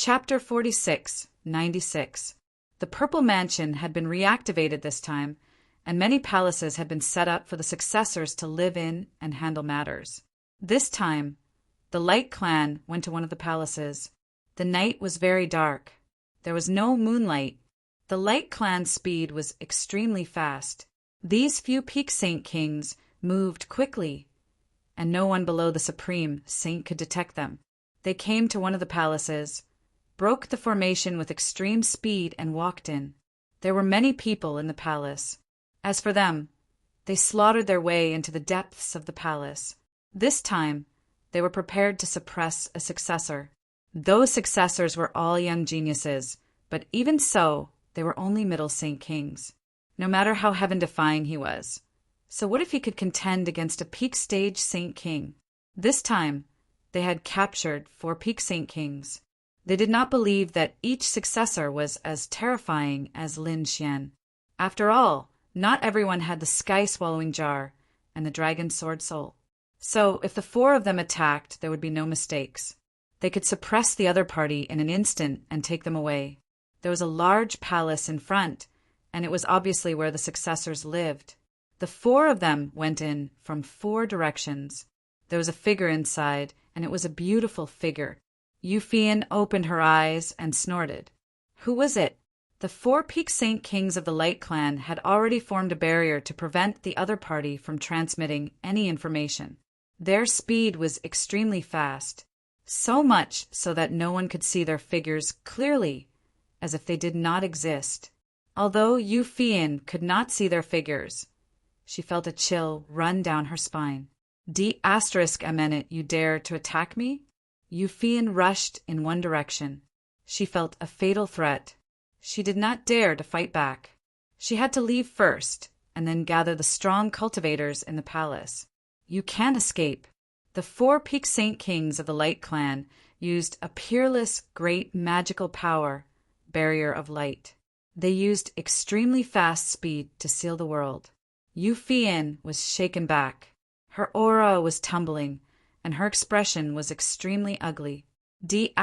Chapter 46, 96. The Purple Mansion had been reactivated this time, and many palaces had been set up for the successors to live in and handle matters. This time, the Light Clan went to one of the palaces. The night was very dark. There was no moonlight. The Light Clan's speed was extremely fast. These few Peak Saint Kings moved quickly, and no one below the Supreme Saint could detect them. They came to one of the palaces, broke the formation with extreme speed, and walked in. There were many people in the palace. As for them, they slaughtered their way into the depths of the palace. This time, they were prepared to suppress a successor. Those successors were all young geniuses, but even so, they were only middle Saint Kings, no matter how heaven-defying he was. So what if he could contend against a peak stage Saint King? This time, they had captured 4 Peak Saint Kings. They did not believe that each successor was as terrifying as Lin Xian. After all, not everyone had the sky-swallowing jar and the dragon sword soul. So, if the 4 of them attacked, there would be no mistakes. They could suppress the other party in an instant and take them away. There was a large palace in front, and it was obviously where the successors lived. The 4 of them went in from 4 directions. There was a figure inside, and it was a beautiful figure. Yufian opened her eyes and snorted. Who was it? The 4 Peak Saint Kings of the Light Clan had already formed a barrier to prevent the other party from transmitting any information. Their speed was extremely fast, so much so that no one could see their figures clearly, as if they did not exist. Although Yufian could not see their figures, she felt a chill run down her spine. A minute, you dare to attack me? Yufian rushed in one direction. She felt a fatal threat. She did not dare to fight back. She had to leave first, and then gather the strong cultivators in the palace. You can't escape. The 4 Peak Saint Kings of the Light Clan used a peerless, great magical power, Barrier of Light. They used extremely fast speed to seal the world. Yufian was shaken back. Her aura was tumbling, and her expression was extremely ugly. D***.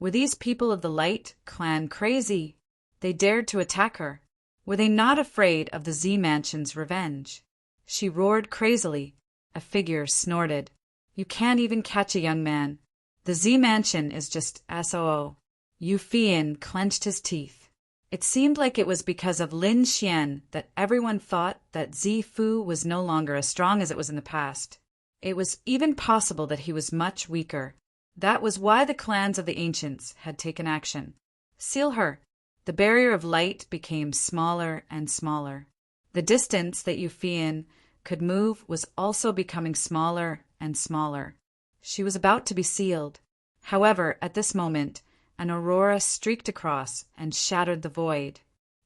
Were these people of the Light Clan crazy? They dared to attack her. Were they not afraid of the Z Mansion's revenge? She roared crazily. A figure snorted. You can't even catch a young man. The Z Mansion is just SOO. Yufian clenched his teeth. It seemed like it was because of Lin Xian that everyone thought that Zifu was no longer as strong as it was in the past. It was even possible that he was much weaker. That was why the clans of the ancients had taken action. Seal her. The barrier of light became smaller and smaller. The distance that Yufian could move was also becoming smaller and smaller. She was about to be sealed. However, at this moment, an aurora streaked across and shattered the void.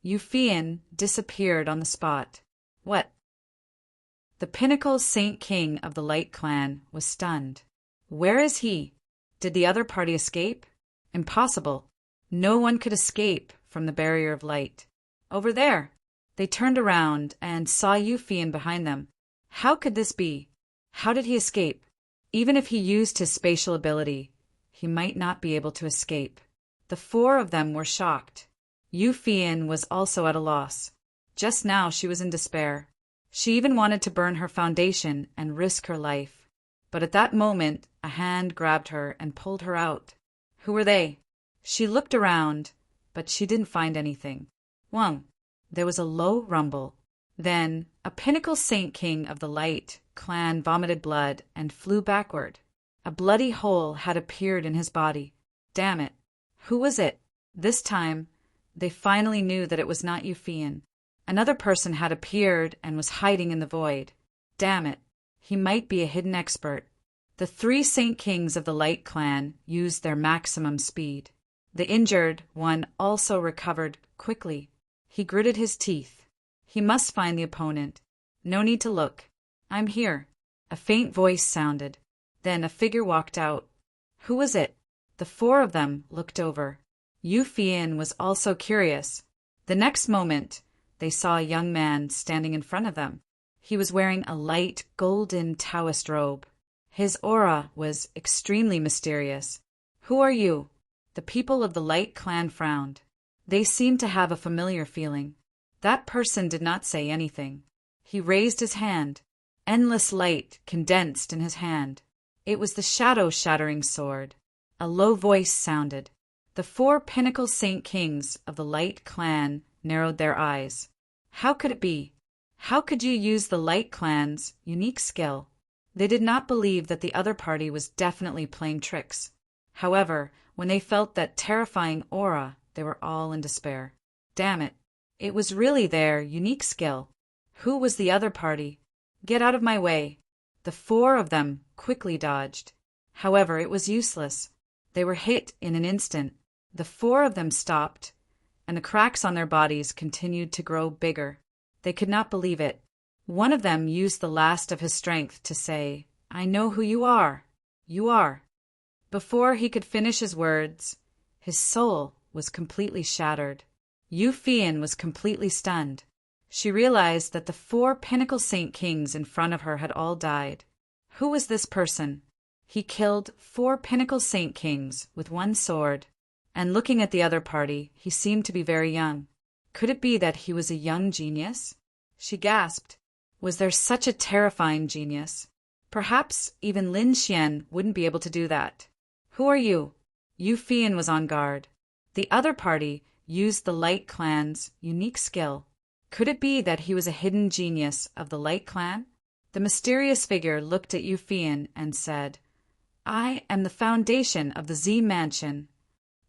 Yufian disappeared on the spot. What? The pinnacle Saint King of the Light Clan was stunned. Where is he? Did the other party escape? Impossible. No one could escape from the barrier of light. Over there. They turned around and saw Yufian behind them. How could this be? How did he escape? Even if he used his spatial ability, he might not be able to escape. The 4 of them were shocked. Yufian was also at a loss. Just now she was in despair. She even wanted to burn her foundation and risk her life. But at that moment, a hand grabbed her and pulled her out. Who were they? She looked around, but she didn't find anything. Wang. There was a low rumble. Then, a pinnacle Saint King of the Light Clan vomited blood and flew backward. A bloody hole had appeared in his body. Damn it. Who was it? This time, they finally knew that it was not Yufian. Another person had appeared and was hiding in the void. Damn it. He might be a hidden expert. The 3 Saint Kings of the Light Clan used their maximum speed. The injured one also recovered quickly. He gritted his teeth. He must find the opponent. No need to look. I'm here. A faint voice sounded. Then a figure walked out. Who was it? The 4 of them looked over. Yufian was also curious. The next moment, they saw a young man standing in front of them. He was wearing a light golden Taoist robe. His aura was extremely mysterious. Who are you? The people of the Light Clan frowned. They seemed to have a familiar feeling. That person did not say anything. He raised his hand. Endless light condensed in his hand. It was the shadow-shattering sword. A low voice sounded. The 4 pinnacle Saint Kings of the Light Clan narrowed their eyes. How could it be? How could you use the Light Clan's unique skill? They did not believe that the other party was definitely playing tricks. However, when they felt that terrifying aura, they were all in despair. Damn it. It was really their unique skill. Who was the other party? Get out of my way. The 4 of them quickly dodged. However, it was useless. They were hit in an instant. The 4 of them stopped, and the cracks on their bodies continued to grow bigger. They could not believe it. One of them used the last of his strength to say, "I know who you are. You are." Before he could finish his words, his soul was completely shattered. Yu Fian was completely stunned. She realized that the 4 pinnacle Saint Kings in front of her had all died. Who was this person? He killed 4 pinnacle Saint Kings with one sword, and looking at the other party, he seemed to be very young. Could it be that he was a young genius? She gasped. Was there such a terrifying genius? Perhaps even Lin Xian wouldn't be able to do that. Who are you? Yu Fian was on guard. The other party used the Light Clan's unique skill. Could it be that he was a hidden genius of the Light Clan? The mysterious figure looked at Yu Fian and said, "I am the foundation of the Z Mansion."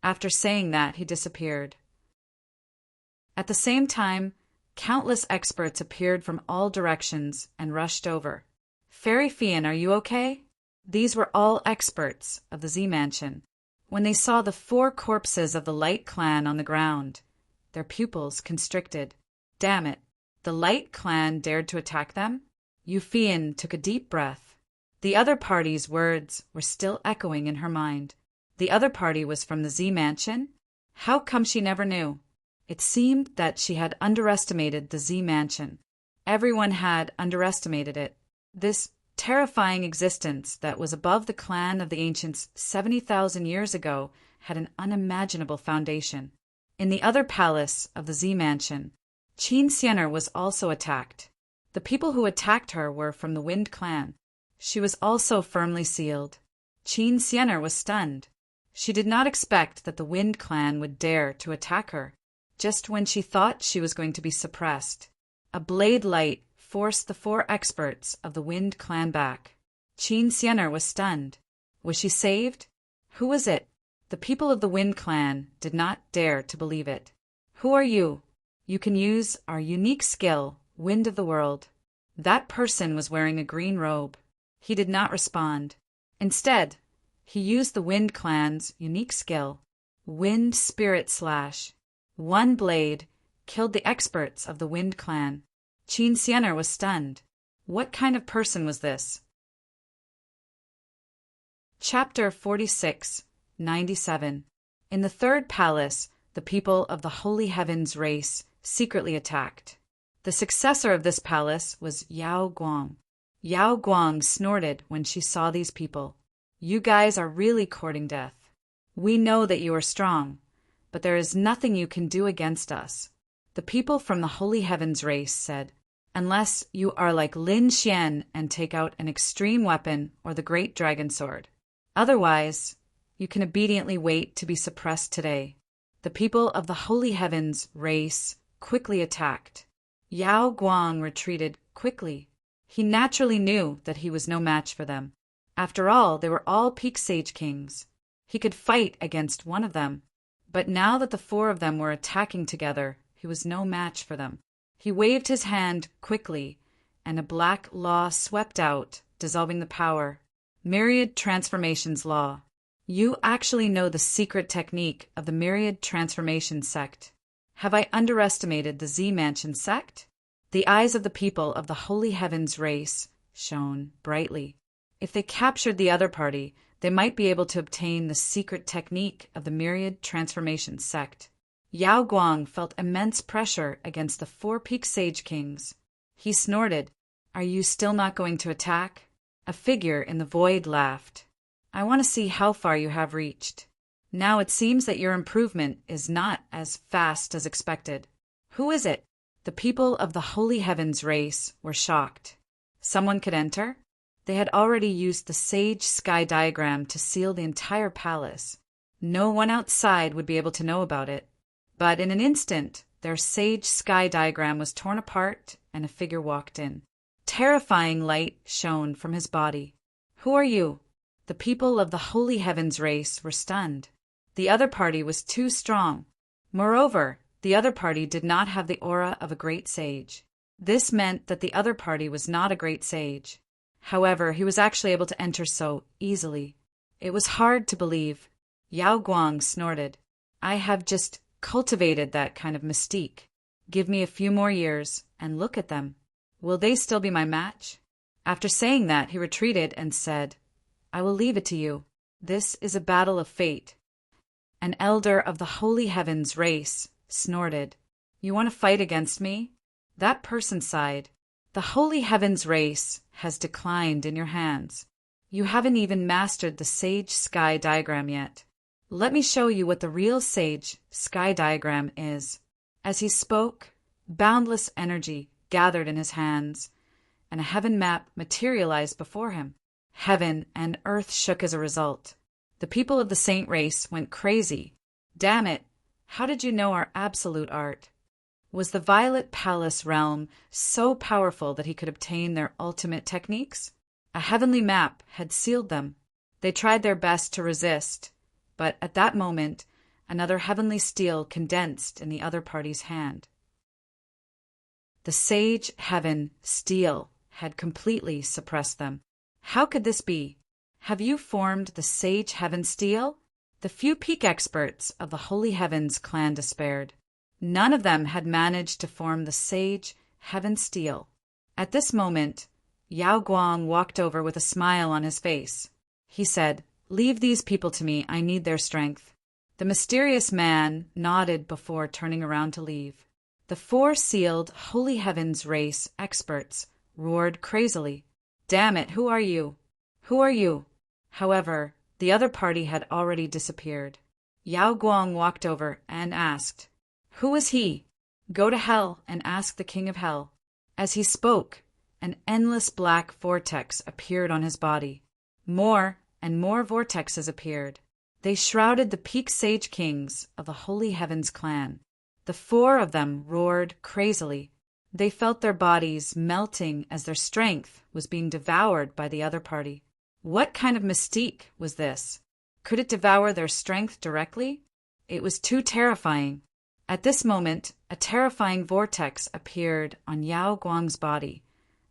After saying that, he disappeared. At the same time, countless experts appeared from all directions and rushed over. "Fairy Fian, are you okay?" These were all experts of the Z Mansion. When they saw the 4 corpses of the Light Clan on the ground, their pupils constricted. Damn it! The Light Clan dared to attack them? Yu Fian took a deep breath. The other party's words were still echoing in her mind. The other party was from the Z Mansion? How come she never knew? It seemed that she had underestimated the Z Mansion. Everyone had underestimated it. This terrifying existence that was above the clan of the ancients 70,000 years ago had an unimaginable foundation. In the other palace of the Z Mansion, Qin Xianer was also attacked. The people who attacked her were from the Wind Clan. She was also firmly sealed. Qin Xianer was stunned. She did not expect that the Wind Clan would dare to attack her. Just when she thought she was going to be suppressed, a blade light forced the 4 experts of the Wind Clan back. Qin Xianer was stunned. Was she saved? Who was it? The people of the Wind Clan did not dare to believe it. Who are you? You can use our unique skill, Wind of the World. That person was wearing a green robe. He did not respond. Instead, he used the Wind Clan's unique skill, Wind Spirit Slash. One blade killed the experts of the Wind Clan. Qin Xianer was stunned. What kind of person was this? Chapter 46, 97. In the 3rd palace, the people of the Holy Heavens race secretly attacked. The successor of this palace was Yao Guang. Yao Guang snorted when she saw these people. "You guys are really courting death. We know that you are strong, but there is nothing you can do against us." The people from the Holy Heavens race said, "Unless you are like Lin Xian and take out an extreme weapon or the Great Dragon Sword. Otherwise, you can obediently wait to be suppressed today." The people of the Holy Heavens race quickly attacked. Yao Guang retreated quickly. He naturally knew that he was no match for them. After all, they were all Peak Sage Kings. He could fight against one of them. But now that the 4 of them were attacking together, he was no match for them. He waved his hand quickly, and a black law swept out, dissolving the power. Myriad Transformations Law. You actually know the secret technique of the Myriad Transformation Sect. Have I underestimated the Z Mansion sect? The eyes of the people of the Holy Heavens race shone brightly. If they captured the other party, they might be able to obtain the secret technique of the Myriad Transformation Sect. Yao Guang felt immense pressure against the 4 Peak Sage Kings. He snorted, "Are you still not going to attack?" A figure in the void laughed. "I want to see how far you have reached." Now it seems that your improvement is not as fast as expected. Who is it? The people of the Holy Heavens race were shocked. Someone could enter? They had already used the sage sky diagram to seal the entire palace. No one outside would be able to know about it. But in an instant, their sage sky diagram was torn apart and a figure walked in. Terrifying light shone from his body. Who are you? The people of the Holy Heavens race were stunned. The other party was too strong. Moreover, the other party did not have the aura of a great sage. This meant that the other party was not a great sage. However, he was actually able to enter so easily. It was hard to believe. Yao Guang snorted. I have just cultivated that kind of mystique. Give me a few more years, and look at them. Will they still be my match? After saying that, he retreated and said, I will leave it to you. This is a battle of fate. An elder of the Holy Heavens race snorted. You want to fight against me? That person sighed. The Holy Heavens race has declined in your hands. You haven't even mastered the sage sky diagram yet. Let me show you what the real sage sky diagram is. As he spoke, boundless energy gathered in his hands, and a heaven map materialized before him. Heaven and earth shook as a result. The people of the saint race went crazy. Damn it! How did you know our absolute art? Was the Violet Palace realm so powerful that he could obtain their ultimate techniques? A heavenly map had sealed them. They tried their best to resist, but at that moment, another heavenly steel condensed in the other party's hand. The sage heaven steel had completely suppressed them. How could this be? Have you formed the sage heaven steel? The few peak experts of the Holy Heavens clan despaired. None of them had managed to form the sage heaven steel. At this moment, Yao Guang walked over with a smile on his face. He said, Leave these people to me, I need their strength. The mysterious man nodded before turning around to leave. The four sealed Holy Heavens race experts roared crazily. Damn it, who are you? Who are you? However, the other party had already disappeared. Yao Guang walked over and asked, Who is he? Go to hell and ask the King of Hell. As he spoke, an endless black vortex appeared on his body. More and more vortexes appeared. They shrouded the peak sage kings of the Holy Heavens clan. The four of them roared crazily. They felt their bodies melting as their strength was being devoured by the other party. What kind of mystique was this? Could it devour their strength directly? It was too terrifying. At this moment, a terrifying vortex appeared on Yao Guang's body,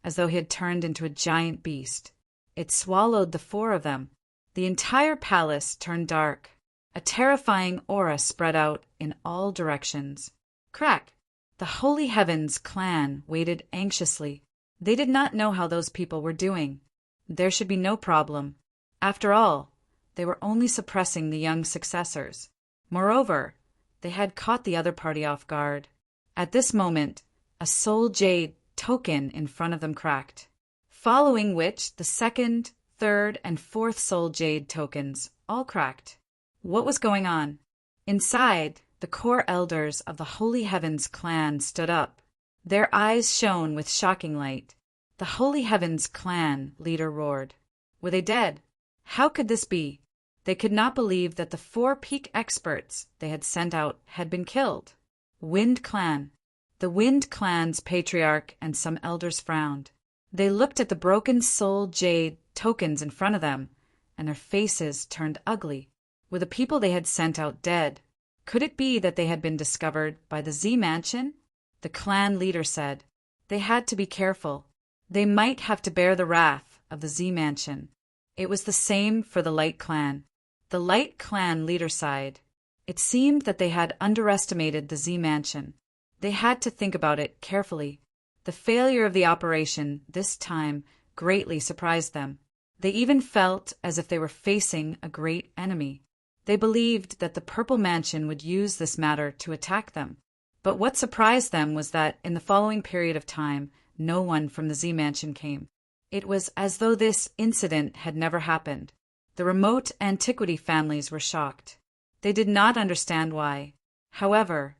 as though he had turned into a giant beast. It swallowed the four of them. The entire palace turned dark. A terrifying aura spread out in all directions. Crack! The Holy Heavens clan waited anxiously. They did not know how those people were doing. There should be no problem. After all, they were only suppressing the young successors. Moreover, they had caught the other party off guard. At this moment, a soul jade token in front of them cracked, following which the second, third, and fourth soul jade tokens all cracked. What was going on? Inside, the core elders of the Holy Heavens clan stood up. Their eyes shone with shocking light. The Holy Heavens clan leader roared. Were they dead? How could this be? They could not believe that the four peak experts they had sent out had been killed. Wind Clan. The Wind Clan's patriarch and some elders frowned. They looked at the broken soul jade tokens in front of them, and their faces turned ugly. Were the people they had sent out dead? Could it be that they had been discovered by the Z Mansion? The clan leader said. They had to be careful. They might have to bear the wrath of the Z Mansion. It was the same for the Light Clan. The Light Clan leader sighed. It seemed that they had underestimated the Z Mansion. They had to think about it carefully. The failure of the operation this time greatly surprised them. They even felt as if they were facing a great enemy. They believed that the Purple Mansion would use this matter to attack them. But what surprised them was that in the following period of time, no one from the Z Mansion came. It was as though this incident had never happened. The remote antiquity families were shocked. They did not understand why. However,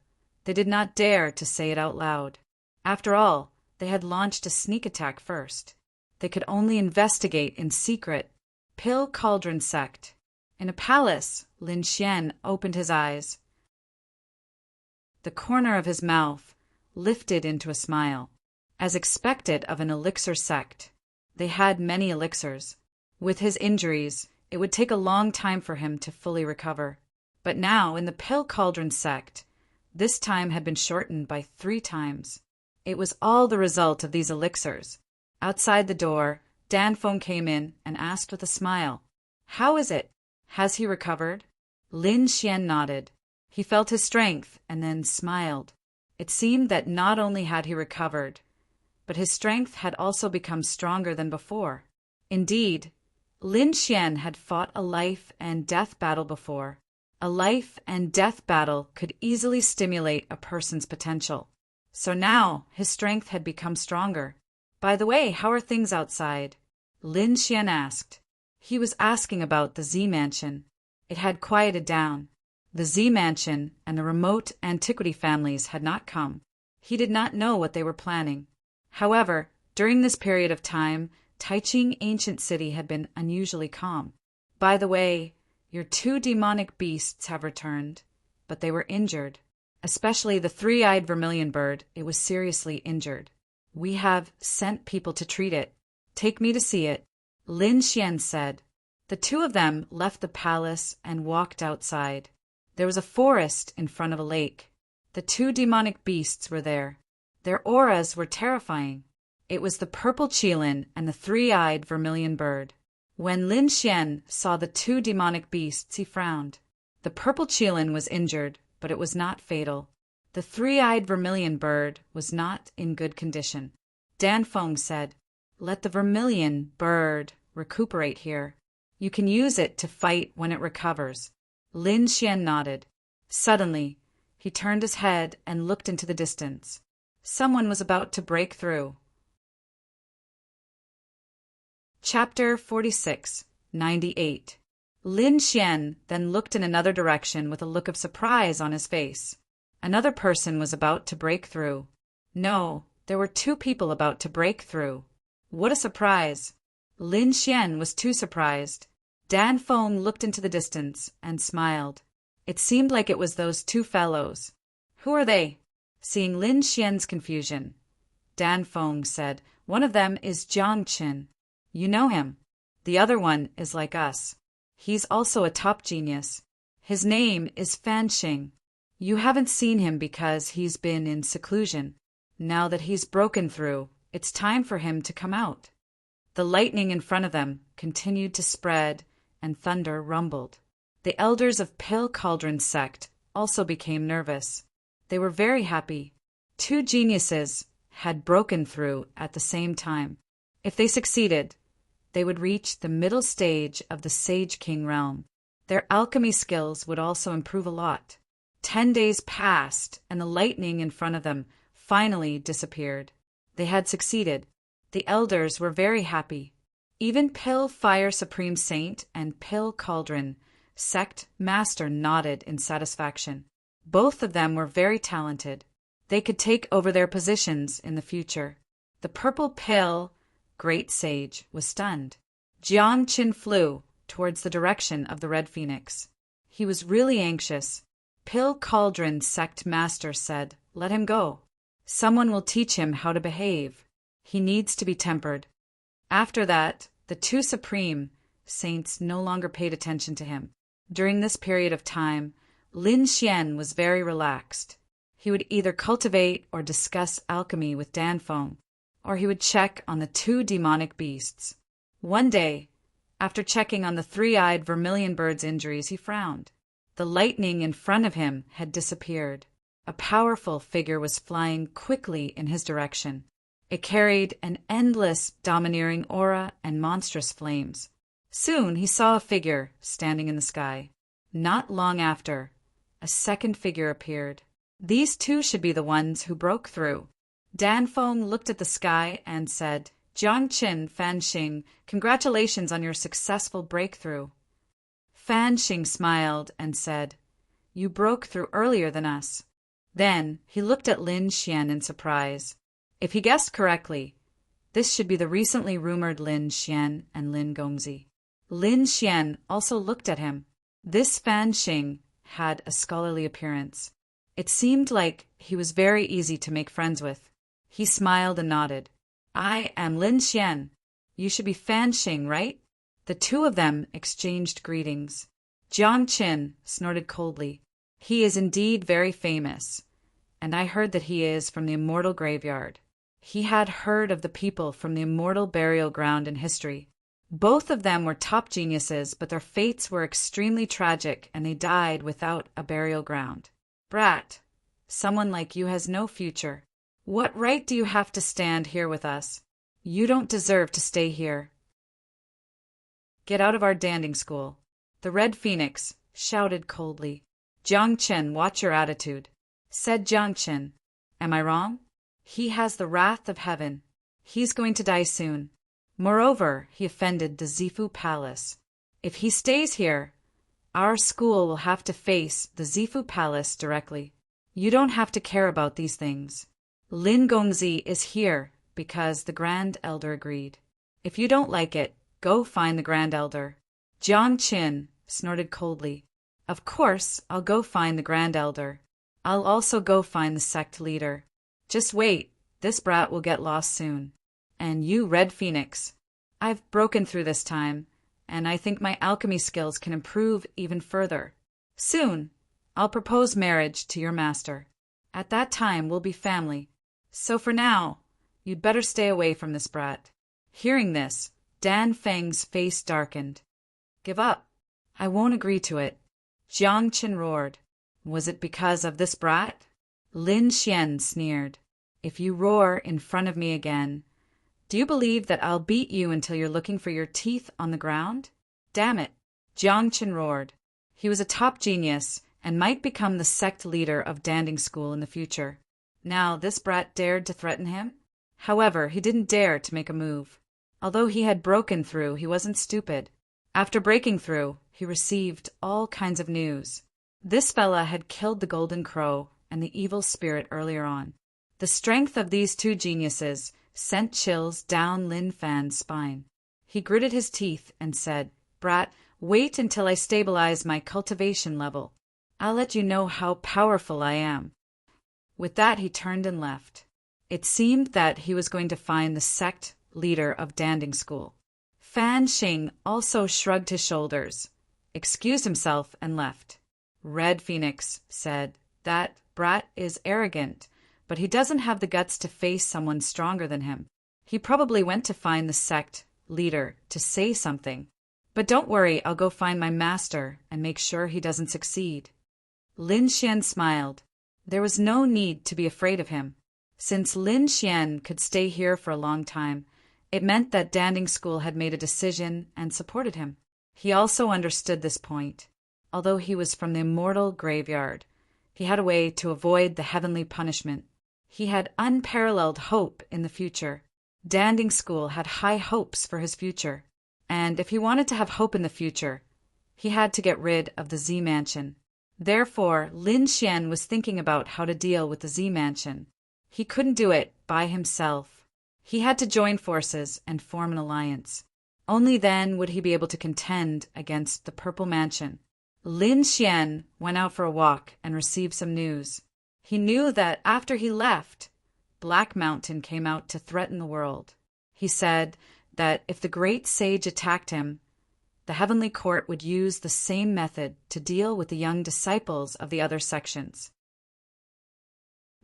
they did not dare to say it out loud. After all, they had launched a sneak attack first. They could only investigate in secret. Pill Cauldron Sect. In a palace, Lin Xian opened his eyes. The corner of his mouth lifted into a smile. As expected of an elixir sect, they had many elixirs. With his injuries, it would take a long time for him to fully recover. But now, in the Pill Cauldron Sect, this time had been shortened by 3 times. It was all the result of these elixirs. Outside the door, Danfeng came in and asked with a smile, "How is it? Has he recovered?" Lin Xian nodded. He felt his strength and then smiled. It seemed that not only had he recovered, but his strength had also become stronger than before. Indeed, Lin Xian had fought a life and death battle before. A life and death battle could easily stimulate a person's potential. So now his strength had become stronger. "By the way, how are things outside?" Lin Xian asked. He was asking about the Z Mansion. It had quieted down. The Z Mansion and the remote antiquity families had not come. He did not know what they were planning. However, during this period of time, Taiching Ancient City had been unusually calm. "By the way, your 2 demonic beasts have returned, but they were injured. Especially the 3-eyed vermilion bird, it was seriously injured. We have sent people to treat it. Take me to see it," Lin Xian said. The 2 of them left the palace and walked outside. There was a forest in front of a lake. The 2 demonic beasts were there. Their auras were terrifying. It was the purple qilin and the 3-eyed vermilion bird. When Lin Xian saw the 2 demonic beasts, he frowned. The purple qilin was injured, but it was not fatal. The 3-eyed vermilion bird was not in good condition. Danfeng said, "Let the vermilion bird recuperate here. You can use it to fight when it recovers." Lin Xian nodded. Suddenly, he turned his head and looked into the distance. Someone was about to break through. Chapter 46, 98. Lin Xian then looked in another direction with a look of surprise on his face. Another person was about to break through. No, there were 2 people about to break through. What a surprise! Lin Xian was too surprised. Danfeng looked into the distance and smiled. It seemed like it was those 2 fellows. "Who are they?" Seeing Lin Xian's confusion, Danfeng said, "One of them is Jiang Qin. You know him. The other one is like us. He's also a top genius. His name is Fan Xing. You haven't seen him because he's been in seclusion. Now that he's broken through, it's time for him to come out." The lightning in front of them continued to spread, and thunder rumbled. The elders of Pill Cauldron Sect also became nervous. They were very happy. 2 geniuses had broken through at the same time. If they succeeded, they would reach the middle stage of the Sage King realm. Their alchemy skills would also improve a lot. 10 days passed, and the lightning in front of them finally disappeared. They had succeeded. The elders were very happy. Even Pill Fire Supreme Saint and Pill Cauldron Sect Master nodded in satisfaction. Both of them were very talented. They could take over their positions in the future. The Purple Pill Great Sage was stunned. Jiang Qin flew towards the direction of the Red Phoenix. He was really anxious. Pill Cauldron Sect Master said, "Let him go. Someone will teach him how to behave. He needs to be tempered." After that, the 2 supreme saints no longer paid attention to him. During this period of time, Lin Xian was very relaxed. He would either cultivate or discuss alchemy with Danfeng, or he would check on the 2 demonic beasts. One day, after checking on the 3-eyed vermilion bird's injuries, he frowned. The lightning in front of him had disappeared. A powerful figure was flying quickly in his direction. It carried an endless, domineering aura and monstrous flames. Soon he saw a figure standing in the sky. Not long after, a second figure appeared. These 2 should be the ones who broke through. Danfeng looked at the sky and said, "Jiang Qin, Fan Xing, congratulations on your successful breakthrough." Fan Xing smiled and said, You broke through earlier than us. Then he looked at Lin Xian in surprise. If he guessed correctly, this should be the recently rumored Lin Xian and Lin Gongzi. Lin Xian also looked at him. This Fan Xing had a scholarly appearance. It seemed like he was very easy to make friends with. He smiled and nodded. I am Lin Xian. You should be Fan Xing, right? The two of them exchanged greetings. Jiang Qin snorted coldly. He is indeed very famous, and I heard that he is from the immortal graveyard. He had heard of the people from the immortal burial ground in history. Both of them were top geniuses, but their fates were extremely tragic, and they died without a burial ground. Brat, someone like you has no future. What right do you have to stand here with us? You don't deserve to stay here. Get out of our danding school. The Red Phoenix shouted coldly. Jiang Chen, watch your attitude, said Jiang Chen. Am I wrong? He has the wrath of heaven. He's going to die soon. Moreover, he offended the Zifu Palace. If he stays here, our school will have to face the Zifu Palace directly. You don't have to care about these things. Lin Gongzi is here because the Grand Elder agreed. If you don't like it, go find the Grand Elder. Jiang Qin snorted coldly. Of course, I'll go find the Grand Elder. I'll also go find the sect leader. Just wait, this brat will get lost soon. And you, Red Phoenix, I've broken through this time, and I think my alchemy skills can improve even further. Soon, I'll propose marriage to your master. At that time, we'll be family. So for now, you'd better stay away from this brat. Hearing this, Dan Feng's face darkened. Give up. I won't agree to it. Jiang Qin roared. Was it because of this brat? Lin Xian sneered. If you roar in front of me again, do you believe that I'll beat you until you're looking for your teeth on the ground? Damn it. Jiang Qin roared. He was a top genius and might become the sect leader of Danding School in the future. Now this brat dared to threaten him? However, he didn't dare to make a move. Although he had broken through, he wasn't stupid. After breaking through, he received all kinds of news. This fella had killed the Golden Crow and the evil spirit earlier on. The strength of these two geniuses sent chills down Lin Fan's spine. He gritted his teeth and said, Brat, wait until I stabilize my cultivation level. I'll let you know how powerful I am. With that, he turned and left. It seemed that he was going to find the sect leader of Danding School. Fan Xing also shrugged his shoulders, excused himself, and left. Red Phoenix said, That brat is arrogant, but he doesn't have the guts to face someone stronger than him. He probably went to find the sect leader to say something. But don't worry, I'll go find my master and make sure he doesn't succeed. Lin Xian smiled. There was no need to be afraid of him. Since Lin Xian could stay here for a long time, it meant that Danding School had made a decision and supported him. He also understood this point. Although he was from the immortal graveyard, he had a way to avoid the heavenly punishment. He had unparalleled hope in the future. Danding School had high hopes for his future. And if he wanted to have hope in the future, he had to get rid of the Z Mansion. Therefore, Lin Xian was thinking about how to deal with the Z Mansion. He couldn't do it by himself. He had to join forces and form an alliance. Only then would he be able to contend against the Purple Mansion. Lin Xian went out for a walk and received some news. He knew that after he left, Black Mountain came out to threaten the world. He said that if the great sage attacked him, the heavenly court would use the same method to deal with the young disciples of the other sections.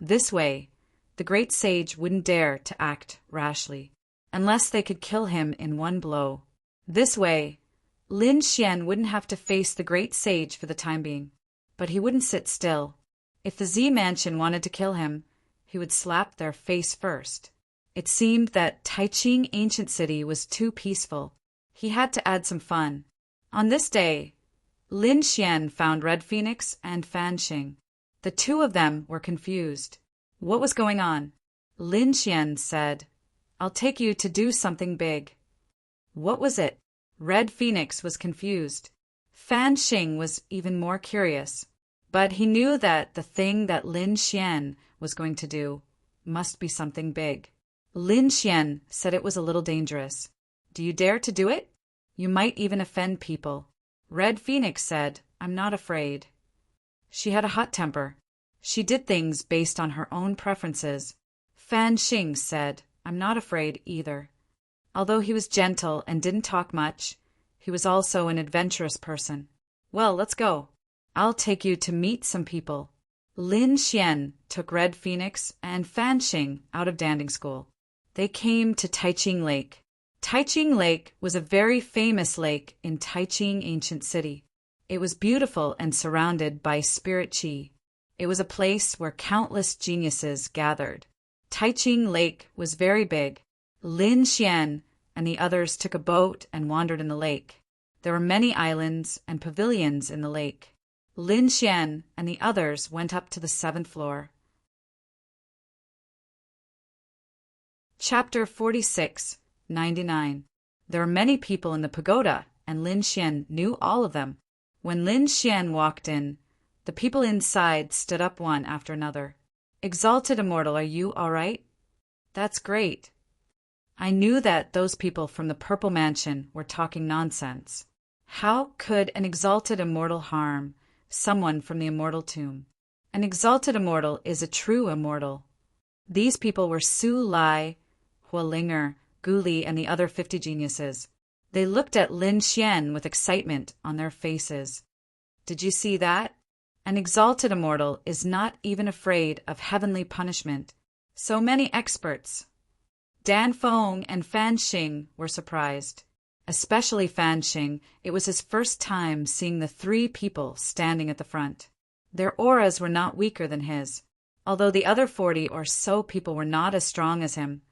This way, the great sage wouldn't dare to act rashly, unless they could kill him in one blow. This way, Lin Xian wouldn't have to face the great sage for the time being. But he wouldn't sit still. If the Z Mansion wanted to kill him, he would slap their face first. It seemed that Taiching Ancient City was too peaceful. He had to add some fun. On this day, Lin Xian found Red Phoenix and Fan Xing. The two of them were confused. What was going on? Lin Xian said, I'll take you to do something big. What was it? Red Phoenix was confused. Fan Xing was even more curious. But he knew that the thing that Lin Xian was going to do must be something big. Lin Xian said it was a little dangerous. Do you dare to do it? You might even offend people. Red Phoenix said, I'm not afraid. She had a hot temper. She did things based on her own preferences. Fan Xing said, I'm not afraid either. Although he was gentle and didn't talk much, he was also an adventurous person. Well, let's go. I'll take you to meet some people. Lin Xian took Red Phoenix and Fan Xing out of dancing school. They came to Taiching Lake. Taiching Lake was a very famous lake in Taiching Ancient City. It was beautiful and surrounded by spirit qi. It was a place where countless geniuses gathered. Taiching Lake was very big. Lin Xian and the others took a boat and wandered in the lake. There were many islands and pavilions in the lake. Lin Xian and the others went up to the 7th floor. Chapter 46, 99. There were many people in the pagoda, and Lin Xian knew all of them. When Lin Xian walked in, the people inside stood up one after another. Exalted Immortal, are you all right? That's great. I knew that those people from the Purple Mansion were talking nonsense. How could an exalted immortal harm someone from the immortal tomb? An exalted immortal is a true immortal. These people were Su Lai, Hualinger, Gu Li, and the other 50 geniuses. They looked at Lin Xian with excitement on their faces. Did you see that? An exalted immortal is not even afraid of heavenly punishment. So many experts. Dan Feng and Fan Xing were surprised. Especially Fan Xing, it was his first time seeing the 3 people standing at the front. Their auras were not weaker than his. Although the other 40 or so people were not as strong as him,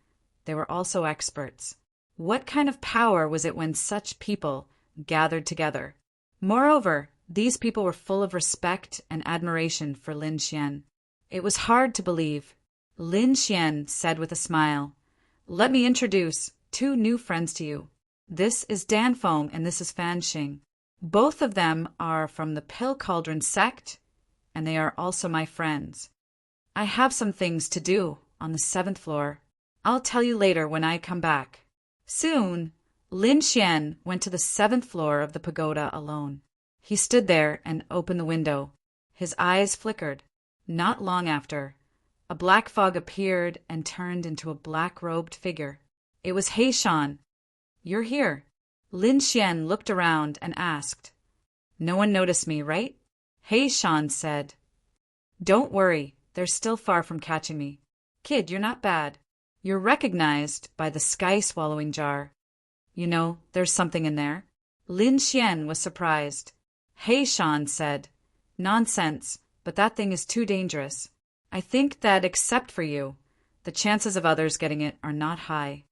they were also experts. What kind of power was it when such people gathered together? Moreover, these people were full of respect and admiration for Lin Xian. It was hard to believe. Lin Xian said with a smile, Let me introduce 2 new friends to you. This is Dan Feng and this is Fan Xing. Both of them are from the Pill Cauldron sect, and they are also my friends. I have some things to do on the 7th floor. I'll tell you later when I come back. Soon, Lin Xian went to the 7th floor of the pagoda alone. He stood there and opened the window. His eyes flickered. Not long after, a black fog appeared and turned into a black-robed figure. It was He Shan. You're here. Lin Xian looked around and asked. No one noticed me, right? He Shan said. Don't worry, they're still far from catching me. Kid, you're not bad. You're recognized by the sky-swallowing jar. You know, there's something in there. Lin Xian was surprised. He Shan said, Nonsense, but that thing is too dangerous. I think that except for you, the chances of others getting it are not high.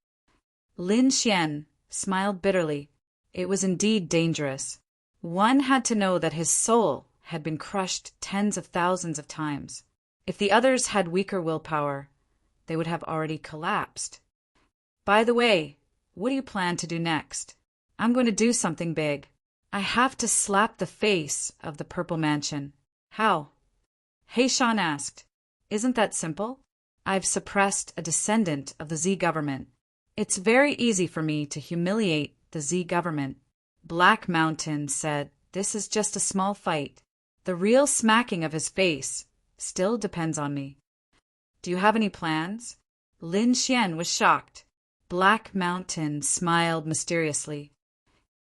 Lin Xian smiled bitterly. It was indeed dangerous. One had to know that his soul had been crushed tens of thousands of times. If the others had weaker willpower, they would have already collapsed. By the way, what do you plan to do next? I'm going to do something big. I have to slap the face of the Purple Mansion. How? He Shan asked. Isn't that simple? I've suppressed a descendant of the Z government. It's very easy for me to humiliate the Z government. Black Mountain said, This is just a small fight. The real smacking of his face still depends on me. Do you have any plans? Lin Xian was shocked. Black Mountain smiled mysteriously.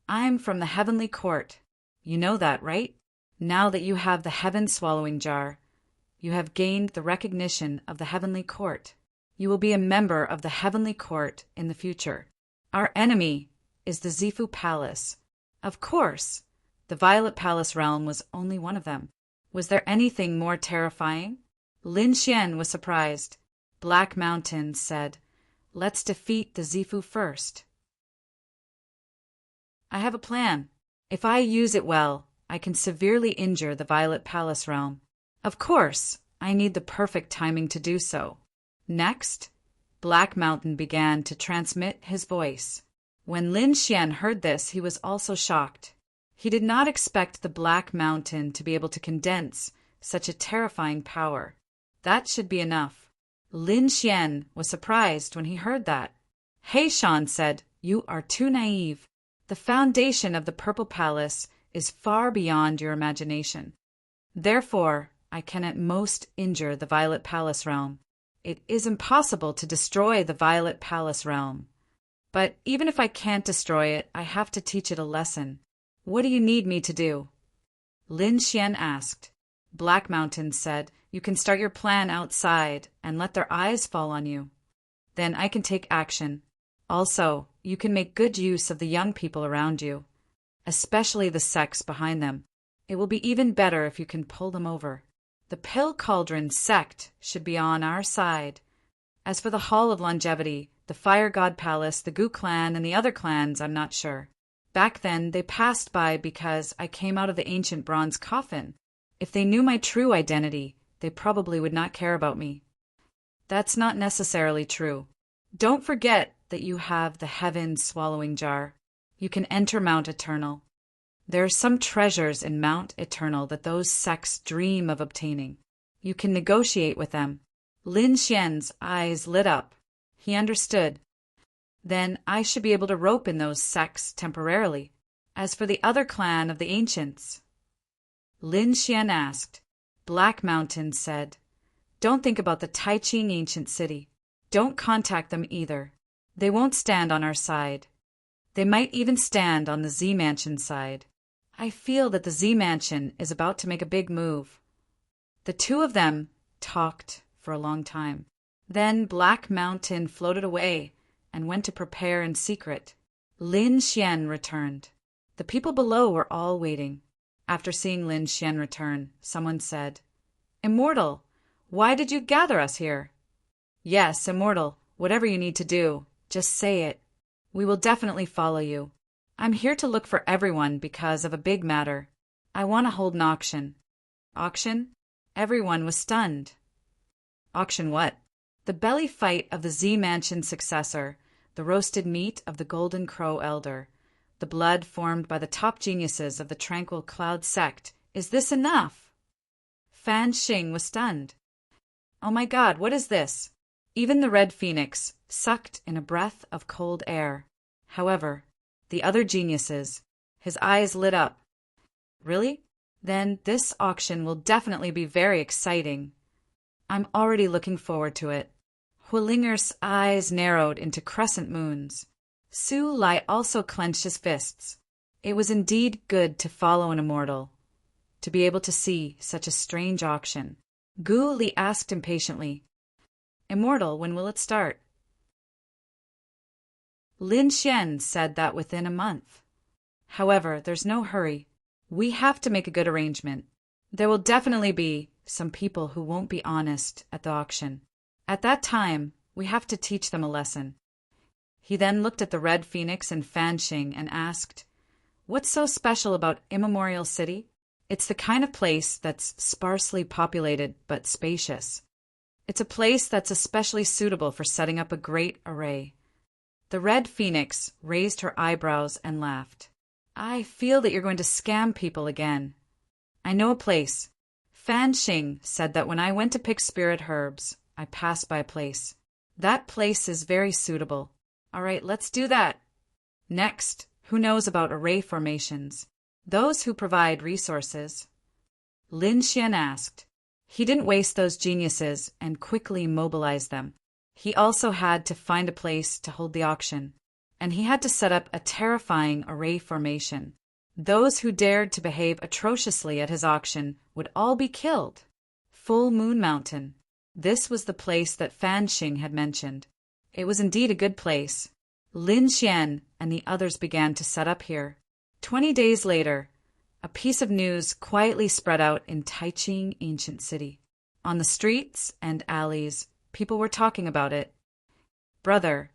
I'm from the Heavenly Court. You know that, right? Now that you have the heaven-swallowing jar, you have gained the recognition of the Heavenly Court. You will be a member of the Heavenly Court in the future. Our enemy is the Zifu Palace. Of course, the Violet Palace realm was only one of them. Was there anything more terrifying? Lin Xian was surprised. Black Mountain said, Let's defeat the Zifu first. I have a plan. If I use it well, I can severely injure the Violet Palace realm. Of course, I need the perfect timing to do so. Next, Black Mountain began to transmit his voice. When Lin Xian heard this, he was also shocked. He did not expect the Black Mountain to be able to condense such a terrifying power. That should be enough. Lin Xian was surprised when he heard that. He Shan said, "You are too naive. The foundation of the Purple Palace is far beyond your imagination. Therefore, I can at most injure the Violet Palace realm. It is impossible to destroy the Violet Palace realm. But even if I can't destroy it, I have to teach it a lesson. What do you need me to do?" Lin Xian asked. Black Mountain said, "You can start your plan outside and let their eyes fall on you. Then I can take action. Also, you can make good use of the young people around you, especially the sects behind them. It will be even better if you can pull them over. The Pill Cauldron sect should be on our side. As for the Hall of Longevity, the Fire God Palace, the Gu clan, and the other clans, I'm not sure. Back then, they passed by because I came out of the ancient bronze coffin. If they knew my true identity, they probably would not care about me." That's not necessarily true. Don't forget that you have the heaven-swallowing jar. You can enter Mount Eternal. There are some treasures in Mount Eternal that those sects dream of obtaining. You can negotiate with them. Lin Xian's eyes lit up. He understood. Then I should be able to rope in those sects temporarily. As for the other clan of the ancients, Lin Xian asked. Black Mountain said, "Don't think about the Taiching ancient city. Don't contact them either. They won't stand on our side. They might even stand on the Z Mansion side. I feel that the Z Mansion is about to make a big move." The two of them talked for a long time. Then Black Mountain floated away and went to prepare in secret. Lin Xian returned. The people below were all waiting. After seeing Lin Xian return, someone said, "Immortal, why did you gather us here?" "Yes, Immortal, whatever you need to do, just say it. We will definitely follow you. I'm here to look for everyone because of a big matter. I want to hold an auction." "Auction?" Everyone was stunned. "Auction what?" "The belly fight of the Z Mansion successor, the roasted meat of the Golden Crow Elder, the blood formed by the top geniuses of the Tranquil Cloud sect. Is this enough?" Fan Xing was stunned. "Oh my God, what is this?" Even the Red Phoenix sucked in a breath of cold air. However, the other geniuses, his eyes lit up. "Really? Then this auction will definitely be very exciting. I'm already looking forward to it." Huilinger's eyes narrowed into crescent moons. Su Lai also clenched his fists. It was indeed good to follow an immortal, to be able to see such a strange auction. Gu Li asked impatiently, "Immortal, when will it start?" Lin Xian said that within a month. "However, there's no hurry. We have to make a good arrangement. There will definitely be some people who won't be honest at the auction. At that time, we have to teach them a lesson." He then looked at the Red Phoenix and Fan Xing and asked, "What's so special about Immemorial City?" "It's the kind of place that's sparsely populated but spacious. It's a place that's especially suitable for setting up a great array." The Red Phoenix raised her eyebrows and laughed. "I feel that you're going to scam people again. I know a place." Fan Xing said that when I went to pick spirit herbs, I passed by a place. That place is very suitable. All right, let's do that. Next, who knows about array formations? Those who provide resources. Lin Xian asked. He didn't waste those geniuses and quickly mobilized them. He also had to find a place to hold the auction, and he had to set up a terrifying array formation. Those who dared to behave atrociously at his auction would all be killed. Full Moon Mountain. This was the place that Fan Xing had mentioned. It was indeed a good place. Lin Xian and the others began to set up here. 20 days later, a piece of news quietly spread out in Taiching Ancient City. On the streets and alleys, people were talking about it. "Brother,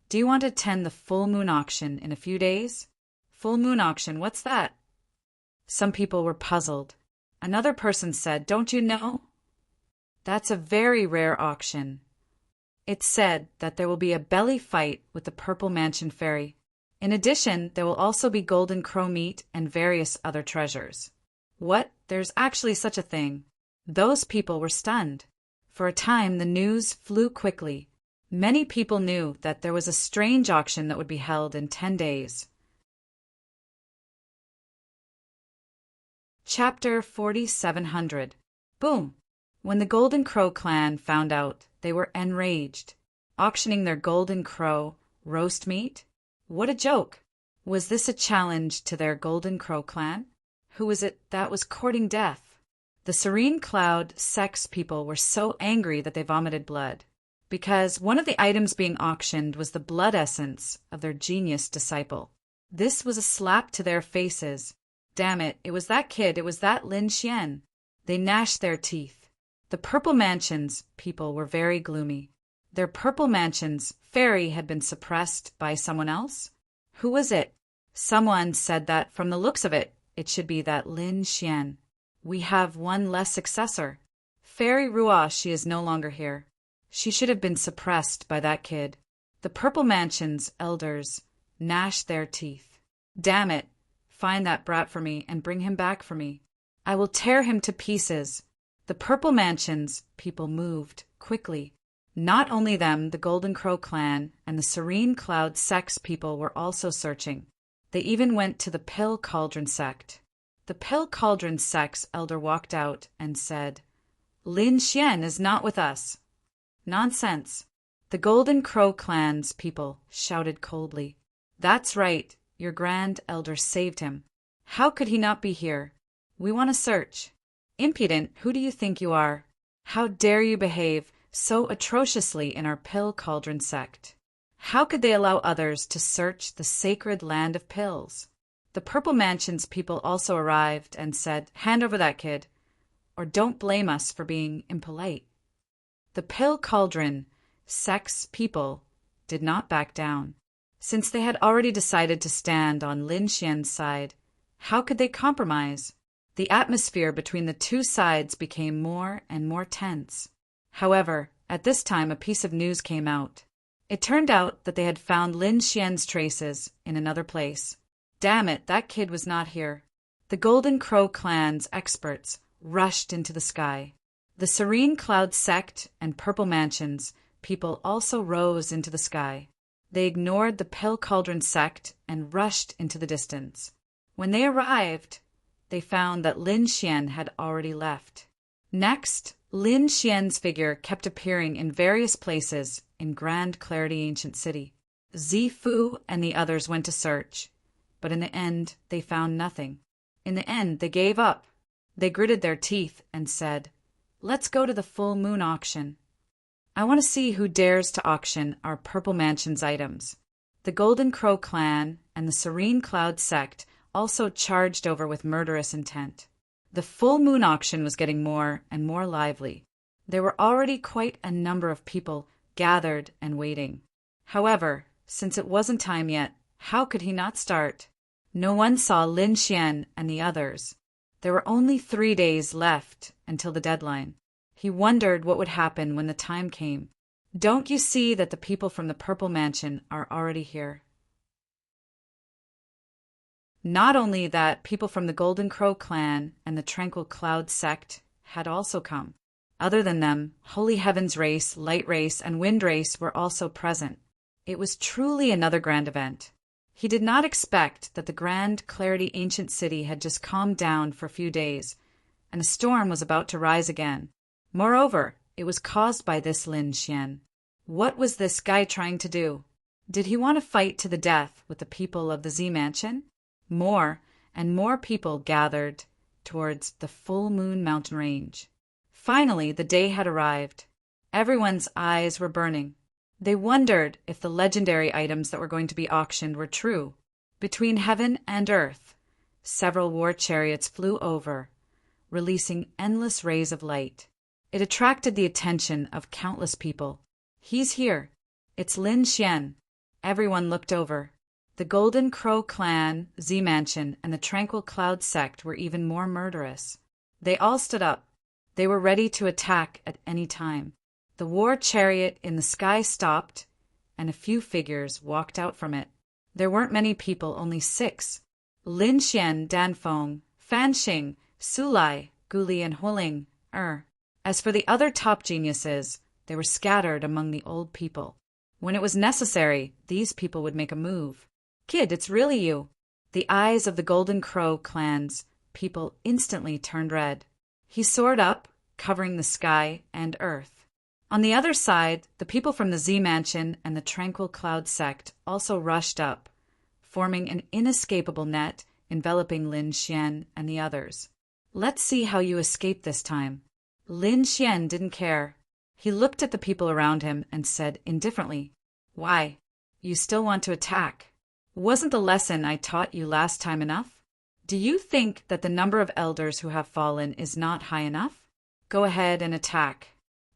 do you want to attend the full moon auction in a few days?" "Full moon auction, what's that?" Some people were puzzled. Another person said, "Don't you know? That's a very rare auction. It's said that there will be a belly fight with the Purple Mansion Fairy. In addition, there will also be golden crow meat and various other treasures." "What? There's actually such a thing?" Those people were stunned. For a time, the news flew quickly. Many people knew that there was a strange auction that would be held in 10 days. Chapter 4700. Boom! When the Golden Crow clan found out, they were enraged. Auctioning their Golden Crow roast meat? What a joke! Was this a challenge to their Golden Crow clan? Who was it that was courting death? The Serene Cloud sex people were so angry that they vomited blood, because one of the items being auctioned was the blood essence of their genius disciple. This was a slap to their faces. Damn it, it was that kid, it was that Lin Xian. They gnashed their teeth. The Purple Mansion's people were very gloomy. Their Purple Mansion's fairy had been suppressed by someone else? Who was it? Someone said that from the looks of it, it should be that Lin Xian. We have one less successor. Fairy Rua, she is no longer here. She should have been suppressed by that kid. The Purple Mansion's elders gnashed their teeth. Damn it! Find that brat for me and bring him back for me. I will tear him to pieces. The Purple Mansion's people moved quickly. Not only them, the Golden Crow clan and the Serene Cloud sex people were also searching. They even went to the Pill Cauldron sect. The Pill Cauldron sect's elder walked out and said, Lin Xian is not with us. Nonsense. The Golden Crow clan's people shouted coldly. That's right. Your grand elder saved him. How could he not be here? We want to search. Impudent, who do you think you are? How dare you behave so atrociously in our Pill Cauldron sect? How could they allow others to search the sacred land of pills? The Purple Mansion's people also arrived and said, Hand over that kid, or don't blame us for being impolite. The Pill Cauldron sect's people did not back down. Since they had already decided to stand on Lin Xian's side, how could they compromise? The atmosphere between the two sides became more and more tense. However, at this time a piece of news came out. It turned out that they had found Lin Xian's traces in another place. Damn it, that kid was not here. The Golden Crow clan's experts rushed into the sky. The Serene Cloud sect and Purple Mansion's people also rose into the sky. They ignored the Pill Cauldron sect and rushed into the distance. When they arrived, they found that Lin Xian had already left. Next, Lin Xian's figure kept appearing in various places in Grand Clarity Ancient City. Zifu and the others went to search, but in the end they found nothing. In the end they gave up. They gritted their teeth and said, Let's go to the full moon auction. I want to see who dares to auction our Purple Mansion's items. The Golden Crow clan and the Serene Cloud sect also charged over with murderous intent. The full moon auction was getting more and more lively. There were already quite a number of people gathered and waiting. However, since it wasn't time yet, how could he not start? No one saw Lin Xian and the others. There were only 3 days left until the deadline. He wondered what would happen when the time came. Don't you see that the people from the Purple Mansion are already here? Not only that, people from the Golden Crow clan and the Tranquil Cloud sect had also come. Other than them, Holy Heaven's race, Light race, and Wind race were also present. It was truly another grand event. He did not expect that the Grand Clarity Ancient City had just calmed down for a few days, and a storm was about to rise again. Moreover, it was caused by this Lin Xian. What was this guy trying to do? Did he want to fight to the death with the people of the Z Mansion? More and more people gathered towards the full moon mountain range. Finally, the day had arrived. Everyone's eyes were burning. They wondered if the legendary items that were going to be auctioned were true. Between heaven and earth, several war chariots flew over, releasing endless rays of light. It attracted the attention of countless people. He's here. It's Lin Xian. Everyone looked over. The Golden Crow clan, Z Mansion, and the Tranquil Cloud sect were even more murderous. They all stood up. They were ready to attack at any time. The war chariot in the sky stopped, and a few figures walked out from it. There weren't many people, only 6. Lin Xian, Danfeng, Fan Xing, Sulai, Guli, and Huling As for the other top geniuses, they were scattered among the old people. When it was necessary, these people would make a move. Kid, it's really you. The eyes of the Golden Crow clan's people instantly turned red. He soared up, covering the sky and earth. On the other side, the people from the Z Mansion and the Tranquil Cloud sect also rushed up, forming an inescapable net enveloping Lin Xian and the others. Let's see how you escape this time. Lin Xian didn't care. He looked at the people around him and said indifferently, "Why? You still want to attack? Wasn't the lesson I taught you last time enough? Do you think that the number of elders who have fallen is not high enough? Go ahead and attack.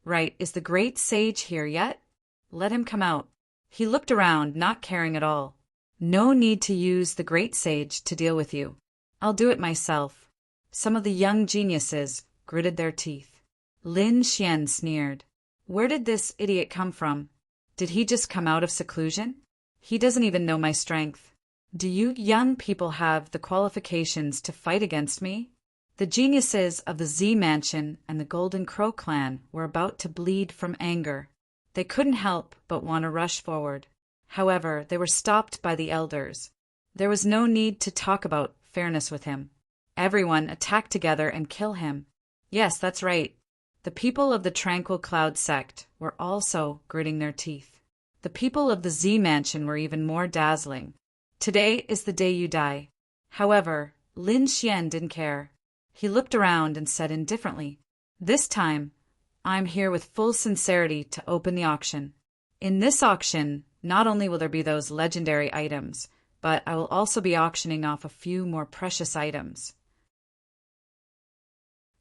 Right, is the great sage here yet? Let him come out." He looked around, not caring at all. "No need to use the great sage to deal with you. I'll do it myself." Some of the young geniuses gritted their teeth. Lin Xian sneered. "Where did this idiot come from? Did he just come out of seclusion? He doesn't even know my strength. Do you young people have the qualifications to fight against me?" The geniuses of the Z Mansion and the Golden Crow clan were about to bleed from anger. They couldn't help but want to rush forward. However, they were stopped by the elders. There was no need to talk about fairness with him. Everyone attack together and kill him. Yes, that's right. The people of the Tranquil Cloud sect were also gritting their teeth. The people of the Z Mansion were even more dazzling. Today is the day you die. However, Lin Xian didn't care. He looked around and said indifferently, "This time, I'm here with full sincerity to open the auction. In this auction, not only will there be those legendary items, but I will also be auctioning off a few more precious items.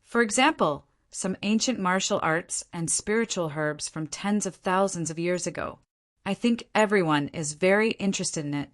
For example, some ancient martial arts and spiritual herbs from tens of thousands of years ago. I think everyone is very interested in it.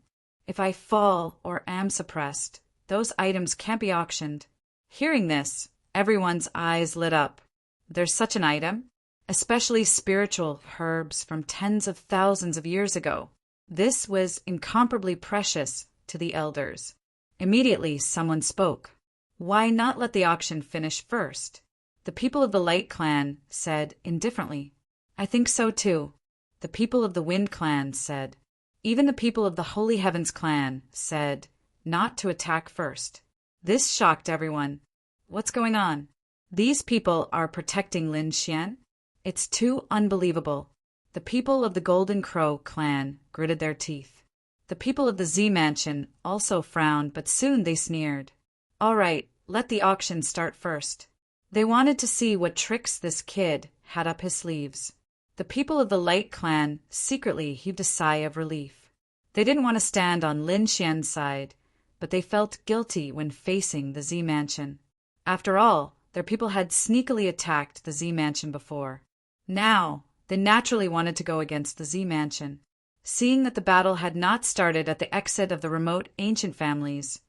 If I fall or am suppressed, those items can't be auctioned." Hearing this, everyone's eyes lit up. There's such an item? Especially spiritual herbs from tens of thousands of years ago. This was incomparably precious to the elders. Immediately, someone spoke. "Why not let the auction finish first?" The people of the Light clan said indifferently, "I think so too." The people of the Wind clan said. Even the people of the Holy Heavens clan said not to attack first. This shocked everyone. What's going on? These people are protecting Lin Xian? It's too unbelievable. The people of the Golden Crow clan gritted their teeth. The people of the Z Mansion also frowned, but soon they sneered. All right, let the auction start first. They wanted to see what tricks this kid had up his sleeves. The people of the Light clan secretly heaved a sigh of relief. They didn't want to stand on Lin Xian's side, but they felt guilty when facing the Z Mansion. After all, their people had sneakily attacked the Z Mansion before. Now, they naturally wanted to go against the Z Mansion. Seeing that the battle had not started at the exit of the remote ancient families,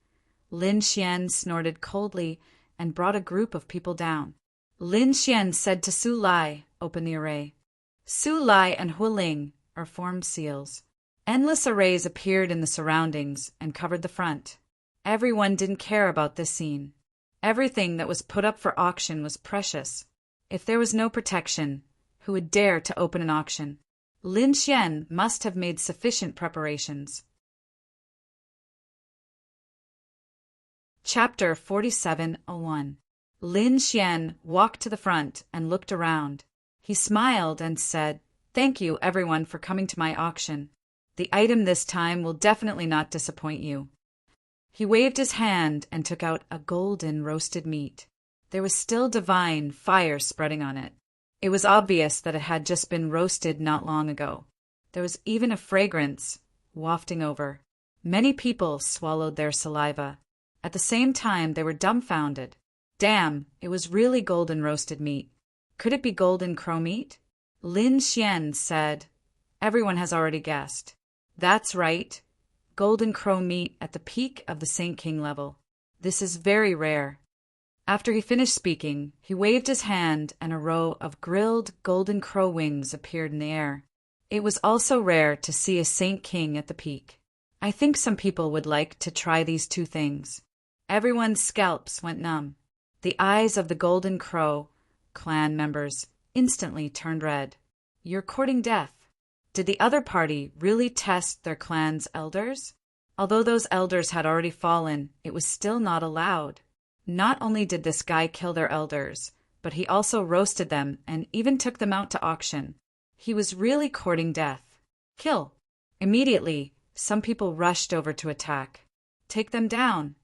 Lin Xian snorted coldly and brought a group of people down. Lin Xian said to Su Lai, "Open the array." Su Lai and Hu Ling are formed seals. Endless arrays appeared in the surroundings and covered the front. Everyone didn't care about this scene. Everything that was put up for auction was precious. If there was no protection, who would dare to open an auction? Lin Xian must have made sufficient preparations. Chapter 47:01. Lin Xian walked to the front and looked around. He smiled and said, "Thank you, everyone, for coming to my auction. The item this time will definitely not disappoint you." He waved his hand and took out a golden roasted meat. There was still divine fire spreading on it. It was obvious that it had just been roasted not long ago. There was even a fragrance wafting over. Many people swallowed their saliva. At the same time, they were dumbfounded. Damn, it was really golden roasted meat. Could it be Golden Crow meat? Lin Xian said, "Everyone has already guessed. That's right. Golden Crow meat at the peak of the Saint King level. This is very rare." After he finished speaking, he waved his hand and a row of grilled Golden Crow wings appeared in the air. It was also rare to see a Saint King at the peak. I think some people would like to try these two things. Everyone's scalps went numb. The eyes of the Golden Crow clan members instantly turned red. You're courting death. Did the other party really test their clan's elders? Although those elders had already fallen, it was still not allowed. Not only did this guy kill their elders, but he also roasted them and even took them out to auction. He was really courting death. Kill. Immediately, some people rushed over to attack. Take them down.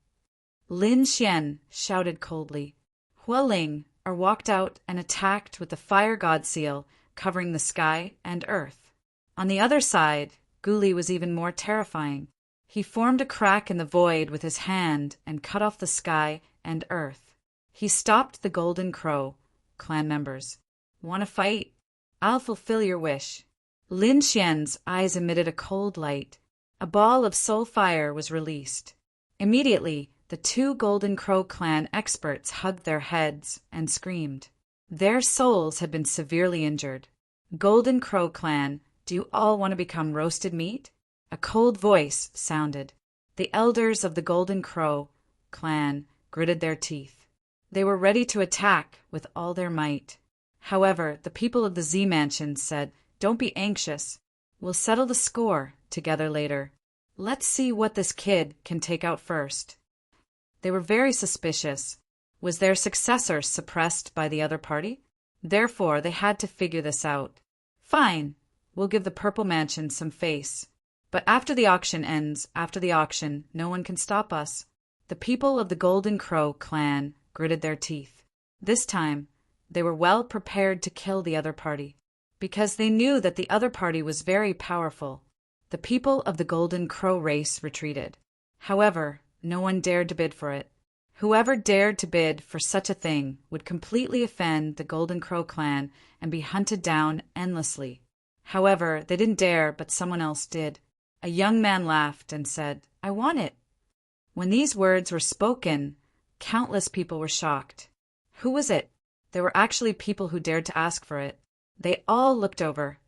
Lin Xian shouted coldly. Hua Ling walked out and attacked with the fire god seal covering the sky and earth. On the other side, Guli was even more terrifying. He formed a crack in the void with his hand and cut off the sky and earth. He stopped the Golden Crow clan members. Want to fight? I'll fulfill your wish. Lin Xian's eyes emitted a cold light. A ball of soul fire was released. Immediately, the two Golden Crow clan experts hugged their heads and screamed. Their souls had been severely injured. Golden Crow clan, do you all want to become roasted meat? A cold voice sounded. The elders of the Golden Crow clan gritted their teeth. They were ready to attack with all their might. However, the people of the Z Mansion said, Don't be anxious. We'll settle the score together later. Let's see what this kid can take out first. They were very suspicious. Was their successor suppressed by the other party? Therefore, they had to figure this out. Fine, we'll give the Purple Mansion some face. But after the auction ends, no one can stop us. The people of the Golden Crow clan gritted their teeth. This time, they were well prepared to kill the other party, because they knew that the other party was very powerful. The people of the Golden Crow race retreated. However, no one dared to bid for it. Whoever dared to bid for such a thing would completely offend the Golden Crow clan and be hunted down endlessly. However, they didn't dare, but someone else did. A young man laughed and said, I want it. When these words were spoken, countless people were shocked. Who was it? There were actually people who dared to ask for it. They all looked over.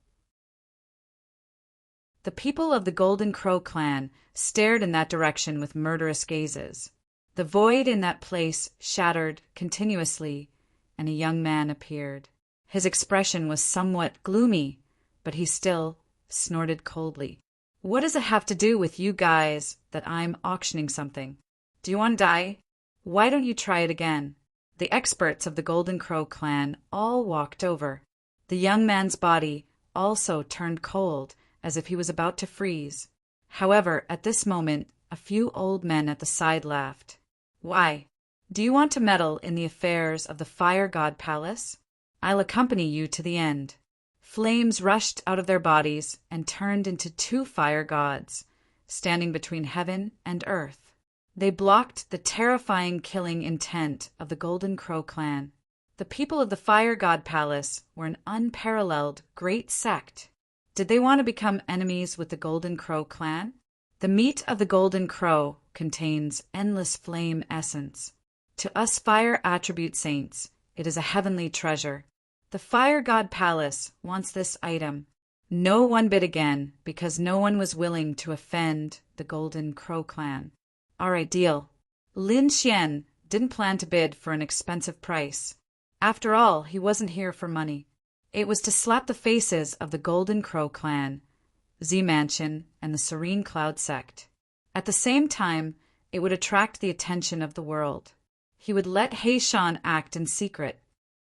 The people of the Golden Crow clan stared in that direction with murderous gazes. The void in that place shattered continuously, and a young man appeared. His expression was somewhat gloomy, but he still snorted coldly. What does it have to do with you guys that I'm auctioning something? Do you want to die? Why don't you try it again? The experts of the Golden Crow clan all walked over. The young man's body also turned cold, as if he was about to freeze. However, at this moment, a few old men at the side laughed. Why? Do you want to meddle in the affairs of the Fire God Palace? I'll accompany you to the end. Flames rushed out of their bodies and turned into two fire gods, standing between heaven and earth. They blocked the terrifying killing intent of the Golden Crow clan. The people of the Fire God Palace were an unparalleled great sect. Did they want to become enemies with the Golden Crow clan? The meat of the Golden Crow contains endless flame essence. To us fire attribute saints, it is a heavenly treasure. The Fire God Palace wants this item. No one bid again because no one was willing to offend the Golden Crow clan. All right, deal. Lin Xian didn't plan to bid for an expensive price. After all, he wasn't here for money. It was to slap the faces of the Golden Crow clan, Z Mansion, and the Serene Cloud sect. At the same time, it would attract the attention of the world. He would let Heishan act in secret.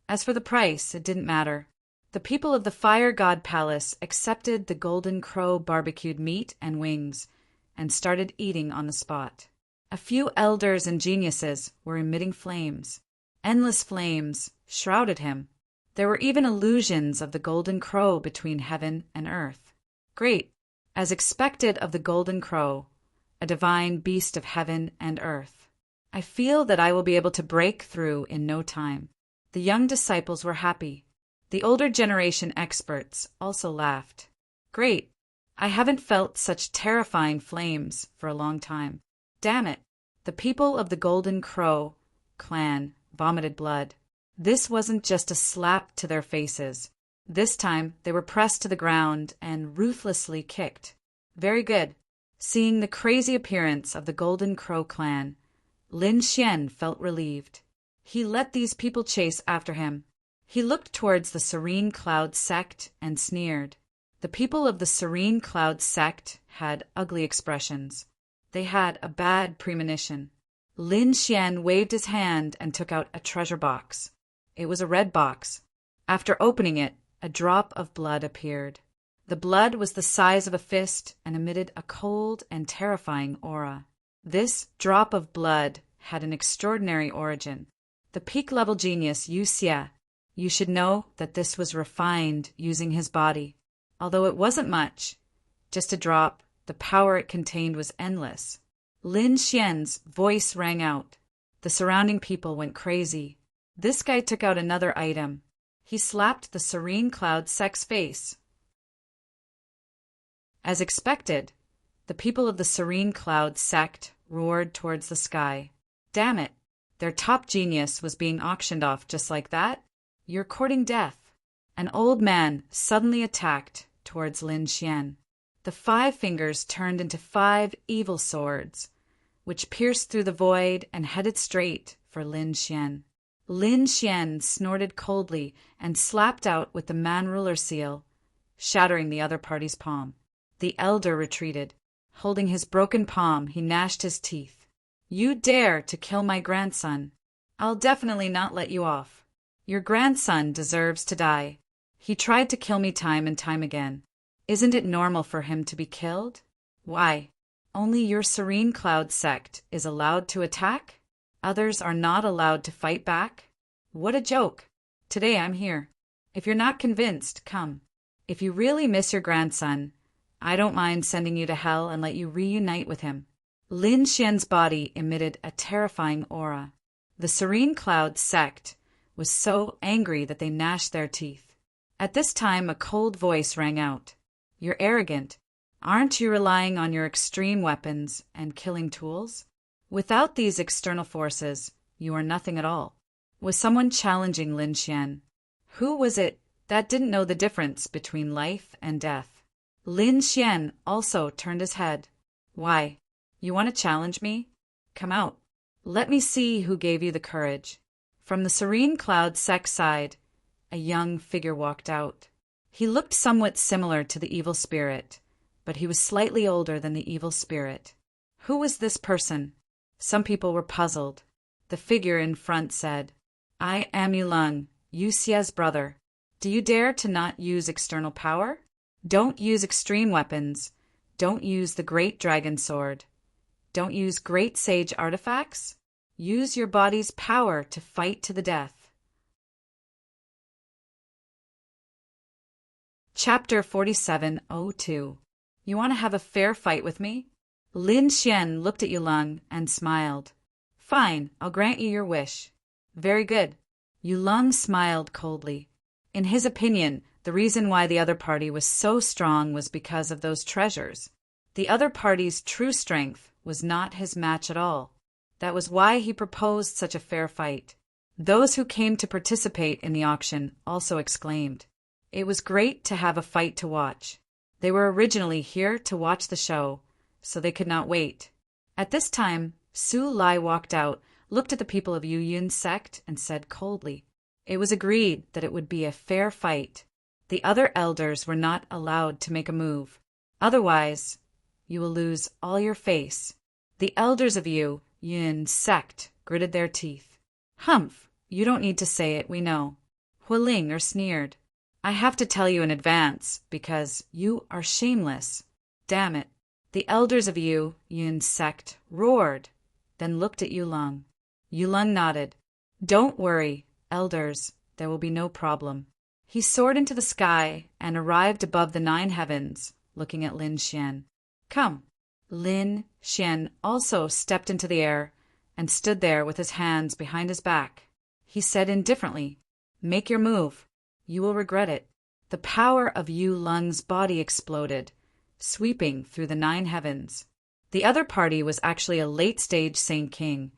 As for the price, it didn't matter. The people of the Fire God Palace accepted the Golden Crow barbecued meat and wings and started eating on the spot. A few elders and geniuses were emitting flames. Endless flames shrouded him. There were even illusions of the Golden Crow between heaven and earth. Great. As expected of the Golden Crow, a divine beast of heaven and earth. I feel that I will be able to break through in no time. The young disciples were happy. The older generation experts also laughed. Great. I haven't felt such terrifying flames for a long time. Damn it. The people of the Golden Crow clan vomited blood. This wasn't just a slap to their faces. This time they were pressed to the ground and ruthlessly kicked. Very good. Seeing the crazy appearance of the Golden Crow clan, Lin Xian felt relieved. He let these people chase after him. He looked towards the Serene Cloud sect and sneered. The people of the Serene Cloud sect had ugly expressions. They had a bad premonition. Lin Xian waved his hand and took out a treasure box. It was a red box. After opening it, a drop of blood appeared. The blood was the size of a fist and emitted a cold and terrifying aura. This drop of blood had an extraordinary origin. The peak-level genius Yu Xie. You should know that this was refined using his body. Although it wasn't much, just a drop, the power it contained was endless. Lin Xian's voice rang out. The surrounding people went crazy. This guy took out another item. He slapped the Serene Cloud sect's face. As expected, the people of the Serene Cloud sect roared towards the sky. Damn it! Their top genius was being auctioned off just like that? You're courting death. An old man suddenly attacked towards Lin Xian. The 5 fingers turned into 5 evil swords, which pierced through the void and headed straight for Lin Xian. Lin Xian snorted coldly and slapped out with the man-ruler seal, shattering the other party's palm. The elder retreated. Holding his broken palm, he gnashed his teeth. You dare to kill my grandson? I'll definitely not let you off. Your grandson deserves to die. He tried to kill me time and time again. Isn't it normal for him to be killed? Why? Only your Serene Cloud sect is allowed to attack? Others are not allowed to fight back? What a joke! Today I'm here. If you're not convinced, come. If you really miss your grandson, I don't mind sending you to hell and let you reunite with him. Lin Xian's body emitted a terrifying aura. The Serene Cloud sect was so angry that they gnashed their teeth. At this time, a cold voice rang out. You're arrogant. Aren't you relying on your extreme weapons and killing tools? Without these external forces, you are nothing at all. Was someone challenging Lin Xian? Who was it that didn't know the difference between life and death? Lin Xian also turned his head. Why? You want to challenge me? Come out. Let me see who gave you the courage. From the Serene Cloud sect side, a young figure walked out. He looked somewhat similar to the evil spirit, but he was slightly older than the evil spirit. Who was this person? Some people were puzzled. The figure in front said, I am Yulong, Yu Xie's brother. Do you dare to not use external power? Don't use extreme weapons. Don't use the great dragon sword. Don't use great sage artifacts. Use your body's power to fight to the death. Chapter 47:02. You want to have a fair fight with me? Lin Xian looked at Yulong and smiled. Fine, I'll grant you your wish. Very good. Yulong smiled coldly. In his opinion, the reason why the other party was so strong was because of those treasures. The other party's true strength was not his match at all. That was why he proposed such a fair fight. Those who came to participate in the auction also exclaimed. It was great to have a fight to watch. They were originally here to watch the show, so they could not wait. At this time, Su Lai walked out, looked at the people of Yu Yun's sect, and said coldly, it was agreed that it would be a fair fight. The other elders were not allowed to make a move. Otherwise, you will lose all your face. The elders of Yu Yun's sect gritted their teeth. Humph, you don't need to say it, we know. Huiling sneered. I have to tell you in advance, because you are shameless. Damn it. The elders of Yu Yun's sect roared, then looked at Yulong. Yulong nodded. Don't worry, elders, there will be no problem. He soared into the sky and arrived above the 9 heavens, looking at Lin Xian. Come. Lin Xian also stepped into the air and stood there with his hands behind his back. He said indifferently, make your move. You will regret it. The power of Yulong's body exploded, sweeping through the 9 heavens. The other party was actually a late-stage Saint King,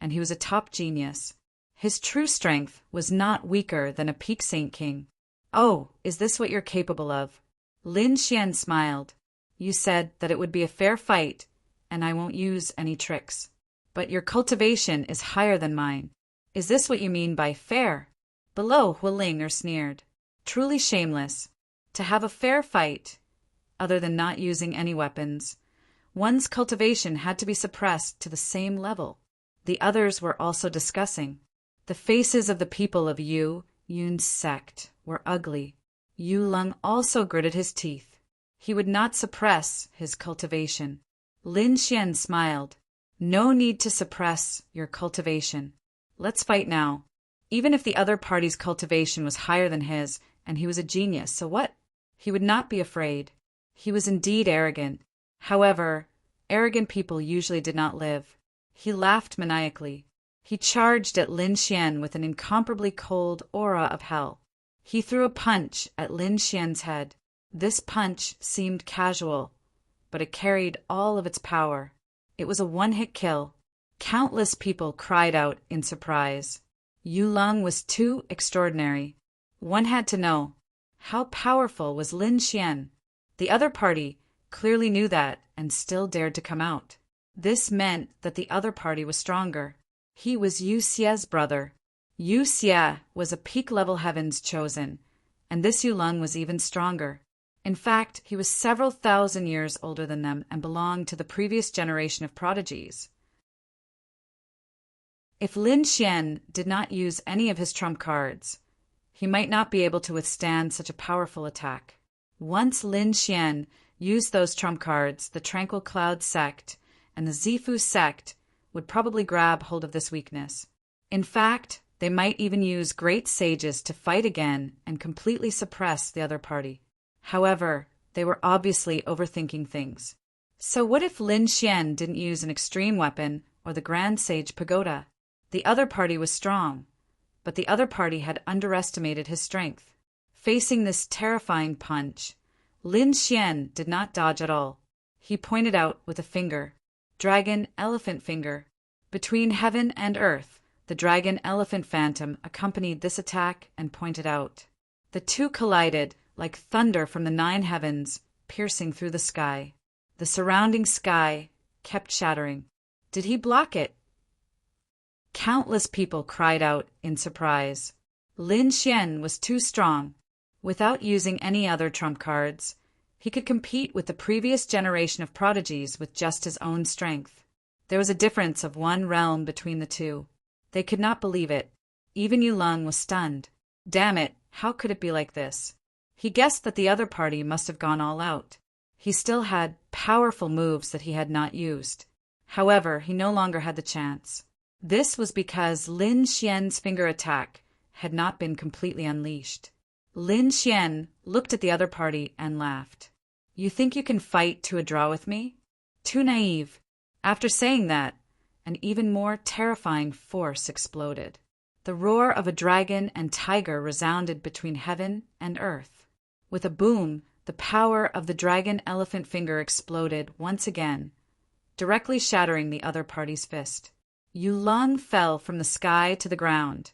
and he was a top genius. His true strength was not weaker than a peak Saint King. Oh, is this what you're capable of? Lin Xian smiled. You said that it would be a fair fight, and I won't use any tricks. But your cultivation is higher than mine. Is this what you mean by fair? Below, Huiling sneered. Truly shameless. To have a fair fight, other than not using any weapons, one's cultivation had to be suppressed to the same level. The others were also discussing. The faces of the people of Yun's sect were ugly. Yu Lung also gritted his teeth. He would not suppress his cultivation. Lin Xian smiled. No need to suppress your cultivation. Let's fight now. Even if the other party's cultivation was higher than his, and he was a genius, so what? He would not be afraid. He was indeed arrogant. However, arrogant people usually did not live. He laughed maniacally. He charged at Lin Xian with an incomparably cold aura of hell. He threw a punch at Lin Xian's head. This punch seemed casual, but it carried all of its power. It was a one-hit kill. Countless people cried out in surprise. Yu Lung was too extraordinary. One had to know, how powerful was Lin Xian? The other party clearly knew that and still dared to come out. This meant that the other party was stronger. He was Yu Xie's brother. Yu Xie was a peak-level heavens chosen, and this Yu Lung was even stronger. In fact, he was several thousand years older than them and belonged to the previous generation of prodigies. If Lin Xian did not use any of his trump cards, he might not be able to withstand such a powerful attack. Once Lin Xian used those trump cards, the Tranquil Cloud sect and the Zifu sect would probably grab hold of this weakness. In fact, they might even use great sages to fight again and completely suppress the other party. However, they were obviously overthinking things. So what if Lin Xian didn't use an extreme weapon or the Grand Sage Pagoda? The other party was strong, but the other party had underestimated his strength. Facing this terrifying punch, Lin Xian did not dodge at all. He pointed out with a finger. Dragon Elephant Finger. Between heaven and earth, the Dragon Elephant Phantom accompanied this attack and pointed out. The two collided like thunder from the 9 heavens, piercing through the sky. The surrounding sky kept shattering. Did he block it? Countless people cried out in surprise. Lin Xian was too strong. Without using any other trump cards, he could compete with the previous generation of prodigies with just his own strength. There was a difference of 1 realm between the two. They could not believe it. Even Yu Lung was stunned. Damn it, how could it be like this? He guessed that the other party must have gone all out. He still had powerful moves that he had not used. However, he no longer had the chance. This was because Lin Xian's finger attack had not been completely unleashed. Lin Xian looked at the other party and laughed. You think you can fight to a draw with me? Too naive. After saying that, an even more terrifying force exploded. The roar of a dragon and tiger resounded between heaven and earth. With a boom, the power of the Dragon Elephant Finger exploded once again, directly shattering the other party's fist. Yu Lung fell from the sky to the ground,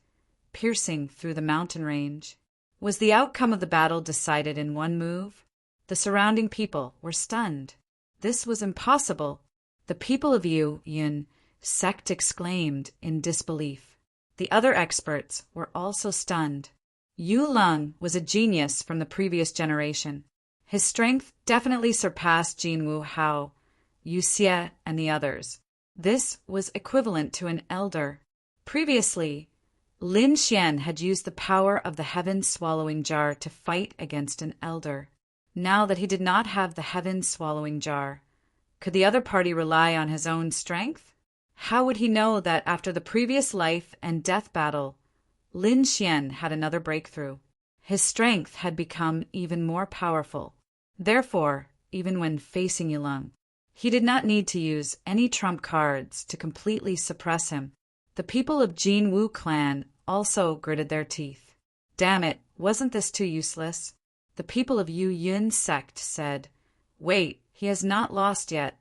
piercing through the mountain range. Was the outcome of the battle decided in one move? The surrounding people were stunned. This was impossible. The people of Yun sect exclaimed in disbelief. The other experts were also stunned. Yu Lung was a genius from the previous generation. His strength definitely surpassed Jinwu Hao, Yu Xie, and the others. This was equivalent to an elder. Previously, Lin Xian had used the power of the heaven-swallowing jar to fight against an elder. Now that he did not have the heaven-swallowing jar, could the other party rely on his own strength? How would he know that after the previous life and death battle, Lin Xian had another breakthrough? His strength had become even more powerful. Therefore, even when facing Yu Lung, he did not need to use any trump cards to completely suppress him. The people of Jin Wu clan also gritted their teeth. Damn it, wasn't this too useless? The people of Yu Yun sect said, Wait, he has not lost yet.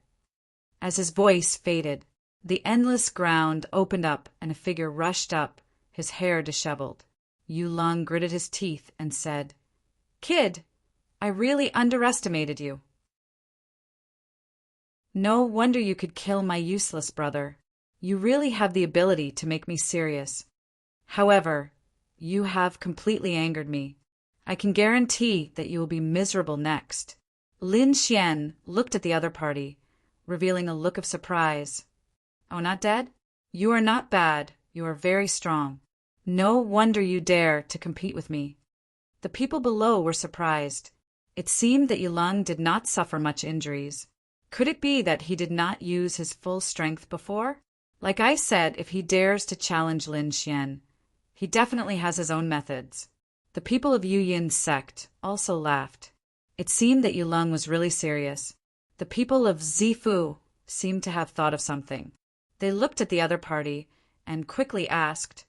As his voice faded, the endless ground opened up and a figure rushed up, his hair disheveled. Yu Lung gritted his teeth and said, Kid, I really underestimated you. No wonder you could kill my useless brother. You really have the ability to make me serious. However, You have completely angered me. I can guarantee that you will be miserable next. Lin Xian looked at the other party, revealing a look of surprise. Oh, not dead? You are not bad. You are very strong. No wonder you dare to compete with me. The people below were surprised. It seemed that Yulong did not suffer much injuries. Could it be that he did not use his full strength before? Like I said, if he dares to challenge Lin Xian, he definitely has his own methods. The people of Yu Yin's sect also laughed. It seemed that Yulong was really serious. The people of Zifu seemed to have thought of something. They looked at the other party and quickly asked,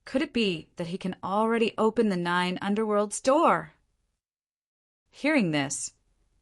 could it be that he can already open the 9 underworlds door? Hearing this,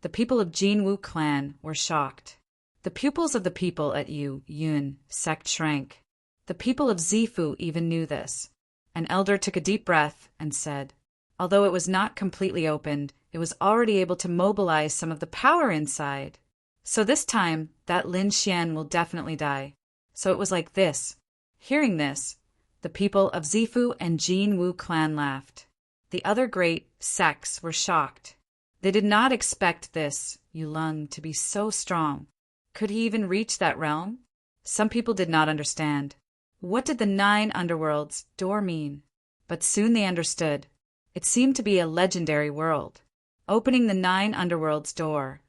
the people of Jinwu clan were shocked. The pupils of the people at Yu Yun sect shrank. The people of Zifu even knew this. An elder took a deep breath and said, although it was not completely opened, it was already able to mobilize some of the power inside. So this time, that Lin Xian will definitely die. So it was like this. Hearing this, the people of Zifu and Jinwu clan laughed. The other great sects were shocked. They did not expect this Yulong to be so strong. Could he even reach that realm? Some people did not understand. What did the 9 underworlds door mean? But soon they understood. It seemed to be a legendary world. Opening the 9 underworlds door,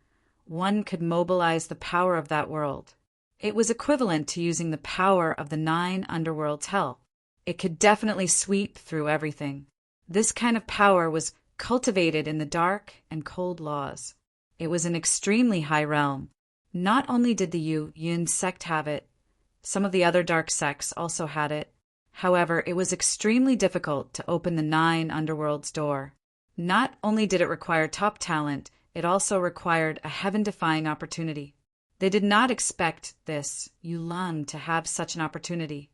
one could mobilize the power of that world. It was equivalent to using the power of the 9 underworlds hell. It could definitely sweep through everything. This kind of power was cultivated in the dark and cold laws. It was an extremely high realm. Not only did the Yu Yun sect have it, some of the other dark sects also had it. However, it was extremely difficult to open the 9 underworlds door. Not only did it require top talent, it also required a heaven-defying opportunity. They did not expect this Yulong to have such an opportunity.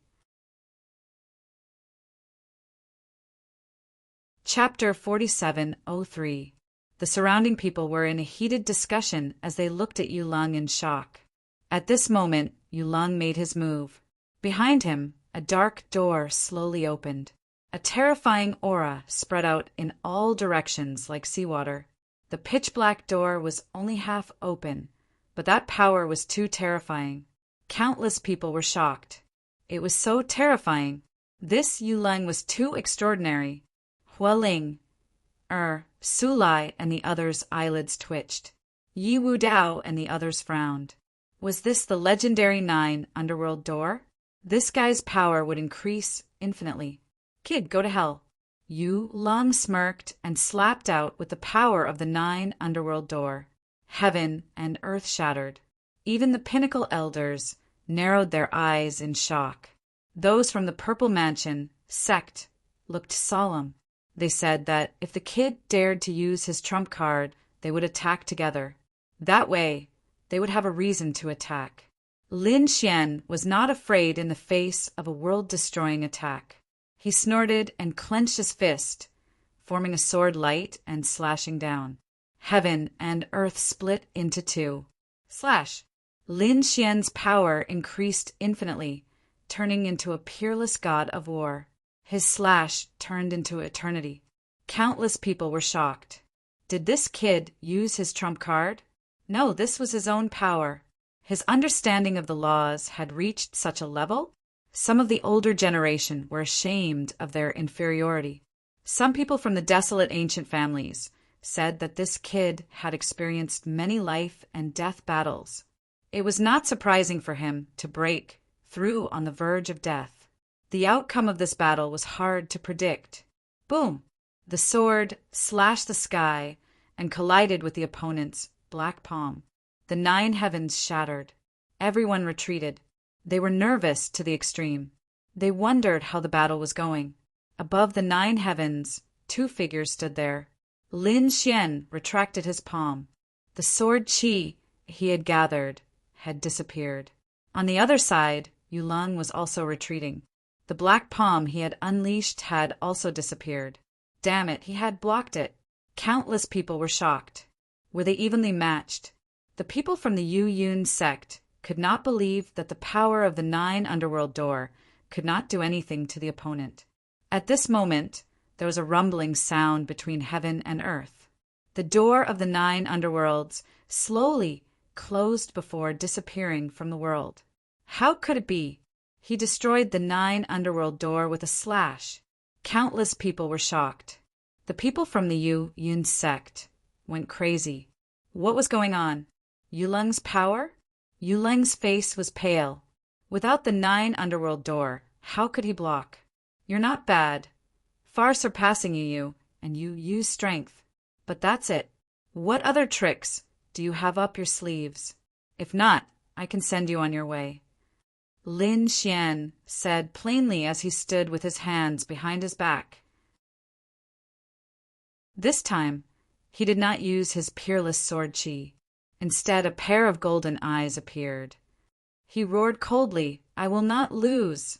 Chapter 4703. The surrounding people were in a heated discussion as they looked at Yulong in shock. At this moment, Yulong made his move. Behind him, a dark door slowly opened. A terrifying aura spread out in all directions like seawater. The pitch-black door was only half open, but that power was too terrifying. Countless people were shocked. It was so terrifying. This Yulong was too extraordinary. Hualing, Su Lai and the others' eyelids twitched. Yi Wu Dao and the others frowned. Was this the legendary 9 underworld door? This guy's power would increase infinitely. Kid, go to hell. Yu Long smirked and slapped out with the power of the 9 underworld door. Heaven and earth shattered. Even the pinnacle elders narrowed their eyes in shock. Those from the Purple Mansion sect looked solemn. They said that if the kid dared to use his trump card, they would attack together. That way, they would have a reason to attack. Lin Xian was not afraid in the face of a world-destroying attack. He snorted and clenched his fist, forming a sword light and slashing down. Heaven and earth split into 2. Slash! Lin Xian's power increased infinitely, turning into a peerless god of war. His slash turned into eternity. Countless people were shocked. Did this kid use his trump card? No, this was his own power. His understanding of the laws had reached such a level. Some of the older generation were ashamed of their inferiority. Some people from the desolate ancient families said that this kid had experienced many life and death battles. It was not surprising for him to break through on the verge of death. The outcome of this battle was hard to predict. Boom! The sword slashed the sky and collided with the opponent's black palm. The 9 heavens shattered. Everyone retreated. They were nervous to the extreme. They wondered how the battle was going. Above the 9 heavens, 2 figures stood there. Lin Xian retracted his palm. The sword qi he had gathered had disappeared. On the other side, Yulong was also retreating. The black palm he had unleashed had also disappeared. Damn it, he had blocked it. Countless people were shocked. Were they evenly matched? The people from the Yu Yun sect could not believe that the power of the 9 underworld door could not do anything to the opponent. At this moment, there was a rumbling sound between heaven and earth. The door of the 9 underworlds slowly closed before disappearing from the world. How could it be? He destroyed the 9 underworld door with a slash. Countless people were shocked. The people from the Yun sect went crazy. What was going on? Yulung's power? Yulung's face was pale. Without the 9 underworld door, how could he block? You're not bad. Far surpassing you, and you use strength. But that's it. What other tricks do you have up your sleeves? If not, I can send you on your way. Lin Xian said plainly as he stood with his hands behind his back. This time, he did not use his peerless sword chi. Instead, a pair of golden eyes appeared. He roared coldly, "I will not lose."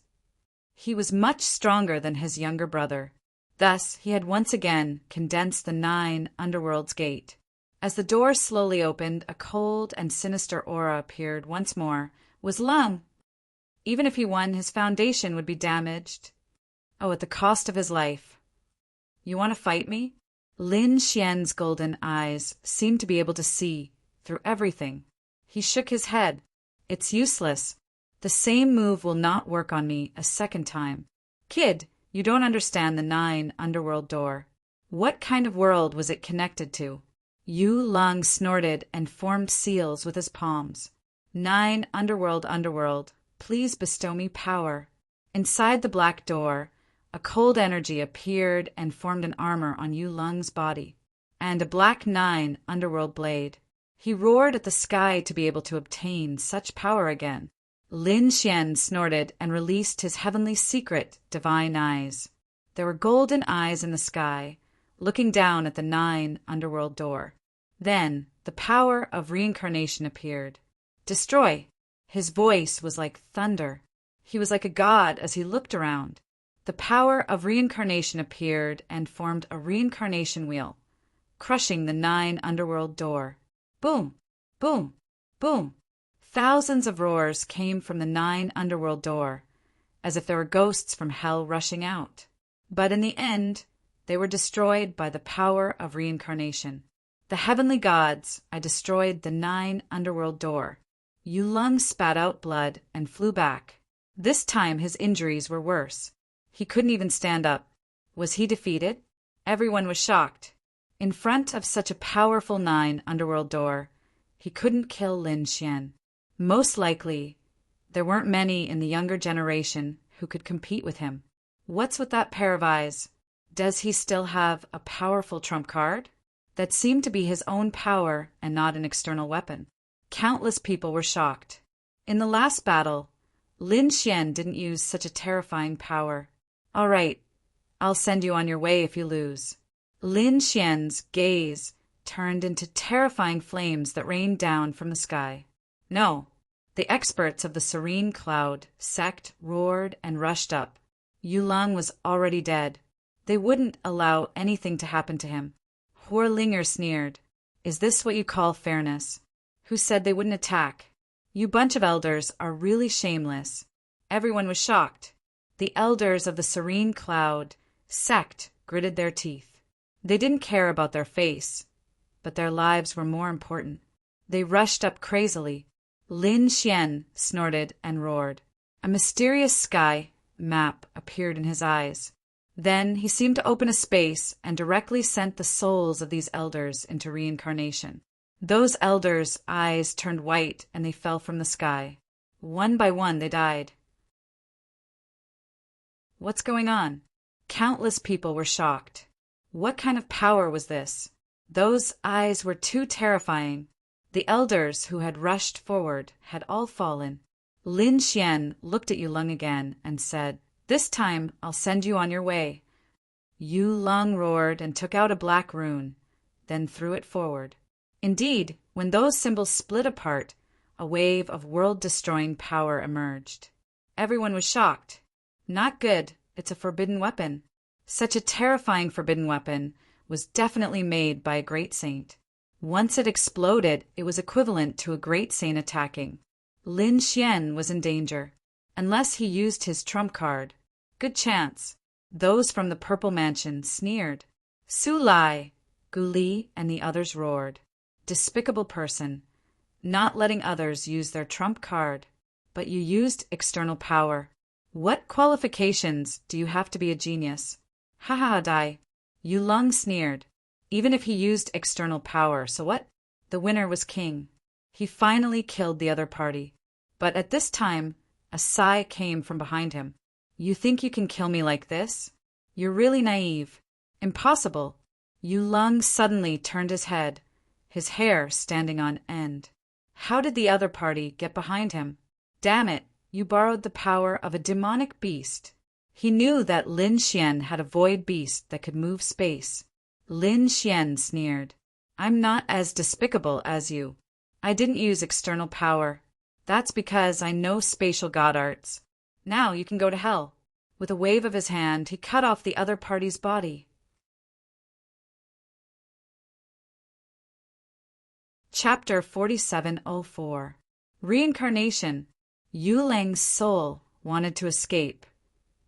He was much stronger than his younger brother. Thus, he had once again condensed the 9 underworld's gate. As the door slowly opened, a cold and sinister aura appeared once more. Was Lung. Even if he won, his foundation would be damaged. Oh, at the cost of his life. You want to fight me? Lin Xian's golden eyes seemed to be able to see through everything. He shook his head. It's useless. The same move will not work on me a second time. Kid, you don't understand the 9 underworld door. What kind of world was it connected to? Yu Lung snorted and formed seals with his palms. 9 underworld, please bestow me power. Inside the black door, a cold energy appeared and formed an armor on Yu Lung's body, and a black 9 underworld blade. He roared at the sky to be able to obtain such power again. Lin Xian snorted and released his heavenly secret, divine eyes. There were golden eyes in the sky, looking down at the 9 underworld door. Then the power of reincarnation appeared. Destroy! His voice was like thunder. He was like a god as he looked around. The power of reincarnation appeared and formed a reincarnation wheel, crushing the 9 underworld door. Boom! Boom! Boom! Thousands of roars came from the 9 underworld door, as if there were ghosts from hell rushing out. But in the end, they were destroyed by the power of reincarnation. The heavenly gods, I destroyed the 9 underworld door. Yu Lung spat out blood and flew back. This time his injuries were worse. He couldn't even stand up. Was he defeated? Everyone was shocked. In front of such a powerful 9 underworld door, he couldn't kill Lin Xian. Most likely, there weren't many in the younger generation who could compete with him. What's with that pair of eyes? Does he still have a powerful trump card? That seemed to be his own power and not an external weapon. Countless people were shocked. In the last battle, Lin Xian didn't use such a terrifying power. All right, I'll send you on your way if you lose. Lin Xian's gaze turned into terrifying flames that rained down from the sky. No, the experts of the Serene Cloud sect roared and rushed up. Yu Lung was already dead. They wouldn't allow anything to happen to him. Huorlinger sneered. Is this what you call fairness? Who said they wouldn't attack? You bunch of elders are really shameless. Everyone was shocked. The elders of the Serene Cloud sect gritted their teeth. They didn't care about their face, but their lives were more important. They rushed up crazily. Lin Xian snorted and roared. A mysterious sky map appeared in his eyes. Then he seemed to open a space and directly sent the souls of these elders into reincarnation. Those elders' eyes turned white and they fell from the sky. One by one they died. What's going on? Countless people were shocked. What kind of power was this? Those eyes were too terrifying. The elders who had rushed forward had all fallen. Lin Xian looked at Yu Lung again and said, "This time I'll send you on your way." Yu Lung roared and took out a black rune, then threw it forward. Indeed, when those symbols split apart, a wave of world-destroying power emerged. Everyone was shocked. Not good, it's a forbidden weapon. Such a terrifying forbidden weapon was definitely made by a great saint. Once it exploded, it was equivalent to a great saint attacking. Lin Xian was in danger. Unless he used his trump card. Good chance. Those from the Purple Mansion sneered. Su Lai, Gu Li, and the others roared. Despicable person, not letting others use their trump card. But you used external power. What qualifications do you have to be a genius? Ha ha, Dai. Yu Lung sneered. Even if he used external power, so what? The winner was king. He finally killed the other party. But at this time, a sigh came from behind him. You think you can kill me like this? You're really naive. Impossible. Yu Lung suddenly turned his head, his hair standing on end. How did the other party get behind him? Damn it, you borrowed the power of a demonic beast. He knew that Lin Xian had a void beast that could move space. Lin Xian sneered. I'm not as despicable as you. I didn't use external power. That's because I know spatial god arts. Now you can go to hell. With a wave of his hand, he cut off the other party's body. Chapter 4704. Reincarnation. Yu Lang's soul wanted to escape,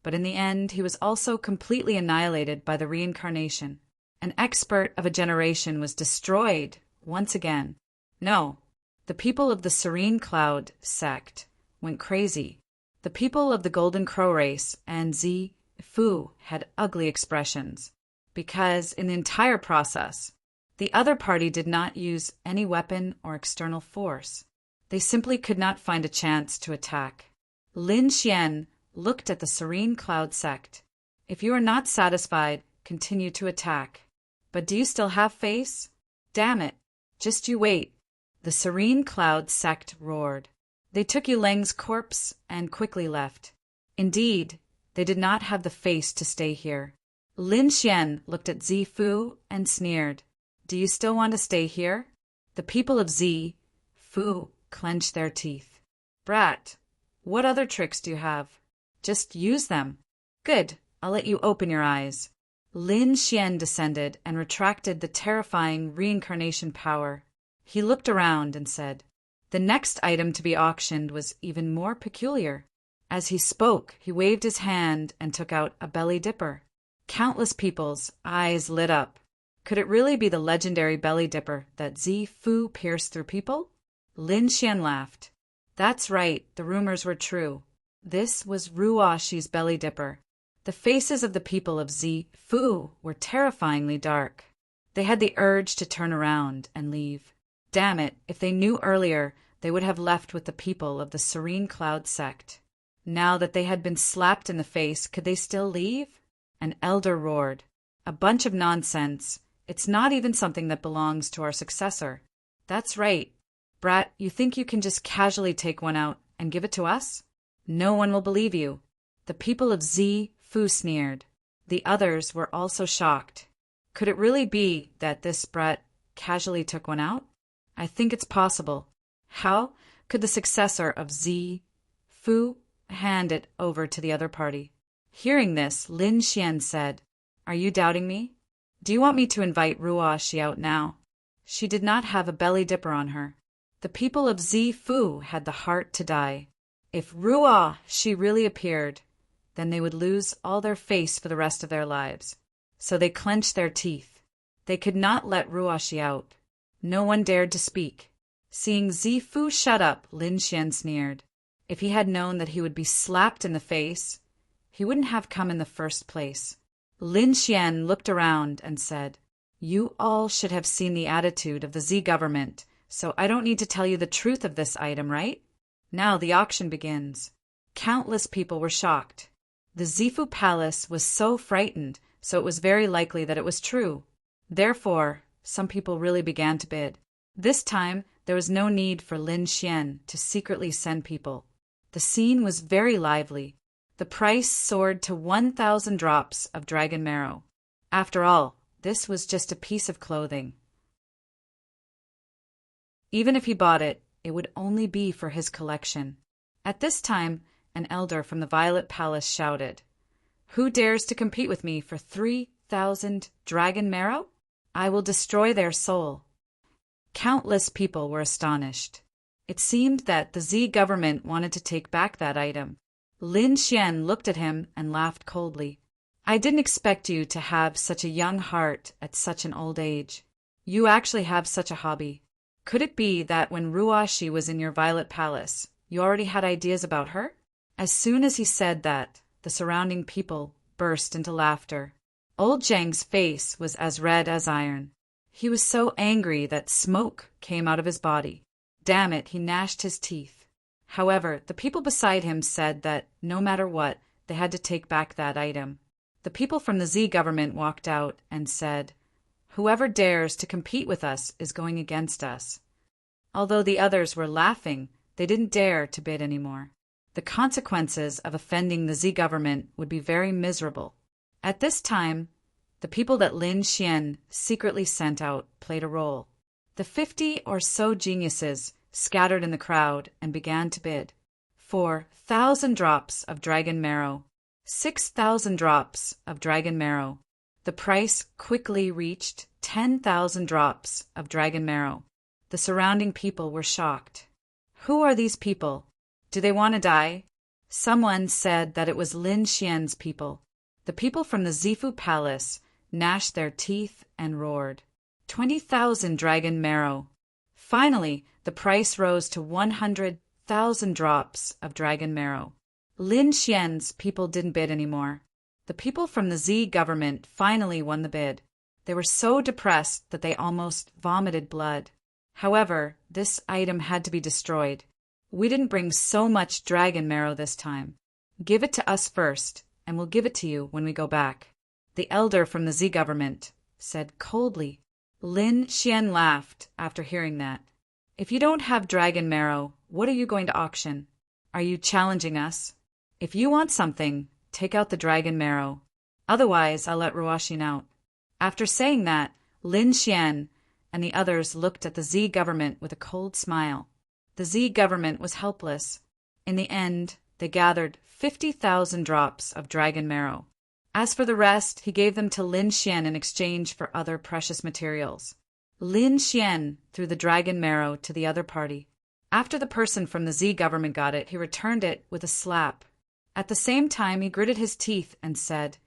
but in the end he was also completely annihilated by the reincarnation. An expert of a generation was destroyed once again. No, the people of the Serene Cloud sect went crazy. The people of the Golden Crow race and Zi Fu had ugly expressions, because in the entire process, the other party did not use any weapon or external force. They simply could not find a chance to attack. Lin Xian looked at the Serene Cloud sect. If you are not satisfied, continue to attack. But do you still have face? Damn it. Just you wait. The Serene Cloud sect roared. They took Yu Lang's corpse and quickly left. Indeed, they did not have the face to stay here. Lin Xian looked at Zi Fu and sneered. Do you still want to stay here? The people of Zi Fu clenched their teeth. Brat, what other tricks do you have? Just use them. Good, I'll let you open your eyes. Lin Xian descended and retracted the terrifying reincarnation power. He looked around and said, the next item to be auctioned was even more peculiar. As he spoke, he waved his hand and took out a belly dipper. Countless people's eyes lit up. Could it really be the legendary belly dipper that Zi Fu pierced through people? Lin Xian laughed. That's right, the rumors were true. This was Ruoshi's belly dipper. The faces of the people of Zi Fu were terrifyingly dark. They had the urge to turn around and leave. Damn it, if they knew earlier, they would have left with the people of the Serene Cloud sect. Now that they had been slapped in the face, could they still leave? An elder roared. A bunch of nonsense. It's not even something that belongs to our successor. That's right. Brat, you think you can just casually take one out and give it to us? No one will believe you. The people of Zi Fu sneered. The others were also shocked. Could it really be that this brat casually took one out? I think it's possible. How could the successor of Zi Fu hand it over to the other party? Hearing this, Lin Xian said, Are you doubting me? Do you want me to invite Ruoshi out now? She did not have a belly dipper on her. The people of Zi Fu had the heart to die. If Ruoshi really appeared, then they would lose all their face for the rest of their lives. So they clenched their teeth. They could not let Ruoshi out. No one dared to speak. Seeing Zi Fu shut up, Lin Xian sneered. If he had known that he would be slapped in the face, he wouldn't have come in the first place. Lin Xian looked around and said, You all should have seen the attitude of the Zi government, so I don't need to tell you the truth of this item, right? Now the auction begins. Countless people were shocked. The Zifu Palace was so frightened, so it was very likely that it was true. Therefore, some people really began to bid. This time, there was no need for Lin Xian to secretly send people. The scene was very lively. The price soared to 1,000 drops of dragon marrow. After all, this was just a piece of clothing. Even if he bought it, it would only be for his collection. At this time, an elder from the Violet Palace shouted, Who dares to compete with me for 3,000 dragon marrow? I will destroy their soul. Countless people were astonished. It seemed that the Zi government wanted to take back that item. Lin Xian looked at him and laughed coldly. I didn't expect you to have such a young heart at such an old age. You actually have such a hobby. Could it be that when Ruashi was in your Violet Palace, you already had ideas about her? As soon as he said that, the surrounding people burst into laughter. Old Zhang's face was as red as iron. He was so angry that smoke came out of his body. Damn it, he gnashed his teeth. However, the people beside him said that, no matter what, they had to take back that item. The people from the Z government walked out and said, "Whoever dares to compete with us is going against us." Although the others were laughing, they didn't dare to bid anymore. The consequences of offending the Z government would be very miserable. At this time, the people that Lin Xian secretly sent out played a role. The 50 or so geniuses scattered in the crowd and began to bid. 4,000 drops of dragon marrow. 6,000 drops of dragon marrow. The price quickly reached 10,000 drops of dragon marrow. The surrounding people were shocked. Who are these people? Do they want to die? Someone said that it was Lin Xian's people. The people from the Zifu Palace gnashed their teeth and roared. 20,000 dragon marrow. Finally, the price rose to 100,000 drops of dragon marrow. Lin Xian's people didn't bid anymore. The people from the Z government finally won the bid. They were so depressed that they almost vomited blood. However, this item had to be destroyed. We didn't bring so much dragon marrow this time. Give it to us first, and we'll give it to you when we go back. The elder from the Z government said coldly. Lin Xian laughed after hearing that. If you don't have dragon marrow, what are you going to auction? Are you challenging us? If you want something, take out the dragon marrow. Otherwise, I'll let Ruashin out. After saying that, Lin Xian and the others looked at the Z government with a cold smile. The Z government was helpless. In the end, they gathered 50,000 drops of dragon marrow. As for the rest, he gave them to Lin Xian in exchange for other precious materials. Lin Xian threw the dragon marrow to the other party. After the person from the Z government got it, he returned it with a slap. At the same time, he gritted his teeth and said,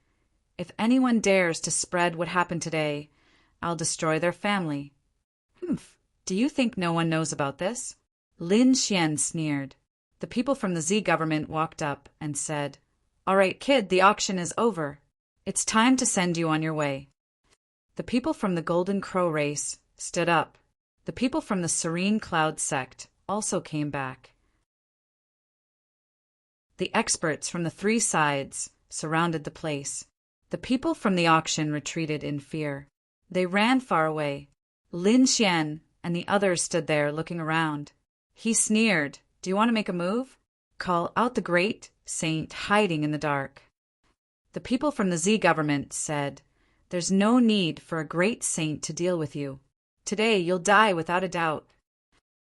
"If anyone dares to spread what happened today, I'll destroy their family." "Humph, do you think no one knows about this?" Lin Xian sneered. The people from the Z government walked up and said, "All right, kid, the auction is over. It's time to send you on your way." The people from the Golden Crow race stood up. The people from the Serene Cloud sect also came back. The experts from the three sides surrounded the place. The people from the auction retreated in fear. They ran far away. Lin Xian and the others stood there looking around. He sneered, "Do you want to make a move? Call out the great saint hiding in the dark." The people from the Z government said, "There's no need for a great saint to deal with you. Today you'll die without a doubt."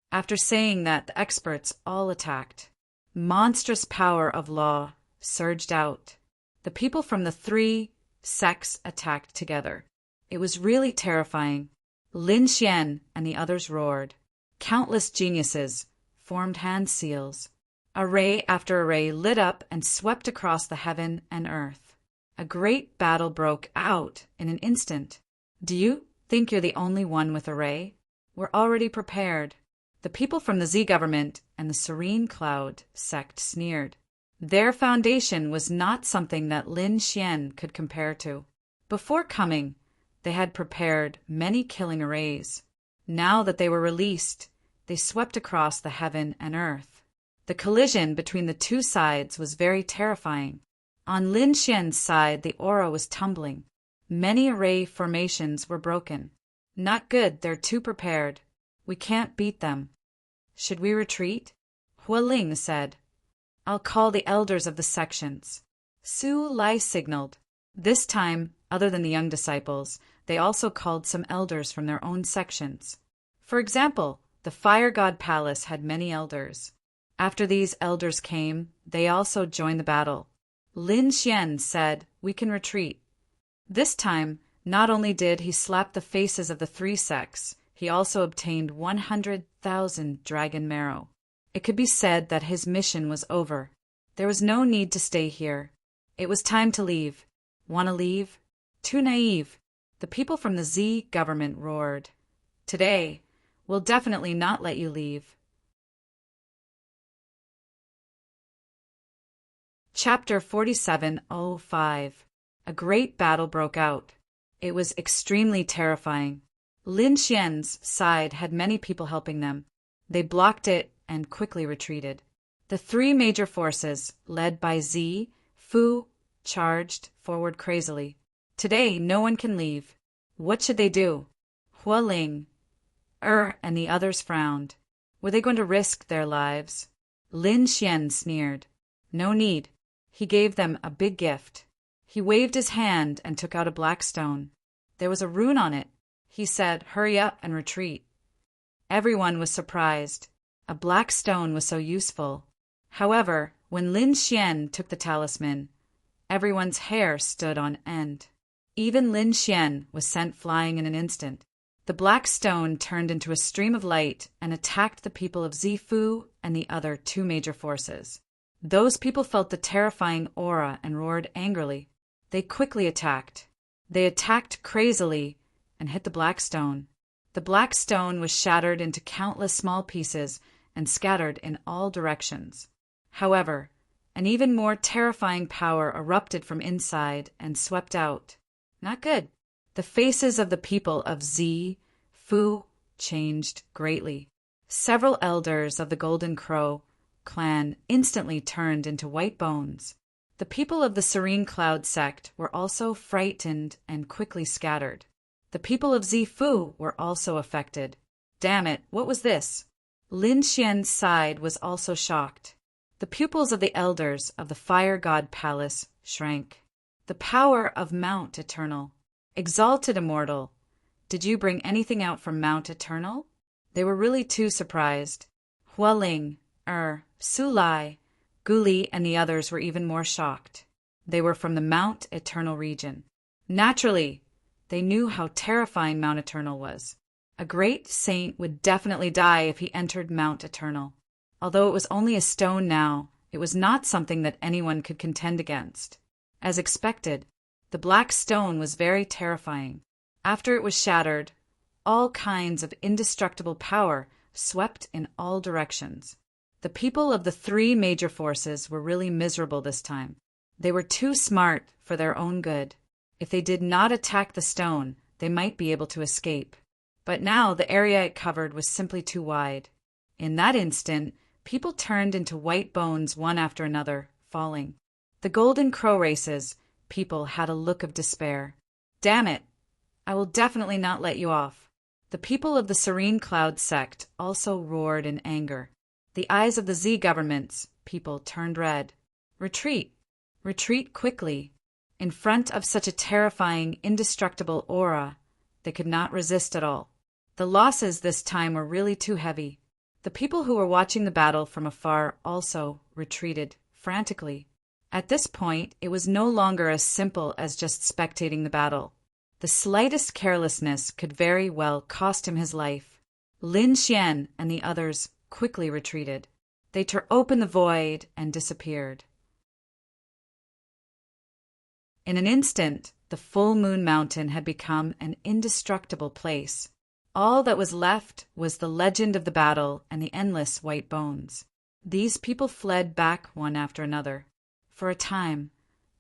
After saying that, the experts all attacked. Monstrous power of law surged out. The people from the three sects attacked together. It was really terrifying. Lin Xian and the others roared. Countless geniuses formed hand seals. Array after array lit up and swept across the heaven and earth. A great battle broke out in an instant. Do you think you're the only one with array? We're already prepared. The people from the Z government and the Serene Cloud sect sneered. Their foundation was not something that Lin Xian could compare to. Before coming, they had prepared many killing arrays. Now that they were released, they swept across the heaven and earth. The collision between the two sides was very terrifying. On Lin Xian's side, the aura was tumbling. Many array formations were broken. Not good, they're too prepared. We can't beat them. Should we retreat? Hualing said. I'll call the elders of the sections. Su Lai signaled. This time, other than the young disciples, they also called some elders from their own sections. For example, the Fire God Palace had many elders. After these elders came, they also joined the battle. Lin Xian said, "We can retreat." This time, not only did he slap the faces of the three sects, he also obtained 100,000 dragon marrow. It could be said that his mission was over. There was no need to stay here. It was time to leave. "Want to leave? Too naive." The people from the Z government roared. "Today, we'll definitely not let you leave." Chapter 47:05. A great battle broke out. It was extremely terrifying. Lin Xian's side had many people helping them. They blocked it and quickly retreated. The three major forces, led by Z, Fu, charged forward crazily. Today, no one can leave. What should they do? Hua Ling, and the others frowned. Were they going to risk their lives? Lin Xian sneered. No need. He gave them a big gift. He waved his hand and took out a black stone. There was a rune on it. He said, "Hurry up and retreat." Everyone was surprised. A black stone was so useful. However, when Lin Xian took the talisman, everyone's hair stood on end. Even Lin Xian was sent flying in an instant. The black stone turned into a stream of light and attacked the people of Zifu and the other two major forces. Those people felt the terrifying aura and roared angrily. They quickly attacked. They attacked crazily and hit the black stone. The black stone was shattered into countless small pieces and scattered in all directions. However, an even more terrifying power erupted from inside and swept out. Not good. The faces of the people of Z, Fu, changed greatly. Several elders of the Golden Crow clan instantly turned into white bones. The people of the Serene Cloud sect were also frightened and quickly scattered. The people of Zifu were also affected. Damn it, what was this? Lin Xian's side was also shocked. The pupils of the elders of the Fire God Palace shrank. The power of Mount Eternal. Exalted Immortal, did you bring anything out from Mount Eternal? They were really too surprised. Hua Ling, Su Lai, Guli, and the others were even more shocked. They were from the Mount Eternal region. Naturally, they knew how terrifying Mount Eternal was. A great saint would definitely die if he entered Mount Eternal. Although it was only a stone now, it was not something that anyone could contend against. As expected, the black stone was very terrifying. After it was shattered, all kinds of indestructible power swept in all directions. The people of the three major forces were really miserable this time. They were too smart for their own good. If they did not attack the stone, they might be able to escape. But now the area it covered was simply too wide. In that instant, people turned into white bones one after another, falling. The Golden Crow race's people had a look of despair. Damn it! I will definitely not let you off. The people of the Serene Cloud sect also roared in anger. The eyes of the Z government's people turned red. Retreat! Retreat quickly! In front of such a terrifying, indestructible aura, they could not resist at all. The losses this time were really too heavy. The people who were watching the battle from afar also retreated frantically. At this point, it was no longer as simple as just spectating the battle. The slightest carelessness could very well cost him his life. Lin Xian and the others quickly retreated. They tore open the void and disappeared. In an instant, the full moon mountain had become an indestructible place. All that was left was the legend of the battle and the endless white bones. These people fled back one after another. For a time,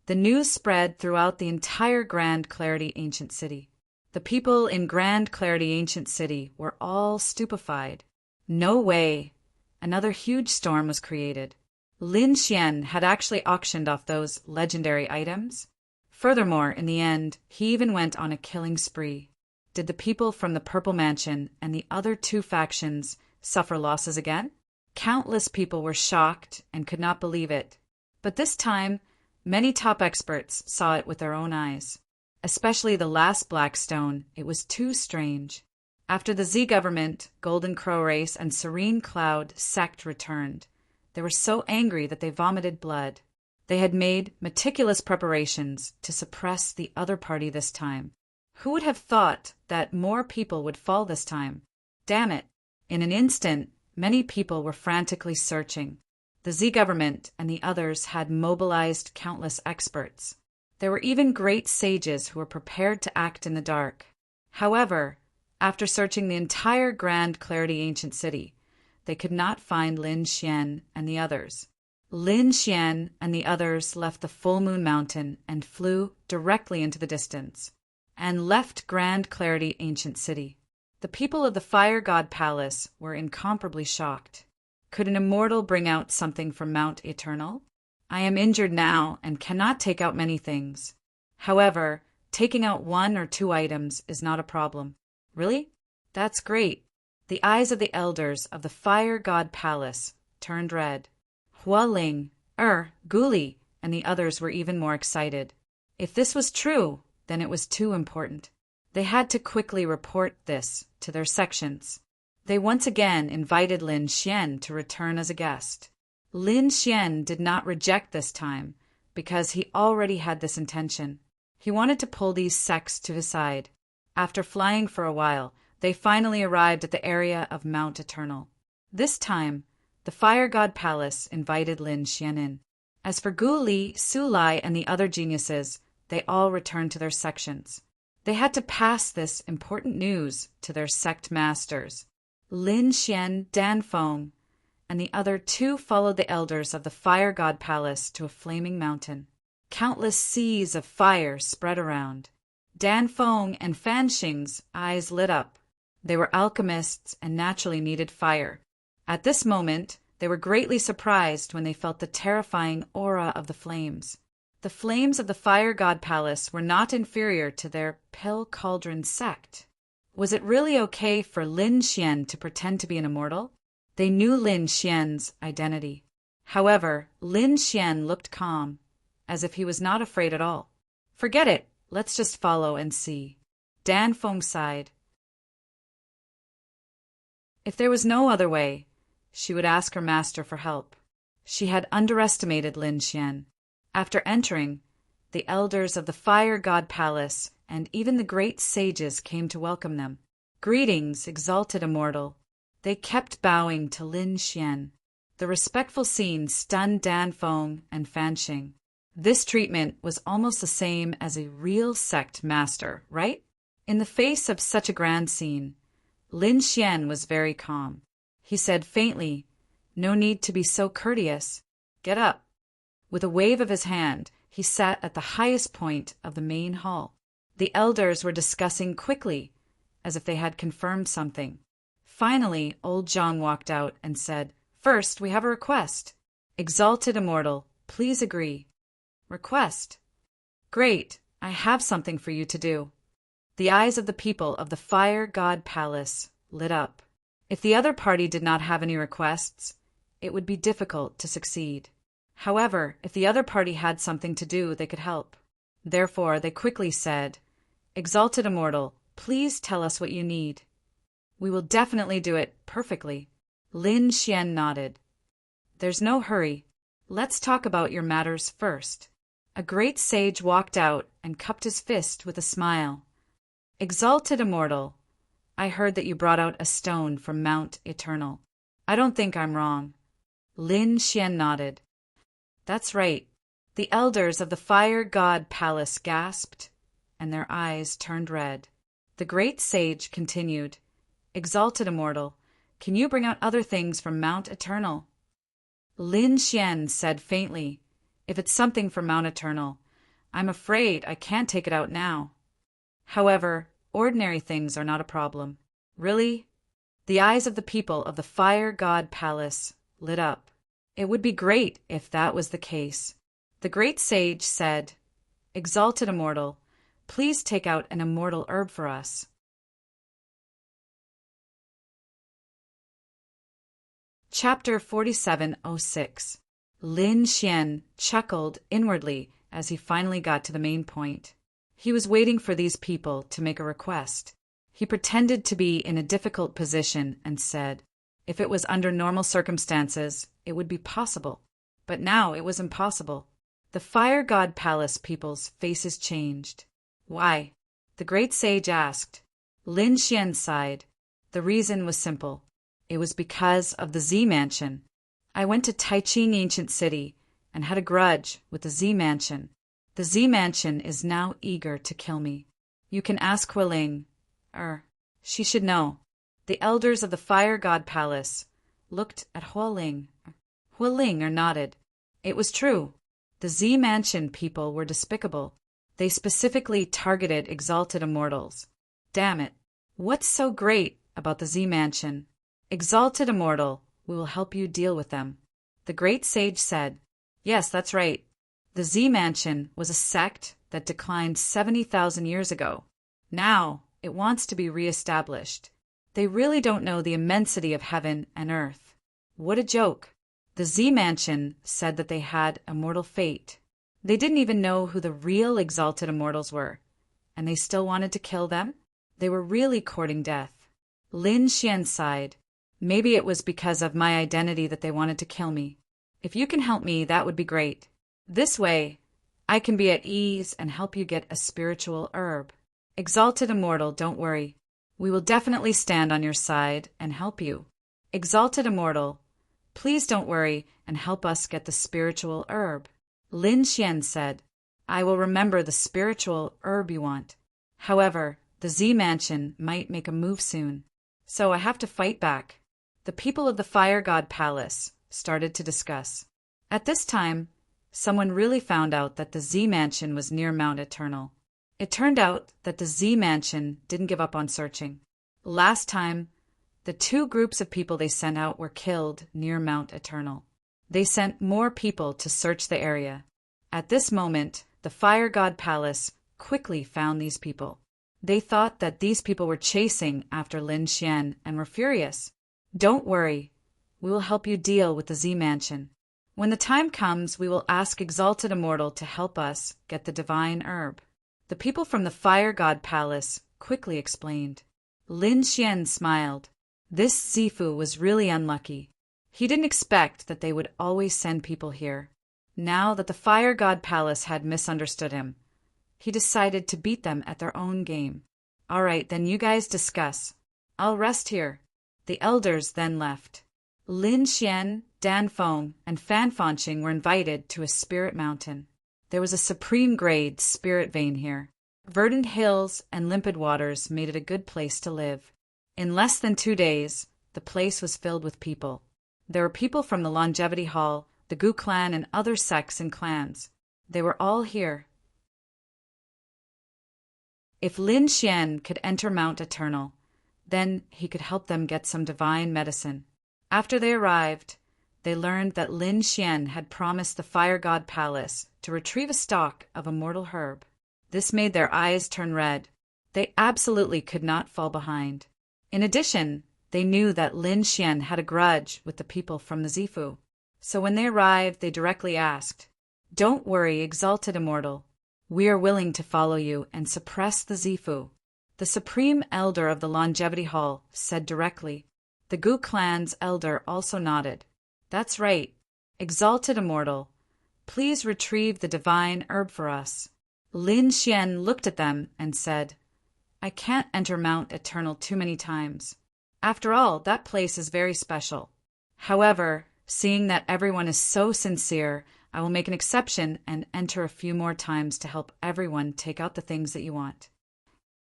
the news spread throughout the entire Grand Clarity Ancient City. The people in Grand Clarity Ancient City were all stupefied. No way! Another huge storm was created. Lin Xian had actually auctioned off those legendary items. Furthermore, in the end, he even went on a killing spree. Did the people from the Purple Mansion and the other two factions suffer losses again? Countless people were shocked and could not believe it. But this time, many top experts saw it with their own eyes. Especially the last black stone, it was too strange. After the Z government, Golden Crow race, and Serene Cloud sect returned, they were so angry that they vomited blood. They had made meticulous preparations to suppress the other party this time. Who would have thought that more people would fall this time? Damn it! In an instant, many people were frantically searching. The Z government and the others had mobilized countless experts. There were even great sages who were prepared to act in the dark. However, after searching the entire Grand Clarity ancient city, they could not find Lin Xian and the others. Lin Xian and the others left the Full Moon Mountain and flew directly into the distance, and left Grand Clarity ancient city. The people of the Fire God Palace were incomparably shocked. Could an immortal bring out something from Mount Eternal? I am injured now and cannot take out many things. However, taking out 1 or 2 items is not a problem. Really? That's great. The eyes of the elders of the Fire God Palace turned red. Hua Ling, Guli, and the others were even more excited. If this was true, then it was too important. They had to quickly report this to their sections. They once again invited Lin Xian to return as a guest. Lin Xian did not reject this time because he already had this intention. He wanted to pull these sects to his side. After flying for a while, they finally arrived at the area of Mount Eternal. This time, the Fire God Palace invited Lin Xian in. As for Gu Li, Su Lai, and the other geniuses, they all returned to their sections. They had to pass this important news to their sect masters. Lin Xian, Dan Feng, and the other 2 followed the elders of the Fire God Palace to a flaming mountain. Countless seas of fire spread around. Dan Feng and Fan Xing's eyes lit up. They were alchemists and naturally needed fire. At this moment, they were greatly surprised when they felt the terrifying aura of the flames. The flames of the Fire God Palace were not inferior to their Pill Cauldron sect. Was it really okay for Lin Xian to pretend to be an immortal? They knew Lin Xian's identity. However, Lin Xian looked calm, as if he was not afraid at all. Forget it, let's just follow and see. Dan Feng sighed. If there was no other way, she would ask her master for help. She had underestimated Lin Xian. After entering, the elders of the Fire God Palace and even the great sages came to welcome them. Greetings, exalted immortal. They kept bowing to Lin Xian. The respectful scene stunned Dan Feng and Fan Xing. This treatment was almost the same as a real sect master, right? In the face of such a grand scene, Lin Xian was very calm. He said faintly, "No need to be so courteous. Get up." With a wave of his hand, he sat at the highest point of the main hall. The elders were discussing quickly, as if they had confirmed something. Finally, old Zhang walked out and said, "First, we have a request. Exalted immortal, please agree." "Request? Great, I have something for you to do." The eyes of the people of the Fire God Palace lit up. If the other party did not have any requests, it would be difficult to succeed. However, if the other party had something to do, they could help. Therefore, they quickly said, "Exalted immortal, please tell us what you need." "We will definitely do it perfectly." Lin Xian nodded. "There's no hurry. Let's talk about your matters first." A great sage walked out and cupped his fist with a smile. "Exalted immortal, I heard that you brought out a stone from Mount Eternal. I don't think I'm wrong." Lin Xian nodded. "That's right." The elders of the Fire God Palace gasped, and their eyes turned red. The great sage continued, "Exalted immortal, can you bring out other things from Mount Eternal?" Lin Xian said faintly, "If it's something from Mount Eternal, I'm afraid I can't take it out now. However, ordinary things are not a problem." "Really?" The eyes of the people of the Fire God Palace lit up. It would be great if that was the case. The great sage said, "Exalted immortal, please take out an immortal herb for us." Chapter 4706. Lin Xian chuckled inwardly as he finally got to the main point. He was waiting for these people to make a request. He pretended to be in a difficult position and said, if it was under normal circumstances, it would be possible. But now it was impossible. The Fire God Palace people's faces changed. "Why?" the great sage asked. Lin Xian sighed. The reason was simple. It was because of the Z Mansion. I went to Taiching Ancient City and had a grudge with the Z Mansion. The Z Mansion is now eager to kill me. You can ask Huiling. She should know. The elders of the Fire God Palace looked at Huiling. Huiling nodded. It was true. The Z Mansion people were despicable. They specifically targeted exalted immortals. Damn it. What's so great about the Z Mansion? Exalted immortal, we will help you deal with them. The great sage said, yes, that's right. The Z Mansion was a sect that declined 70,000 years ago. Now, it wants to be reestablished. They really don't know the immensity of heaven and earth. What a joke. The Z Mansion said that they had immortal fate. They didn't even know who the real exalted immortals were. And they still wanted to kill them? They were really courting death. Lin Xian sighed. Maybe it was because of my identity that they wanted to kill me. If you can help me, that would be great. This way, I can be at ease and help you get a spiritual herb. Exalted immortal, don't worry. We will definitely stand on your side and help you. Exalted immortal, please don't worry and help us get the spiritual herb. Lin Xian said, I will remember the spiritual herb you want. However, the Z Mansion might make a move soon, so I have to fight back. The people of the Fire God Palace started to discuss. At this time, someone really found out that the Z Mansion was near Mount Eternal. It turned out that the Z Mansion didn't give up on searching. Last time, the 2 groups of people they sent out were killed near Mount Eternal. They sent more people to search the area. At this moment, the Fire God Palace quickly found these people. They thought that these people were chasing after Lin Xian and were furious. Don't worry. We will help you deal with the Z Mansion. When the time comes, we will ask Exalted Immortal to help us get the divine herb. The people from the Fire God Palace quickly explained. Lin Xian smiled. This Zifu was really unlucky. He didn't expect that they would always send people here. Now that the Fire God Palace had misunderstood him, he decided to beat them at their own game. All right, then you guys discuss. I'll rest here. The elders then left. Lin Xian, Dan Feng, and Fan Fanqing were invited to a spirit mountain. There was a supreme-grade spirit vein here. Verdant hills and limpid waters made it a good place to live. In less than 2 days, the place was filled with people. There were people from the Longevity Hall, the Gu clan, and other sects and clans. They were all here. If Lin Xian could enter Mount Eternal, then he could help them get some divine medicine. After they arrived, they learned that Lin Xian had promised the Fire God Palace to retrieve a stalk of immortal herb. This made their eyes turn red. They absolutely could not fall behind. In addition, they knew that Lin Xian had a grudge with the people from the Zifu. So when they arrived, they directly asked, Don't worry, Exalted Immortal. We are willing to follow you and suppress the Zifu. The Supreme Elder of the Longevity Hall said directly. The Gu clan's elder also nodded. That's right. Exalted Immortal, please retrieve the divine herb for us. Lin Xian looked at them and said, I can't enter Mount Eternal too many times. After all, that place is very special. However, seeing that everyone is so sincere, I will make an exception and enter a few more times to help everyone take out the things that you want.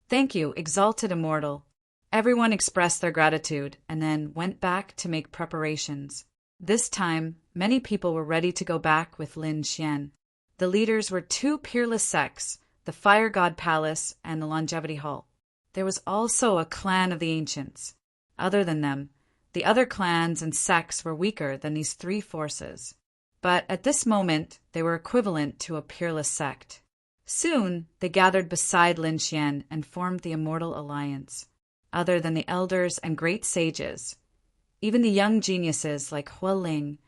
Thank you, Exalted Immortal. Everyone expressed their gratitude and then went back to make preparations. This time, many people were ready to go back with Lin Xian. The leaders were 2 peerless sects, the Fire God Palace and the Longevity Hall. There was also a clan of the Ancients. Other than them, the other clans and sects were weaker than these 3 forces. But at this moment, they were equivalent to a peerless sect. Soon, they gathered beside Lin Xian and formed the Immortal Alliance. Other than the elders and great sages, even the young geniuses like Huiling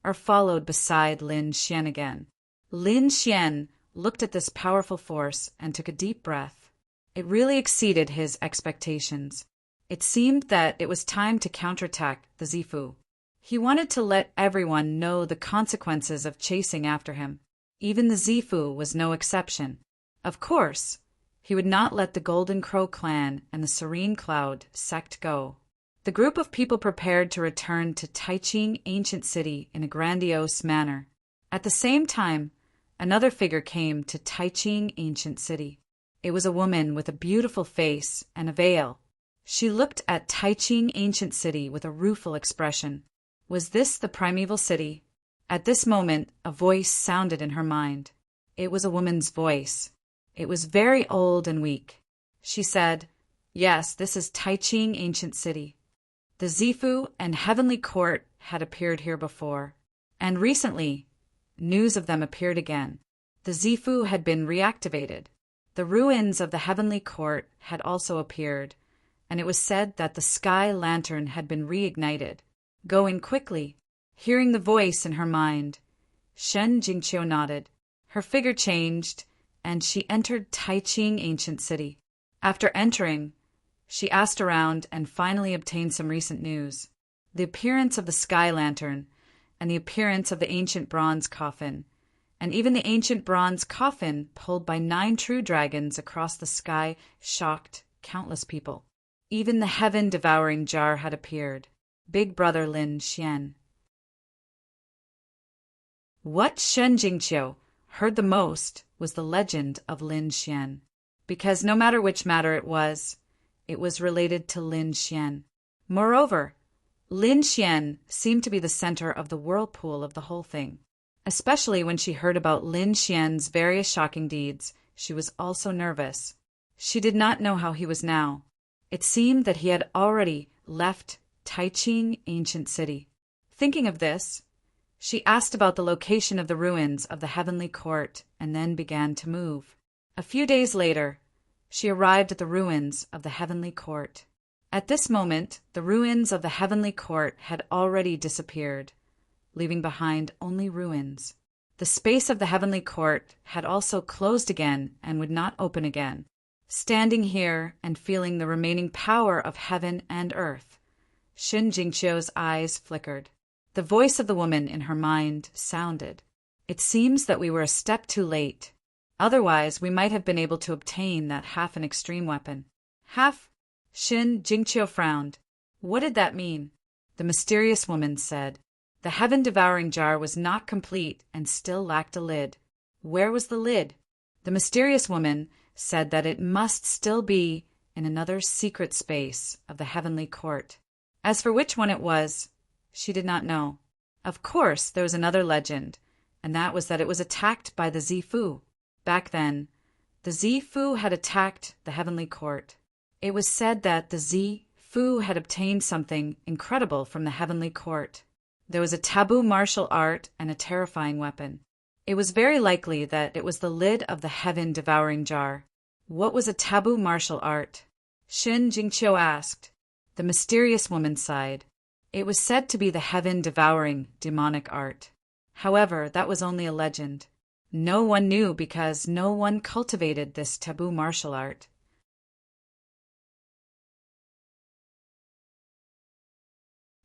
are followed beside Lin Xian again. Lin Xian looked at this powerful force and took a deep breath. It really exceeded his expectations. It seemed that it was time to counterattack the Zifu. He wanted to let everyone know the consequences of chasing after him. Even the Zifu was no exception. Of course, he would not let the Golden Crow clan and the Serene Cloud sect go. The group of people prepared to return to Taiqing Ancient City in a grandiose manner. At the same time, another figure came to Taiching Ancient City. It was a woman with a beautiful face and a veil. She looked at Taiching Ancient City with a rueful expression. Was this the primeval city? At this moment, a voice sounded in her mind. It was a woman's voice. It was very old and weak. She said, "Yes, this is Taiching Ancient City. The Zifu and Heavenly Court had appeared here before, and recently, news of them appeared again. The Zifu had been reactivated. The ruins of the Heavenly Court had also appeared, and it was said that the sky lantern had been reignited. Going quickly, hearing the voice in her mind, Shen Jingqiu nodded. Her figure changed, and she entered Taiching Ancient City. After entering, she asked around and finally obtained some recent news. The appearance of the sky lantern, and the appearance of the ancient bronze coffin, and even the ancient bronze coffin pulled by 9 true dragons across the sky shocked countless people. Even the heaven-devouring jar had appeared. Big Brother Lin Xian. What Shen Jingqiu heard the most was the legend of Lin Xian, because no matter which matter it was related to Lin Xian. Moreover, Lin Xian seemed to be the center of the whirlpool of the whole thing. Especially when she heard about Lin Xian's various shocking deeds, she was also nervous. She did not know how he was now. It seemed that he had already left Taiching Ancient City. Thinking of this, she asked about the location of the ruins of the Heavenly Court and then began to move. A few days later, she arrived at the ruins of the Heavenly Court. At this moment, the ruins of the Heavenly Court had already disappeared, leaving behind only ruins. The space of the Heavenly Court had also closed again and would not open again. Standing here and feeling the remaining power of heaven and earth, Shen Jingqiu's eyes flickered. The voice of the woman in her mind sounded. It seems that we were a step too late. Otherwise, we might have been able to obtain that half an extreme weapon. Half? Shen Jingqiu frowned. What did that mean? The mysterious woman said. The heaven-devouring jar was not complete and still lacked a lid. Where was the lid? The mysterious woman said that it must still be in another secret space of the Heavenly Court. As for which one it was, she did not know. Of course, there was another legend, and that was that it was attacked by the Zifu. Back then, the Zifu had attacked the Heavenly Court. It was said that the Zifu had obtained something incredible from the Heavenly Court. There was a taboo martial art and a terrifying weapon. It was very likely that it was the lid of the heaven-devouring jar. What was a taboo martial art? Shen Jingqiu asked. The mysterious woman sighed. It was said to be the heaven-devouring demonic art. However, that was only a legend. No one knew because no one cultivated this taboo martial art.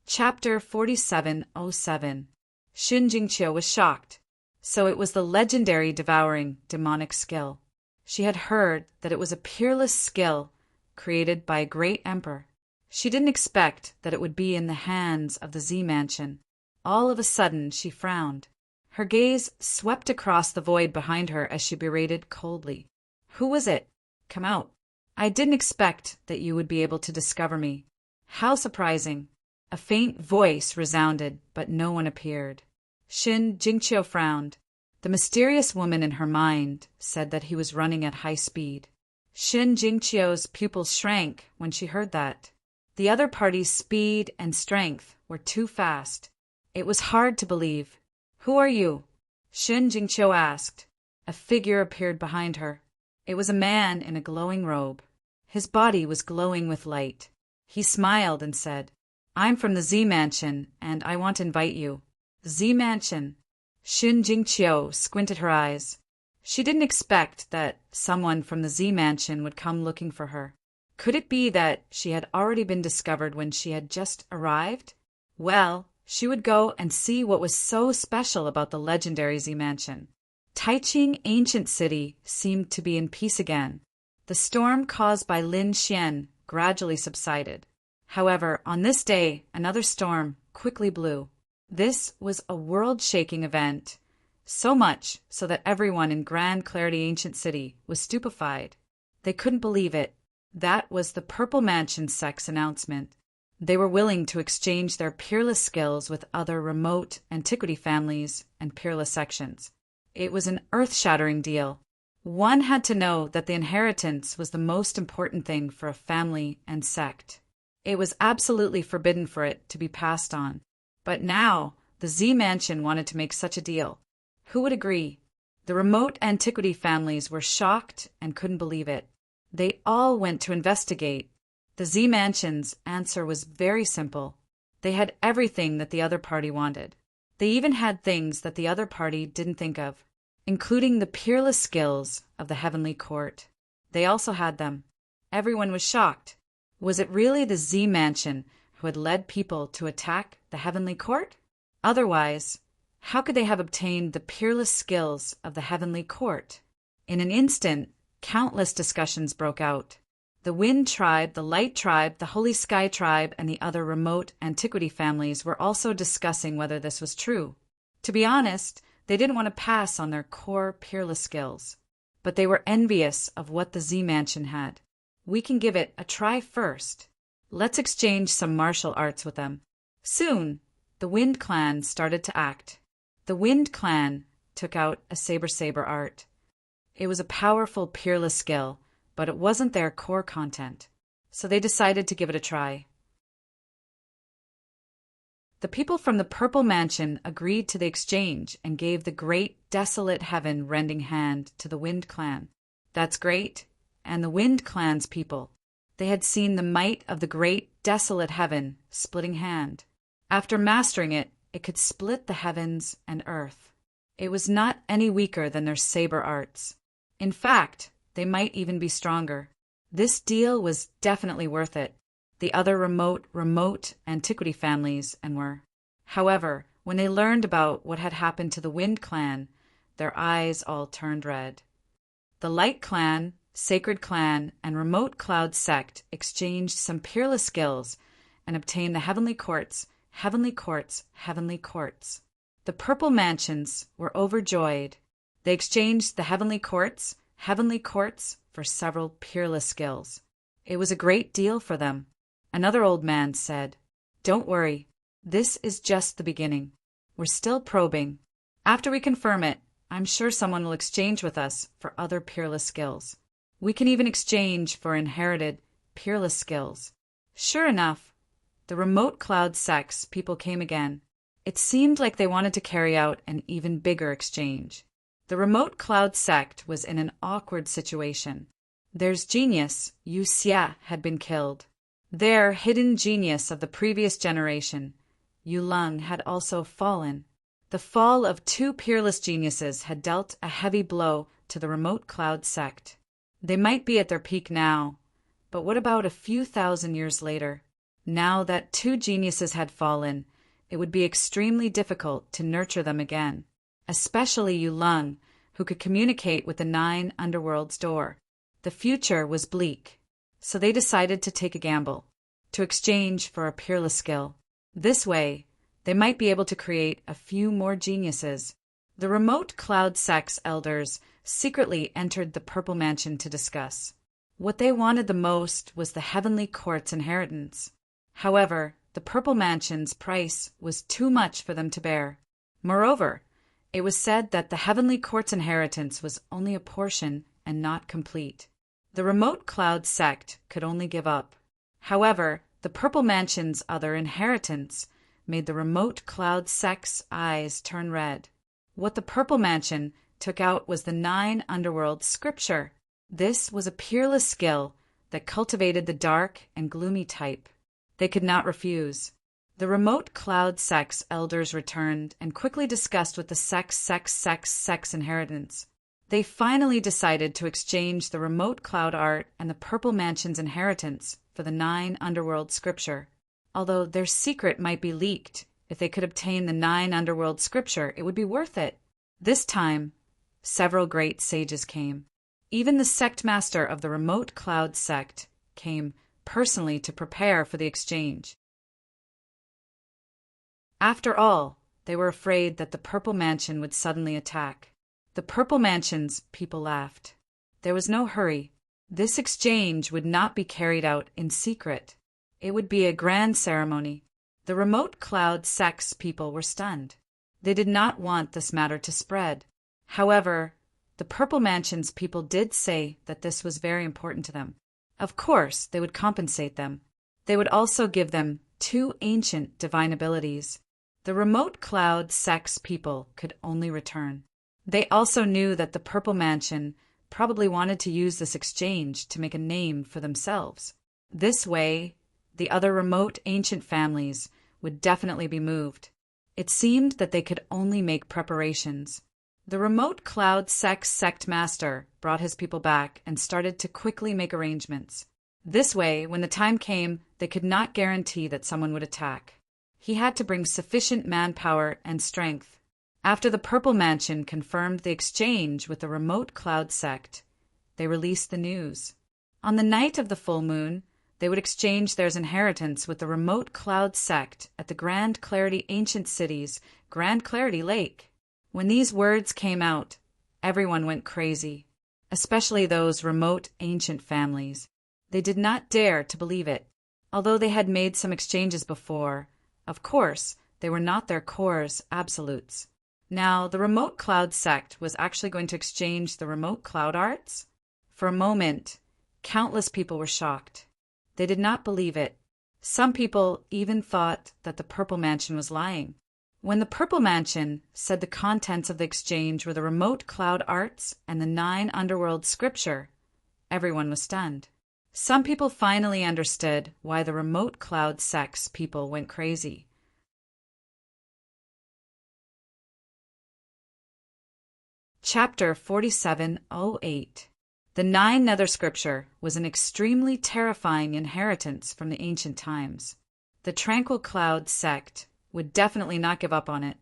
Chapter 4707. Shen Jingqiu was shocked. So it was the legendary devouring demonic skill. She had heard that it was a peerless skill created by a great emperor. She didn't expect that it would be in the hands of the Z Mansion. All of a sudden, she frowned. Her gaze swept across the void behind her as she berated coldly. Who was it? Come out. I didn't expect that you would be able to discover me. How surprising. A faint voice resounded, but no one appeared. Shen Jingqiu frowned. The mysterious woman in her mind said that he was running at high speed. Shen Jingqiu's pupils shrank when she heard that. The other party's speed and strength were too fast. It was hard to believe. Who are you? Shen Jingqiu asked. A figure appeared behind her. It was a man in a glowing robe. His body was glowing with light. He smiled and said, I'm from the Z Mansion, and I want to invite you. Z Mansion. Shen Jingqiu squinted her eyes. She didn't expect that someone from the Z Mansion would come looking for her. Could it be that she had already been discovered when she had just arrived? Well, she would go and see what was so special about the legendary Z Mansion. Taiching Ancient City seemed to be in peace again. The storm caused by Lin Xian gradually subsided. However, on this day, another storm quickly blew. This was a world-shaking event, So much so that everyone in Grand Clarity Ancient City was stupefied. They couldn't believe it. That was the Purple Mansion sect's announcement. They were willing to exchange their peerless skills with other remote antiquity families and peerless sections. It was an earth-shattering deal. One had to know that the inheritance was the most important thing for a family and sect. It was absolutely forbidden for it to be passed on. But now, the Z Mansion wanted to make such a deal. Who would agree? The remote antiquity families were shocked and couldn't believe it. They all went to investigate. The Z Mansion's answer was very simple. They had everything that the other party wanted. They even had things that the other party didn't think of, including the peerless skills of the Heavenly Court. They also had them. Everyone was shocked. Was it really the Z Mansion who had led people to attack the Heavenly Court? Otherwise, how could they have obtained the peerless skills of the Heavenly Court? In an instant, countless discussions broke out. The Wind Tribe, the Light Tribe, the Holy Sky Tribe, and the other remote antiquity families were also discussing whether this was true. To be honest, they didn't want to pass on their core peerless skills, but they were envious of what the Z Mansion had. We can give it a try first. Let's exchange some martial arts with them. Soon, the Wind Clan started to act. The Wind Clan took out a saber art. It was a powerful, peerless skill, but it wasn't their core content, so they decided to give it a try. The people from the Purple Mansion agreed to the exchange and gave the great, desolate heaven-rending hand to the Wind Clan. That's great. And the Wind Clan's people. They had seen the might of the great, desolate heaven splitting hand. After mastering it, it could split the heavens and earth. It was not any weaker than their saber arts. In fact, they might even be stronger. This deal was definitely worth it. The other remote antiquity families and were. However, when they learned about what had happened to the Wind Clan, their eyes all turned red. The Light Clan, Sacred Clan, and Remote Cloud Sect exchanged some peerless skills and obtained the Heavenly Courts, Heavenly Courts, Heavenly Courts. The Purple Mansions were overjoyed. They exchanged the Heavenly Courts for several peerless skills. It was a great deal for them. Another old man said, "Don't worry, this is just the beginning. We're still probing. After we confirm it, I'm sure someone will exchange with us for other peerless skills. We can even exchange for inherited, peerless skills." Sure enough, the Remote Cloud Sect's people came again. It seemed like they wanted to carry out an even bigger exchange. The Remote Cloud Sect was in an awkward situation. Their genius, Yu Xia, had been killed. Their hidden genius of the previous generation, Yu Lung, had also fallen. The fall of two peerless geniuses had dealt a heavy blow to the Remote Cloud Sect. They might be at their peak now, but what about a few thousand years later? Now that two geniuses had fallen, it would be extremely difficult to nurture them again, especially Yu Lung, who could communicate with the 9 underworlds door. The future was bleak, so they decided to take a gamble, to exchange for a peerless skill. This way, they might be able to create a few more geniuses. The Remote Cloud Sect's elders secretly entered the Purple Mansion to discuss. What they wanted the most was the Heavenly Court's inheritance. However, the Purple Mansion's price was too much for them to bear. Moreover, it was said that the Heavenly Court's inheritance was only a portion and not complete. The Remote Cloud Sect could only give up. However, the Purple Mansion's other inheritance made the Remote Cloud Sect's eyes turn red. What the Purple Mansion took out was the 9 underworld scripture. This was a peerless skill that cultivated the dark and gloomy type. They could not refuse. The Remote Cloud Sect's elders returned and quickly discussed with the sect's inheritance. They finally decided to exchange the Remote Cloud art and the Purple Mansion's inheritance for the 9 underworld scripture. Although their secret might be leaked, if they could obtain the 9 underworld scripture, it would be worth it. This time, several great sages came. Even the sect master of the Remote Cloud Sect came personally to prepare for the exchange. After all, They were afraid that the Purple Mansion would suddenly attack. The Purple Mansion's people laughed. There was no hurry. This exchange would not be carried out in secret. It would be a grand ceremony. The remote cloud sex people were stunned. They did not want this matter to spread. However, the Purple Mansion's people did say that this was very important to them. Of course, they would compensate them. They would also give them 2 ancient divine abilities. The remote cloud sex people could only return. They also knew that the Purple Mansion probably wanted to use this exchange to make a name for themselves. This way, the other remote ancient families would definitely be moved. It seemed that they could only make preparations. The remote cloud sex sect master brought his people back and started to quickly make arrangements. This way, when the time came, they could not guarantee that someone would attack. He had to bring sufficient manpower and strength. After the Purple Mansion confirmed the exchange with the remote cloud sect, they released the news. On the night of the full moon, they would exchange their inheritance with the remote cloud sect at the Grand Clarity Ancient City's Grand Clarity Lake. When these words came out, everyone went crazy, especially those remote ancient families. They did not dare to believe it. Although they had made some exchanges before, of course, they were not their core's absolutes. Now, the remote cloud sect was actually going to exchange the remote cloud arts? For a moment, countless people were shocked. They did not believe it. Some people even thought that the Purple Mansion was lying. When the Purple Mansion said the contents of the exchange were the remote cloud arts and the 9 underworld scripture, everyone was stunned. Some people finally understood why the remote cloud sex people went crazy. Chapter 4708. The 9 Nether Scripture was an extremely terrifying inheritance from the ancient times. The Tranquil Cloud sect would definitely not give up on it.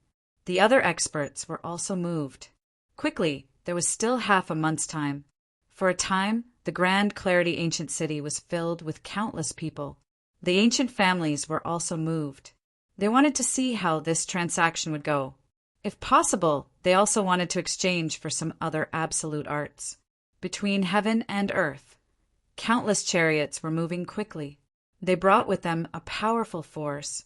The other experts were also moved. Quickly, there was still half a month's time. For a time, the Grand Clarity Ancient City was filled with countless people. The ancient families were also moved. They wanted to see how this transaction would go. If possible, they also wanted to exchange for some other absolute arts. Between heaven and earth, countless chariots were moving quickly. They brought with them a powerful force,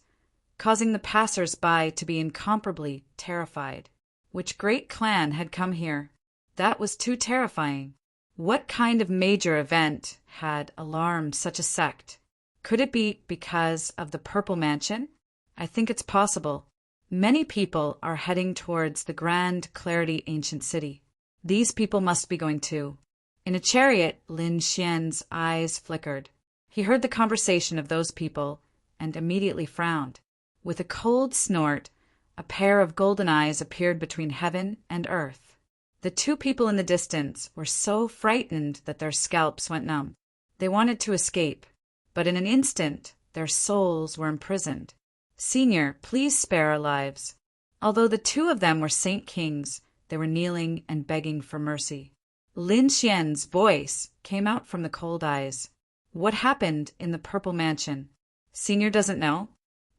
causing the passers-by to be incomparably terrified. Which great clan had come here? That was too terrifying. What kind of major event had alarmed such a sect? Could it be because of the Purple Mansion? I think it's possible. Many people are heading towards the Grand Clarity Ancient City. These people must be going too. In a chariot, Lin Xian's eyes flickered. He heard the conversation of those people and immediately frowned. With a cold snort, a pair of golden eyes appeared between heaven and earth. The 2 people in the distance were so frightened that their scalps went numb. They wanted to escape, but in an instant, their souls were imprisoned. Senior, please spare our lives. Although the 2 of them were saint kings, they were kneeling and begging for mercy. Lin Xian's voice came out from the cold eyes. What happened in the Purple Mansion? Senior doesn't know.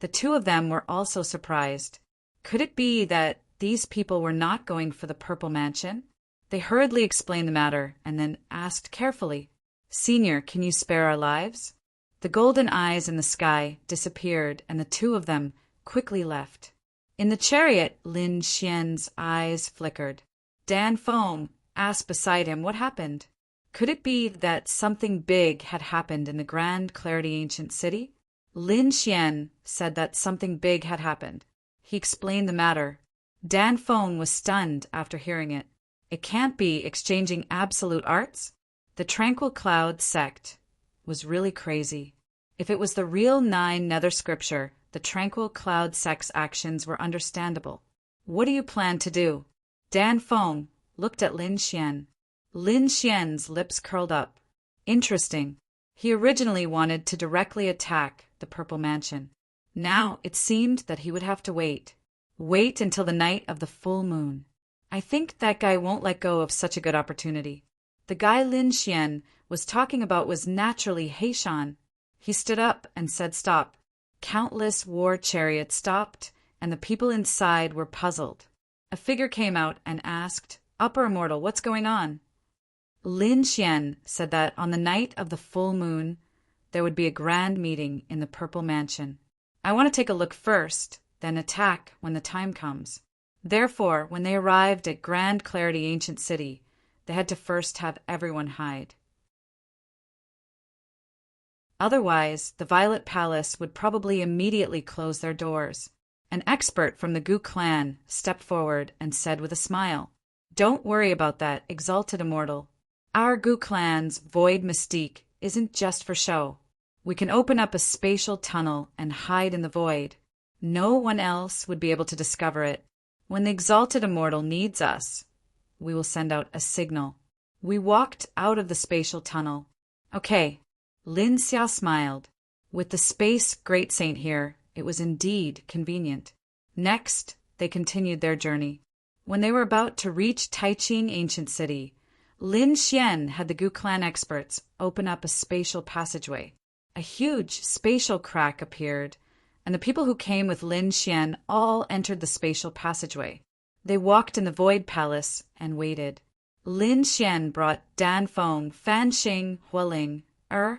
The 2 of them were also surprised. Could it be that these people were not going for the Purple Mansion? They hurriedly explained the matter and then asked carefully, Senior, can you spare our lives? The golden eyes in the sky disappeared and the 2 of them quickly left. In the chariot, Lin Xian's eyes flickered. Dan Foam asked beside him what happened. Could it be that something big had happened in the Grand Clarity Ancient City? Lin Xian said that something big had happened. He explained the matter. Dan Foam was stunned after hearing it. It can't be exchanging absolute arts? The Tranquil Cloud sect was really crazy. If it was the real 9 Nether Scripture, the Tranquil Cloud sect's actions were understandable. What do you plan to do? Dan Foam looked at Lin Xian. Lin Xian's lips curled up. Interesting. He originally wanted to directly attack the Purple Mansion. Now it seemed that he would have to wait. Wait until the night of the full moon. I think that guy won't let go of such a good opportunity. The guy Lin Xian was talking about was naturally Heishan. He stood up and said stop. Countless war chariots stopped and the people inside were puzzled. A figure came out and asked, "Upper Immortal, what's going on?" Lin Xian said that on the night of the full moon, there would be a grand meeting in the Purple Mansion. "I want to take a look first, then attack when the time comes." Therefore, when they arrived at Grand Clarity Ancient City, they had to first have everyone hide. Otherwise, the Violet Palace would probably immediately close their doors. An expert from the Gu clan stepped forward and said with a smile, "Don't worry about that, exalted immortal. Our Gu clan's void mystique isn't just for show. We can open up a spatial tunnel and hide in the void. No one else would be able to discover it. When the exalted immortal needs us, we will send out a signal." We walked out of the spatial tunnel. "Okay." Lin Xia smiled. With the space great saint here, it was indeed convenient. Next, they continued their journey. When they were about to reach Taiqing Ancient City, Lin Xian had the Gu clan experts open up a spatial passageway. A huge spatial crack appeared, and the people who came with Lin Xian all entered the spatial passageway. They walked in the Void Palace and waited. Lin Xian brought Dan Feng, Fan Xing, Hualing,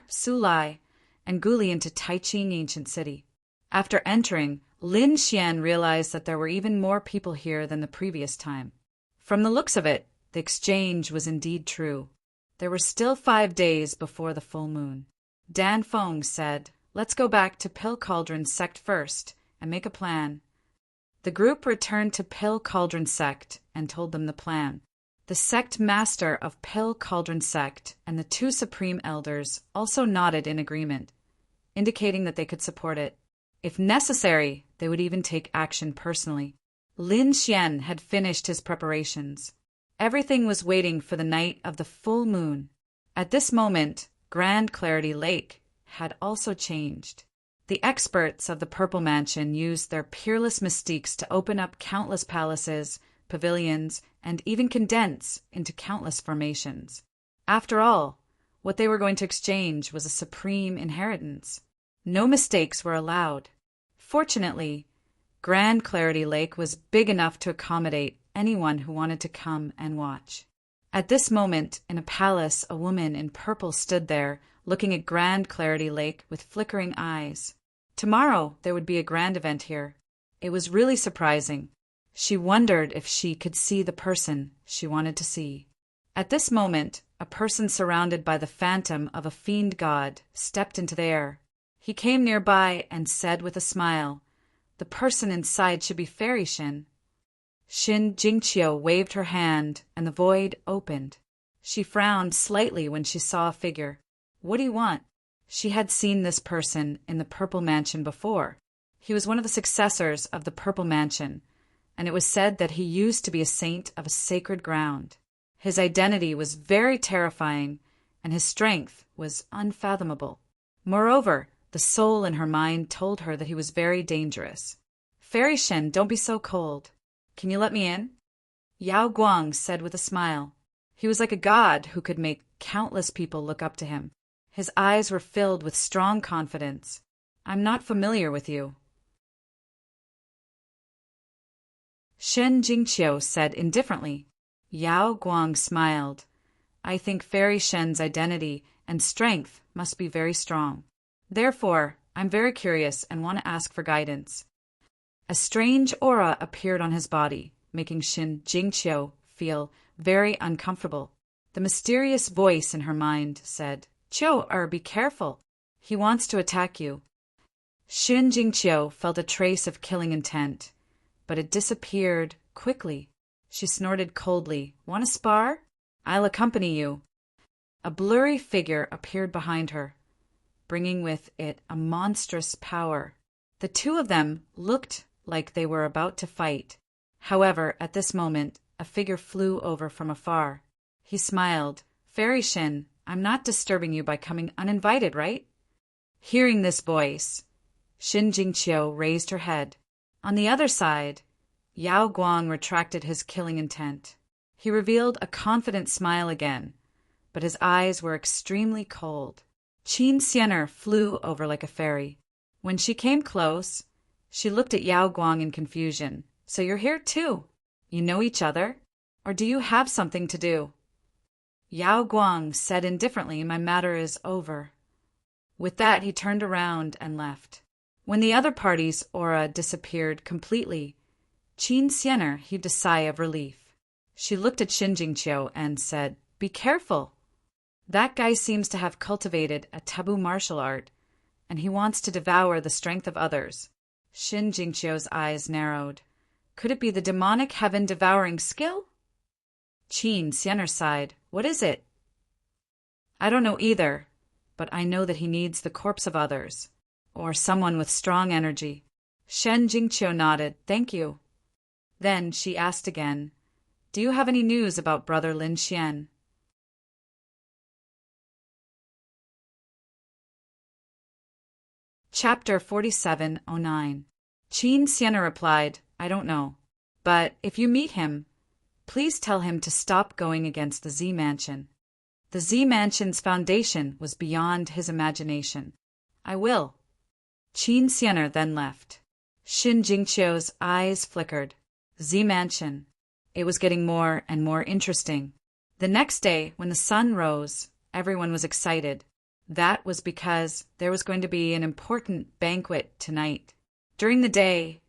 Su Lai, and Guli into Taiqing Ancient City. After entering, Lin Xian realized that there were even more people here than the previous time. From the looks of it, the exchange was indeed true. There were still 5 days before the full moon. Dan Feng said, "Let's go back to Pill Cauldron Sect first and make a plan." The group returned to Pill Cauldron Sect and told them the plan. The sect master of Pill Cauldron Sect and the 2 supreme elders also nodded in agreement, indicating that they could support it. If necessary, they would even take action personally. Lin Xian had finished his preparations. Everything was waiting for the night of the full moon. At this moment, Grand Clarity Lake had also changed. The experts of the Purple Mansion used their peerless mystiques to open up countless palaces, pavilions, and even condense into countless formations. After all, what they were going to exchange was a supreme inheritance. No mistakes were allowed. Fortunately, Grand Clarity Lake was big enough to accommodate anyone who wanted to come and watch. At this moment, in a palace, a woman in purple stood there, looking at Grand Clarity Lake with flickering eyes. Tomorrow there would be a grand event here. It was really surprising. She wondered if she could see the person she wanted to see. At this moment, a person surrounded by the phantom of a fiend god stepped into the air. He came nearby and said with a smile, "The person inside should be Fairy Shin." Shin Jingqiu waved her hand, and the void opened. She frowned slightly when she saw a figure. "What do you want?" She had seen this person in the Purple Mansion before. He was one of the successors of the Purple Mansion, and it was said that he used to be a saint of a sacred ground. His identity was very terrifying, and his strength was unfathomable. Moreover, the soul in her mind told her that he was very dangerous. "Fairy Shen, don't be so cold. Can you let me in?" Yao Guang said with a smile. He was like a god who could make countless people look up to him. His eyes were filled with strong confidence. "I'm not familiar with you." Shen Jingqiu said indifferently. Yao Guang smiled. "I think Fairy Shen's identity and strength must be very strong. Therefore, I'm very curious and want to ask for guidance." A strange aura appeared on his body, making Shen Jingqiu feel very uncomfortable. The mysterious voice in her mind said, Be careful. He wants to attack you." Shen Jingqiu felt a trace of killing intent, but it disappeared quickly. She snorted coldly. "Want to spar? I'll accompany you." A blurry figure appeared behind her, bringing with it a monstrous power. The 2 of them looked like they were about to fight. However, at this moment, a figure flew over from afar. He smiled. "Fairy Shin, I'm not disturbing you by coming uninvited, right?" Hearing this voice, Shin Jingqiu raised her head. On the other side, Yao Guang retracted his killing intent. He revealed a confident smile again, but his eyes were extremely cold. Qin Xianer flew over like a fairy. When she came close, She looked at Yao Guang in confusion. So you're here too? You know each other? Or do you have something to do? Yao Guang said indifferently, my matter is over. With that, he turned around and left. When the other party's aura disappeared completely, Qin Xianer heaved a sigh of relief. She looked at Xin Jingqiu and said, be careful. That guy seems to have cultivated a taboo martial art, and he wants to devour the strength of others. Xin Jingqiu's eyes narrowed. Could it be the demonic heaven-devouring skill? Qin Xianer sighed. What is it? I don't know either, but I know that he needs the corpse of others, or someone with strong energy. Shen Jingqiu nodded. Thank you. Then she asked again, do you have any news about Brother Lin Xian? Chapter 4709. Qin Xianer replied, I don't know. But if you meet him, please tell him to stop going against the Z Mansion. The Z Mansion's foundation was beyond his imagination. I will. Qin Xianer then left. Xin Jingqiu's eyes flickered. Z Mansion. It was getting more and more interesting. The next day, when the sun rose, everyone was excited. That was because there was going to be an important banquet tonight. During the day,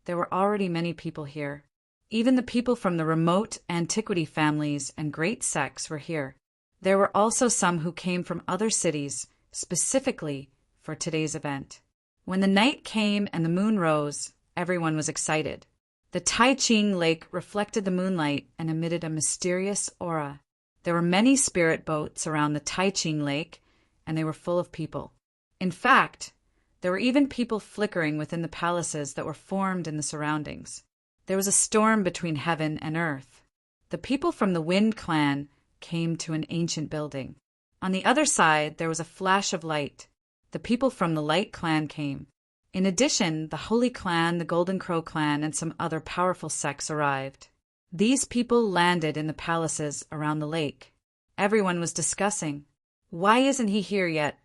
there were already many people here. Even the people from the remote antiquity families and great sects were here. There were also some who came from other cities, specifically for today's event. When the night came and the moon rose, everyone was excited. The Taiqing Lake reflected the moonlight and emitted a mysterious aura. There were many spirit boats around the Taiqing Lake, and they were full of people. In fact, there were even people flickering within the palaces that were formed in the surroundings. There was a storm between heaven and earth. The people from the Wind clan came to an ancient building. On the other side, there was a flash of light. The people from the Light clan came. In addition, the Holy Clan, the Golden Crow clan, and some other powerful sects arrived. These people landed in the palaces around the lake. Everyone was discussing, why isn't he here yet?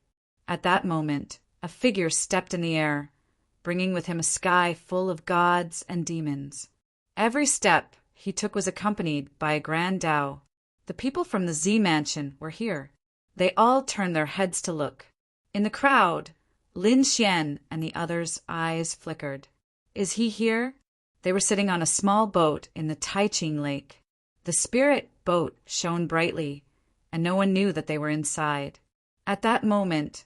At that moment, a figure stepped in the air, bringing with him a sky full of gods and demons. Every step he took was accompanied by a grand Tao. The people from the Z Mansion were here. They all turned their heads to look. In the crowd, Lin Xian and the others' eyes flickered. Is he here? They were sitting on a small boat in the Taiqing Lake. The spirit boat shone brightly, and no one knew that they were inside. At that moment,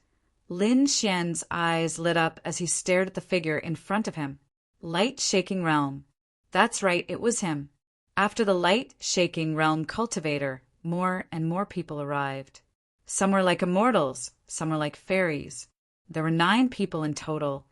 Lin Xian's eyes lit up as he stared at the figure in front of him. Light-shaking realm. That's right, it was him. After the light-shaking realm cultivator, more and more people arrived. Some were like immortals, some were like fairies. There were 9 people in total,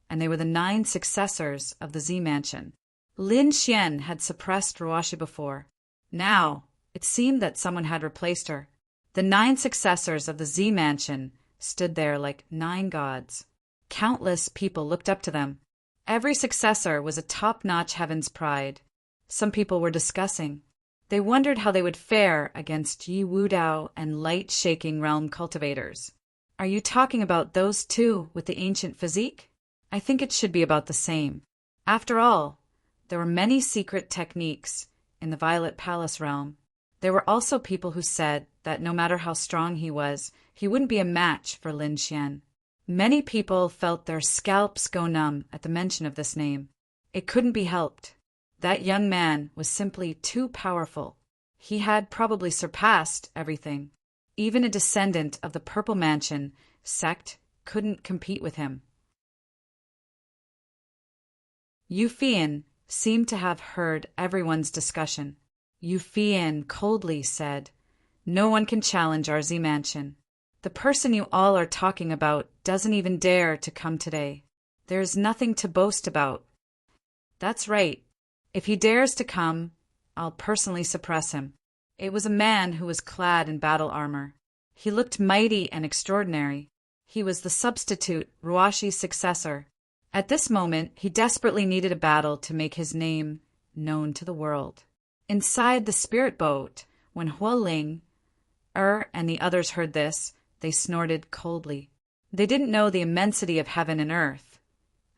and they were the 9 successors of the Z Mansion. Lin Xian had suppressed Ruashi before. Now, it seemed that someone had replaced her. The 9 successors of the Z Mansion stood there like 9 gods. Countless people looked up to them. Every successor was a top-notch heaven's pride. Some people were discussing. They wondered how they would fare against Yi Wudao and light-shaking realm cultivators. Are you talking about those 2 with the ancient physique? I think it should be about the same. After all, there were many secret techniques in the Violet Palace realm. There were also people who said that no matter how strong he was, he wouldn't be a match for Lin Xian. Many people felt their scalps go numb at the mention of this name. It couldn't be helped. That young man was simply too powerful. He had probably surpassed everything. Even a descendant of the Purple Mansion sect couldn't compete with him. Yu Fian seemed to have heard everyone's discussion. Yu Fian coldly said, no one can challenge our Z Mansion. The person you all are talking about doesn't even dare to come today. There is nothing to boast about. That's right. If he dares to come, I'll personally suppress him. It was a man who was clad in battle armor. He looked mighty and extraordinary. He was the substitute Ruashi's successor. At this moment, he desperately needed a battle to make his name known to the world. Inside the spirit boat, when Hualing, and the others heard this, they snorted coldly. They didn't know the immensity of heaven and earth,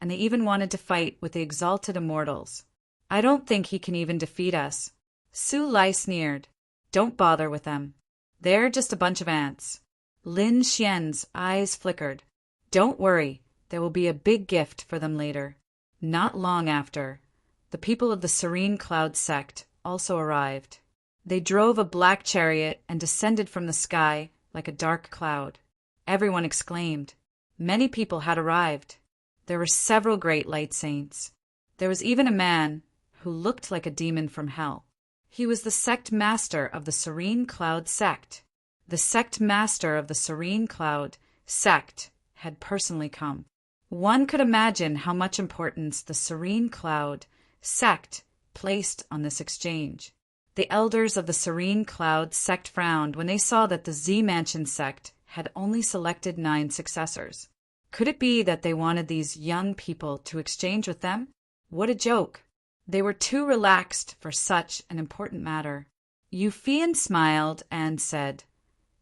and they even wanted to fight with the exalted immortals. I don't think he can even defeat us. Su Lai sneered. Don't bother with them. They're just a bunch of ants. Lin Xian's eyes flickered. Don't worry, there will be a big gift for them later. Not long after, the people of the Serene Cloud sect also arrived. They drove a black chariot and descended from the sky like a dark cloud. Everyone exclaimed. Many people had arrived. There were several great light saints. There was even a man who looked like a demon from hell. He was the sect master of the Serene Cloud sect. The sect master of the Serene Cloud sect had personally come. One could imagine how much importance the Serene Cloud sect placed on this exchange. The elders of the Serene Cloud sect frowned when they saw that the Z Mansion sect had only selected 9 successors. Could it be that they wanted these young people to exchange with them? What a joke! They were too relaxed for such an important matter. Yufian smiled and said,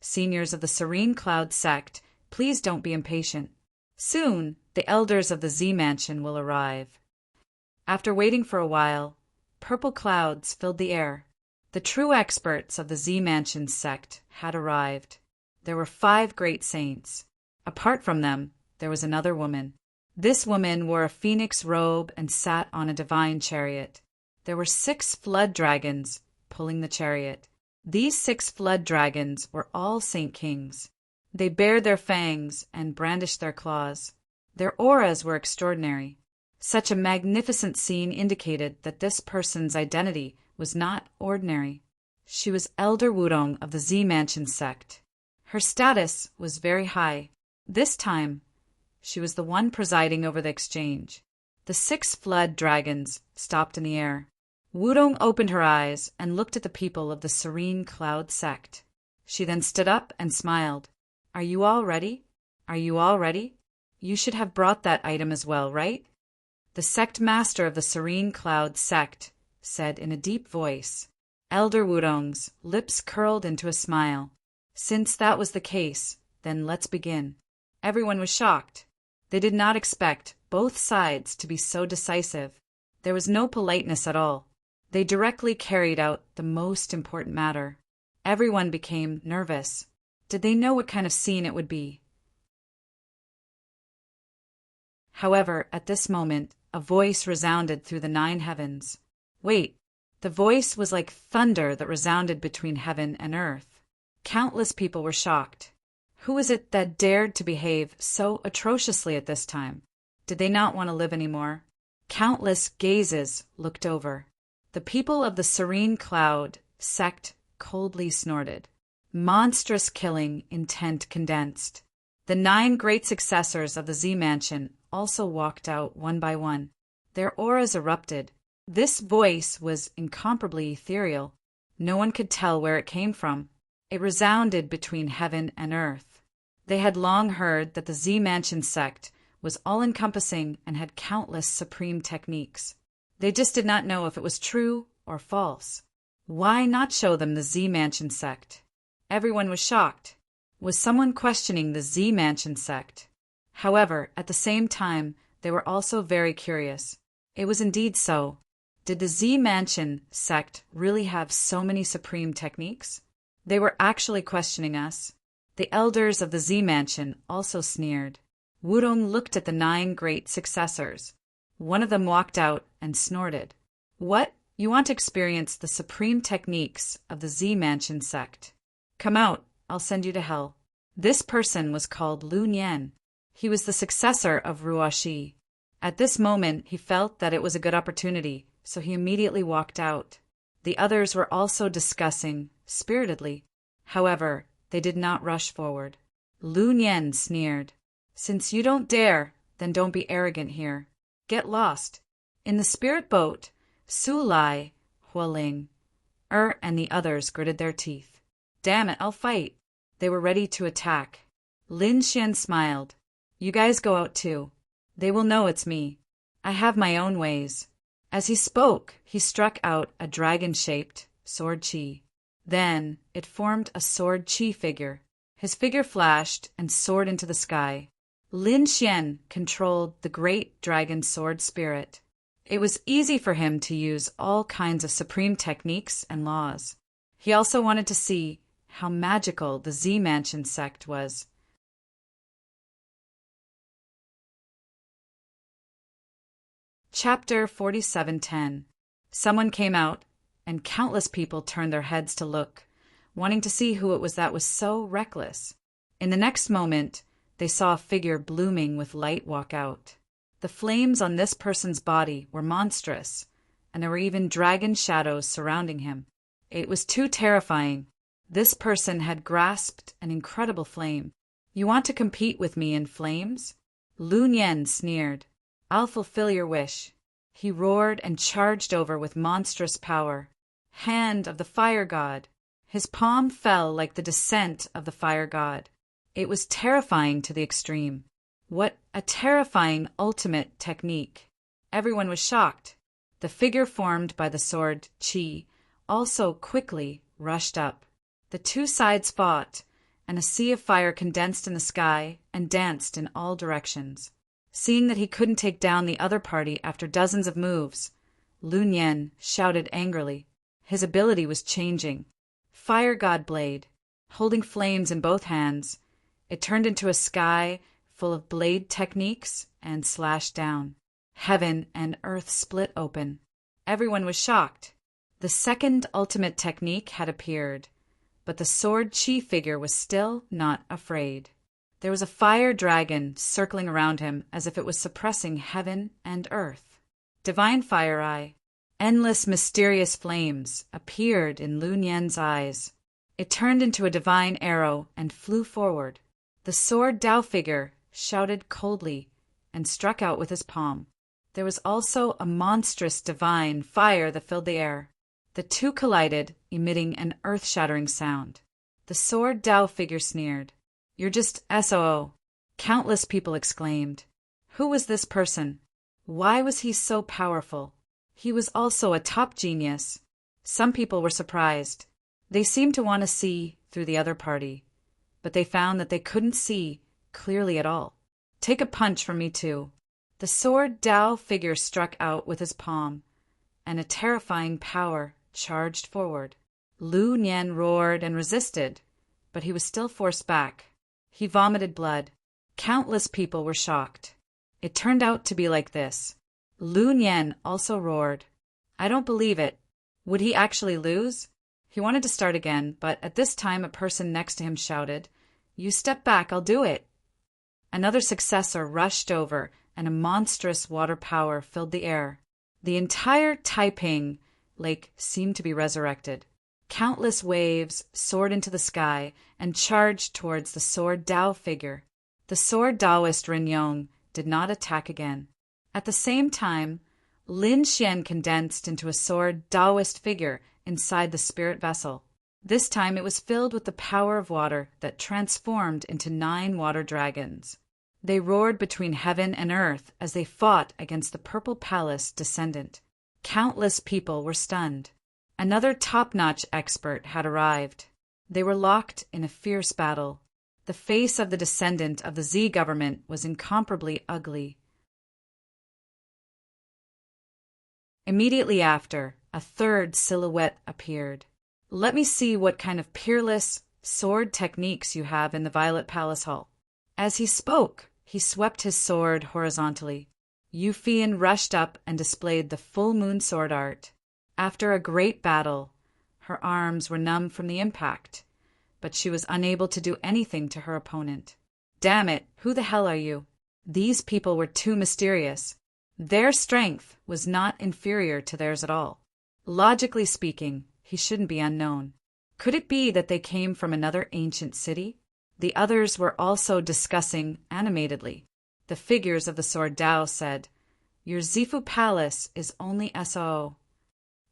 Seniors of the Serene Cloud sect, please don't be impatient. Soon, the elders of the Z Mansion will arrive. After waiting for a while, purple clouds filled the air. The true experts of the Z Mansion sect had arrived. There were 5 great saints. Apart from them, there was another woman. This woman wore a phoenix robe and sat on a divine chariot. There were 6 flood dragons pulling the chariot. These 6 flood dragons were all saint kings. They bared their fangs and brandished their claws. Their auras were extraordinary. Such a magnificent scene indicated that this person's identity was not ordinary. She was Elder Wudong of the Z Mansion sect. Her status was very high. This time, she was the one presiding over the exchange. The 6 flood dragons stopped in the air. Wudong opened her eyes and looked at the people of the Serene Cloud sect. She then stood up and smiled. Are you all ready? Are you all ready? You should have brought that item as well, right? The sect master of the Serene Cloud sect said in a deep voice. Elder Wudong's lips curled into a smile. Since that was the case, then let's begin. Everyone was shocked. They did not expect both sides to be so decisive. There was no politeness at all. They directly carried out the most important matter. Everyone became nervous. Did they know what kind of scene it would be? However, at this moment, a voice resounded through the 9 heavens. Wait, the voice was like thunder that resounded between heaven and earth. Countless people were shocked. Who was it that dared to behave so atrociously at this time? Did they not want to live anymore? Countless gazes looked over. The people of the Serene Cloud sect coldly snorted. Monstrous killing intent condensed. The 9 great successors of the Z Mansion also walked out one by one. Their auras erupted. This voice was incomparably ethereal. No one could tell where it came from. It resounded between heaven and earth. They had long heard that the Z Mansion sect was all-encompassing and had countless supreme techniques. They just did not know if it was true or false. Why not show them the Z Mansion sect? Everyone was shocked. Was someone questioning the Z Mansion sect? However, at the same time, they were also very curious. It was indeed so. Did the Z Mansion sect really have so many supreme techniques? They were actually questioning us. The elders of the Z Mansion also sneered. Wudong looked at the 9 great successors. One of them walked out and snorted. What? You want to experience the supreme techniques of the Z Mansion sect? Come out, I'll send you to hell. This person was called Lu Nian. He was the successor of Ruoxi. At this moment, he felt that it was a good opportunity, so he immediately walked out. The others were also discussing spiritedly. However, they did not rush forward. Lu Nian sneered. Since you don't dare, then don't be arrogant here. Get lost. In the spirit boat, Su Lai, Hualing, and the others gritted their teeth. Damn it, I'll fight. They were ready to attack. Lin Xian smiled. You guys go out too. They will know it's me. I have my own ways. As he spoke, he struck out a dragon-shaped sword chi. Then it formed a sword chi figure. His figure flashed and soared into the sky. Lin Xian controlled the great dragon sword spirit. It was easy for him to use all kinds of supreme techniques and laws. He also wanted to see how magical the Z Mansion sect was. Chapter 4710. Someone came out, and countless people turned their heads to look, wanting to see who it was that was so reckless. In the next moment, they saw a figure blooming with light walk out. The flames on this person's body were monstrous, and there were even dragon shadows surrounding him. It was too terrifying. This person had grasped an incredible flame. "You want to compete with me in flames?" Lu Nian sneered. "I'll fulfill your wish." He roared and charged over with monstrous power. Hand of the fire god. His palm fell like the descent of the fire god. It was terrifying to the extreme. What a terrifying ultimate technique. Everyone was shocked. The figure formed by the sword Qi also quickly rushed up. The two sides fought, and a sea of fire condensed in the sky and danced in all directions. Seeing that he couldn't take down the other party after dozens of moves, Lu Nian shouted angrily. His ability was changing. Fire God Blade. Holding flames in both hands, it turned into a sky full of blade techniques and slashed down. Heaven and earth split open. Everyone was shocked. The second ultimate technique had appeared, but the sword Qi figure was still not afraid. There was a fire dragon circling around him as if it was suppressing heaven and earth. Divine Fire Eye. Endless mysterious flames appeared in Lu Nian's eyes. It turned into a divine arrow and flew forward. The sword Dao figure shouted coldly and struck out with his palm. There was also a monstrous divine fire that filled the air. The two collided, emitting an earth-shattering sound. The sword Dao figure sneered. "You're just SOO." Countless people exclaimed. Who was this person? Why was he so powerful? He was also a top genius. Some people were surprised. They seemed to want to see through the other party, but they found that they couldn't see clearly at all. "Take a punch from me too." The sword Dao figure struck out with his palm, and a terrifying power charged forward. Lu Nian roared and resisted, but he was still forced back. He vomited blood. Countless people were shocked. It turned out to be like this. Lu Nian also roared. "I don't believe it." Would he actually lose? He wanted to start again, but at this time a person next to him shouted, "You step back, I'll do it." Another successor rushed over, and a monstrous water power filled the air. The entire Taiping lake seemed to be resurrected. Countless waves soared into the sky and charged towards the sword Dao figure. The sword Daoist Ren Yong did not attack again. At the same time, Lin Xian condensed into a sword Daoist figure inside the spirit vessel. This time it was filled with the power of water that transformed into 9 water dragons. They roared between heaven and earth as they fought against the Purple Palace descendant. Countless people were stunned. Another top-notch expert had arrived. They were locked in a fierce battle. The face of the descendant of the Z government was incomparably ugly. Immediately after, a third silhouette appeared. "Let me see what kind of peerless sword techniques you have in the Violet Palace Hall." As he spoke, he swept his sword horizontally. Yu Fian rushed up and displayed the full moon sword art. After a great battle, her arms were numb from the impact, but she was unable to do anything to her opponent. "Damn it, who the hell are you?" These people were too mysterious. Their strength was not inferior to theirs at all. Logically speaking, he shouldn't be unknown. Could it be that they came from another ancient city? The others were also discussing animatedly. The figures of the sword Dao said, "Your Zifu Palace is only SO.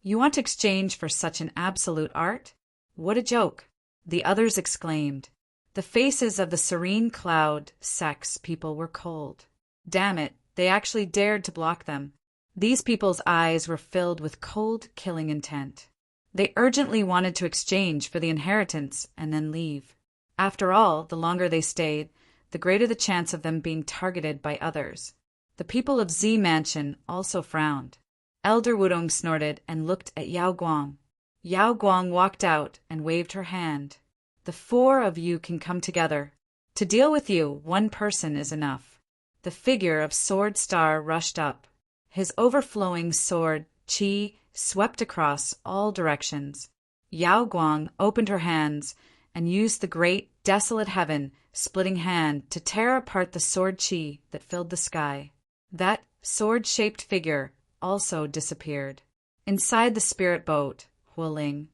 You want to exchange for such an absolute art? What a joke." The others exclaimed. The faces of the Serene Cloud sex people were cold. Damn it, they actually dared to block them. These people's eyes were filled with cold, killing intent. They urgently wanted to exchange for the inheritance and then leave. After all, the longer they stayed, the greater the chance of them being targeted by others. The people of Z Mansion also frowned. Elder Wudong snorted and looked at Yao Guang. Yao Guang walked out and waved her hand. The four of you can come together. To deal with you, one person is enough. The figure of Sword Star rushed up. His overflowing sword qi swept across all directions. Yao Guang opened her hands and used the great, desolate heaven splitting hand to tear apart the sword qi that filled the sky. That sword-shaped figure also disappeared. Inside the spirit boat, Hualing,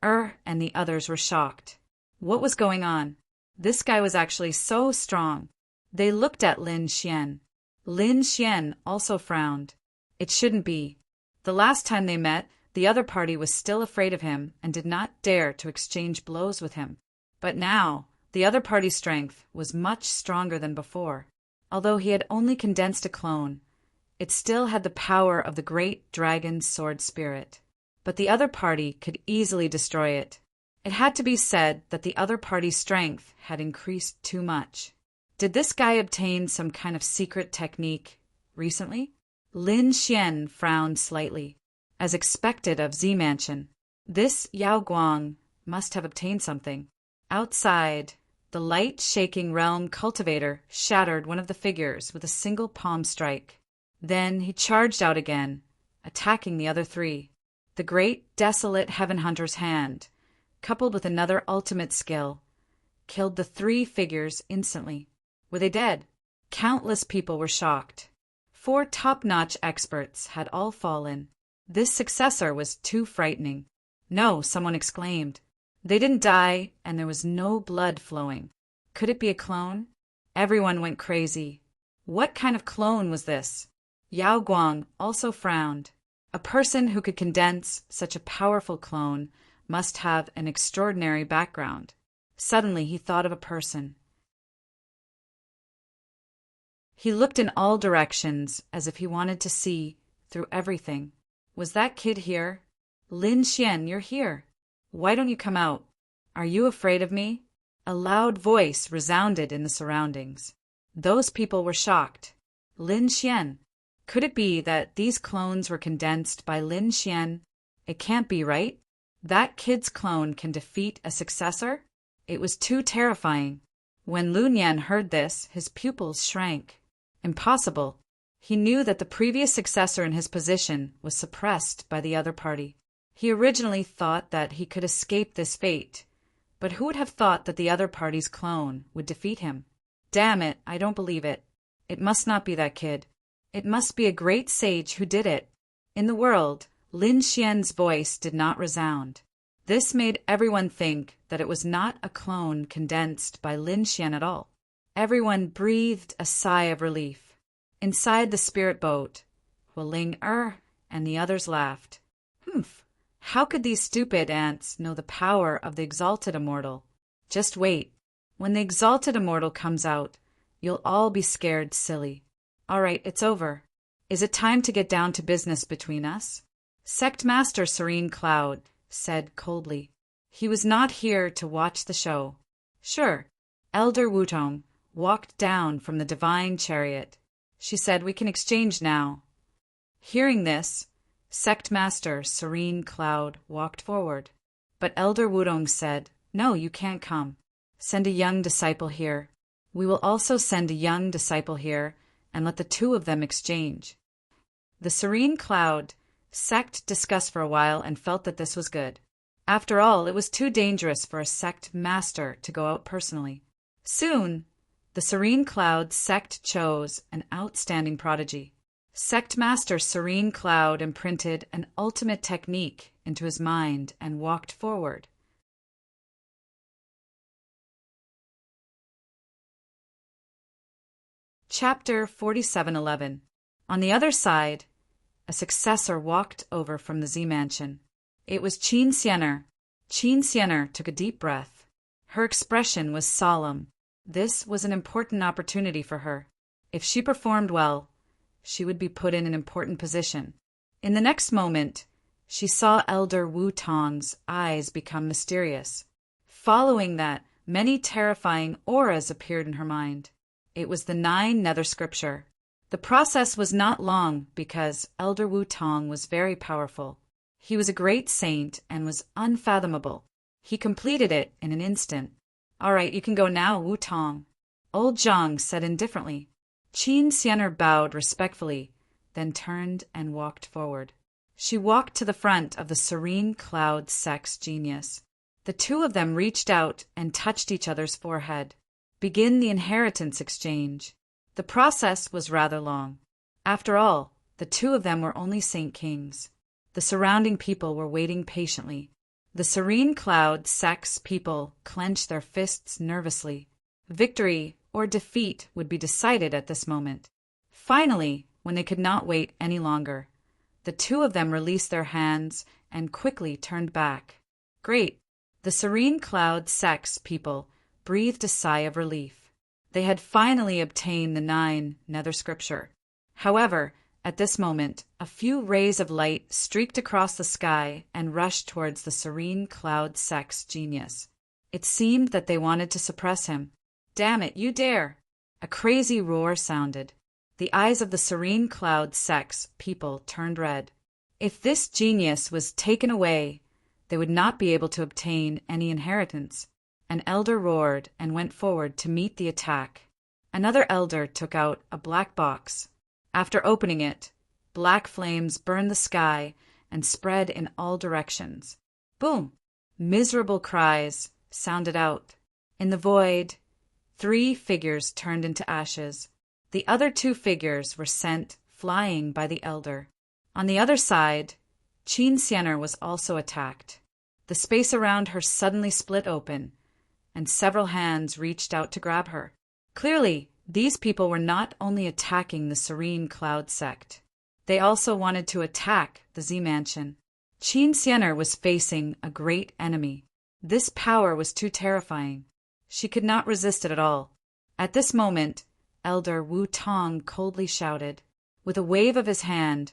and the others were shocked. What was going on? This guy was actually so strong. They looked at Lin Xian. Lin Xian also frowned. It shouldn't be. The last time they met, the other party was still afraid of him and did not dare to exchange blows with him. But now, the other party's strength was much stronger than before. Although he had only condensed a clone, it still had the power of the great dragon sword spirit. But the other party could easily destroy it. It had to be said that the other party's strength had increased too much. Did this guy obtain some kind of secret technique recently? Lin Xian frowned slightly. As expected of Z Mansion, this Yao Guang must have obtained something. Outside, the light-shaking realm cultivator shattered one of the figures with a single palm strike. Then he charged out again, attacking the other three. The great, desolate Heaven Hunter's hand, coupled with another ultimate skill, killed the three figures instantly. Were they dead? Countless people were shocked. 4 top-notch experts had all fallen. This successor was too frightening. No, someone exclaimed. They didn't die, and there was no blood flowing. Could it be a clone? Everyone went crazy. What kind of clone was this? Yao Guang also frowned. A person who could condense such a powerful clone must have an extraordinary background. Suddenly he thought of a person. He looked in all directions as if he wanted to see through everything. Was that kid here? Lin Xian, you're here. Why don't you come out? Are you afraid of me? A loud voice resounded in the surroundings. Those people were shocked. Lin Xian. Could it be that these clones were condensed by Lin Xian? It can't be, right? That kid's clone can defeat a successor? It was too terrifying. When Lun Yan heard this, his pupils shrank. Impossible. He knew that the previous successor in his position was suppressed by the other party. He originally thought that he could escape this fate, but who would have thought that the other party's clone would defeat him? Damn it, I don't believe it. It must not be that kid. It must be a great sage who did it. In the world, Lin Xian's voice did not resound. This made everyone think that it was not a clone condensed by Lin Xian at all. Everyone breathed a sigh of relief. Inside the spirit boat, Hualing and the others laughed. Humph! How could these stupid ants know the power of the exalted immortal? Just wait. When the exalted immortal comes out, you'll all be scared silly. All right, it's over. Is it time to get down to business between us? Sect Master Serene Cloud said coldly. He was not here to watch the show. Sure. Elder Wutong walked down from the divine chariot. She said, we can exchange now. Hearing this, Sect Master Serene Cloud walked forward. But Elder Wudong said, no, you can't come. Send a young disciple here. We will also send a young disciple here and let the two of them exchange. The Serene Cloud sect discussed for a while and felt that this was good. After all, it was too dangerous for a sect master to go out personally. Soon, the Serene Cloud sect chose an outstanding prodigy. Sect Master Serene Cloud imprinted an ultimate technique into his mind and walked forward. Chapter 4711. On the other side, a successor walked over from the Z Mansion. It was Qin Xiener. Qin Xiener took a deep breath. Her expression was solemn. This was an important opportunity for her. If she performed well, she would be put in an important position. In the next moment, she saw Elder Wu Tong's eyes become mysterious. Following that Many terrifying auras appeared in her mind. It was the 9 nether scripture. The process was not long because Elder Wu Tong was very powerful. He was a great saint and was unfathomable. He completed it in an instant. All right, you can go now, Wu Tong. Old Zhang said indifferently. Qin Xianer bowed respectfully, then turned and walked forward. She walked to the front of the serene cloud sex genius. The two of them reached out and touched each other's forehead. Begin the inheritance exchange. The process was rather long. After all, the two of them were only Saint Kings. The surrounding people were waiting patiently. The serene cloud sex people clenched their fists nervously. Victory or defeat would be decided at this moment. Finally, when they could not wait any longer, the two of them released their hands and quickly turned back. Great! The serene cloud sex people breathed a sigh of relief. They had finally obtained the 9 nether scripture. However, at this moment, a few rays of light streaked across the sky and rushed towards the serene cloud sex genius. It seemed that they wanted to suppress him. Damn it, you dare! A crazy roar sounded. The eyes of the serene cloud sex people turned red. If this genius was taken away, they would not be able to obtain any inheritance. An elder roared and went forward to meet the attack. Another elder took out a black box. After opening it, black flames burned the sky and spread in all directions. Boom! Miserable cries sounded out. In the void, 3 figures turned into ashes. The other 2 figures were sent flying by the elder. On the other side, Qin Xianer was also attacked. The space around her suddenly split open, and several hands reached out to grab her. Clearly, these people were not only attacking the Serene Cloud sect. They also wanted to attack the Z Mansion. Qin Xianer was facing a great enemy. This power was too terrifying. She could not resist it at all. At this moment, Elder Wu Tong coldly shouted. With a wave of his hand,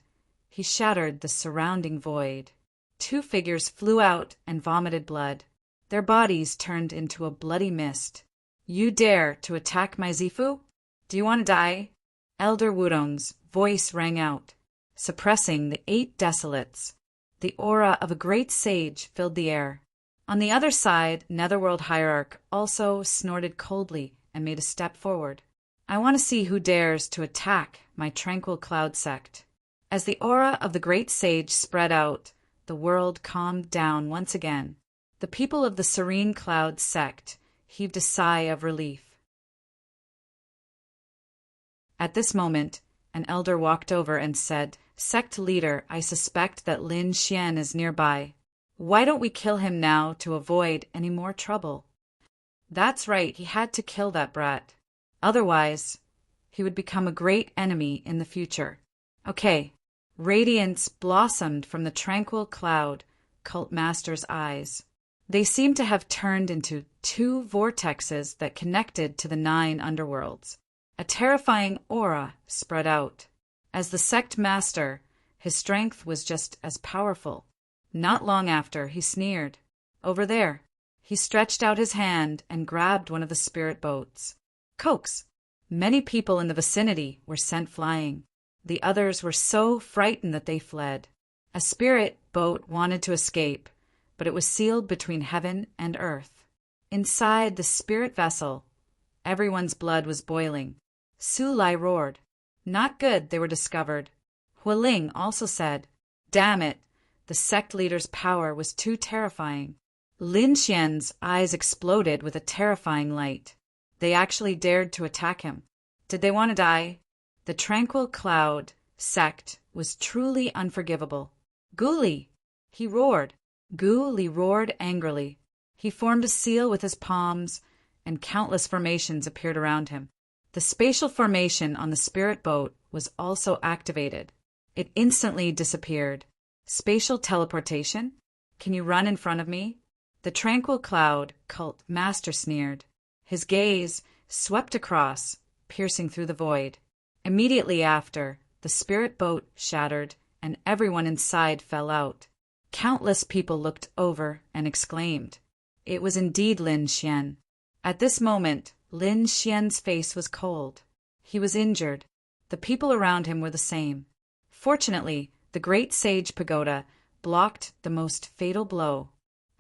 he shattered the surrounding void. 2 figures flew out and vomited blood. Their bodies turned into a bloody mist. You dare to attack my Zifu? Do you want to die? Elder Wudong's voice rang out, suppressing the 8 desolates. The aura of a great sage filled the air. On the other side, Netherworld Hierarch also snorted coldly and made a step forward. I want to see who dares to attack my tranquil cloud sect. As the aura of the great sage spread out, the world calmed down once again. The people of the Serene Cloud sect heaved a sigh of relief. At this moment, an elder walked over and said, Sect leader, I suspect that Lin Xian is nearby. Why don't we kill him now to avoid any more trouble? That's right, he had to kill that brat. Otherwise, he would become a great enemy in the future. Okay. Radiance blossomed from the tranquil cloud cult master's eyes. They seemed to have turned into 2 vortexes that connected to the 9 underworlds. A terrifying aura spread out. As the sect master, his strength was just as powerful. Not long after, he sneered. Over there. He stretched out his hand and grabbed one of the spirit boats. Coax! Many people in the vicinity were sent flying. The others were so frightened that they fled. A spirit boat wanted to escape, but it was sealed between heaven and earth. Inside the spirit vessel, everyone's blood was boiling. Su Lai roared. Not good, they were discovered. Hualing also said, Damn it, the sect leader's power was too terrifying. Lin Xian's eyes exploded with a terrifying light. They actually dared to attack him. Did they want to die? The tranquil cloud sect was truly unforgivable. Gu Li! He roared. Gu Li roared angrily. He formed a seal with his palms, and countless formations appeared around him. The spatial formation on the spirit boat was also activated. It instantly disappeared. Spatial teleportation? Can you run in front of me? The tranquil cloud cult master sneered. His gaze swept across, piercing through the void. Immediately after, the spirit boat shattered, and everyone inside fell out. Countless people looked over and exclaimed. It was indeed Lin Xian. At this moment, Lin Xian's face was cold. He was injured. The people around him were the same. Fortunately, the great sage pagoda blocked the most fatal blow.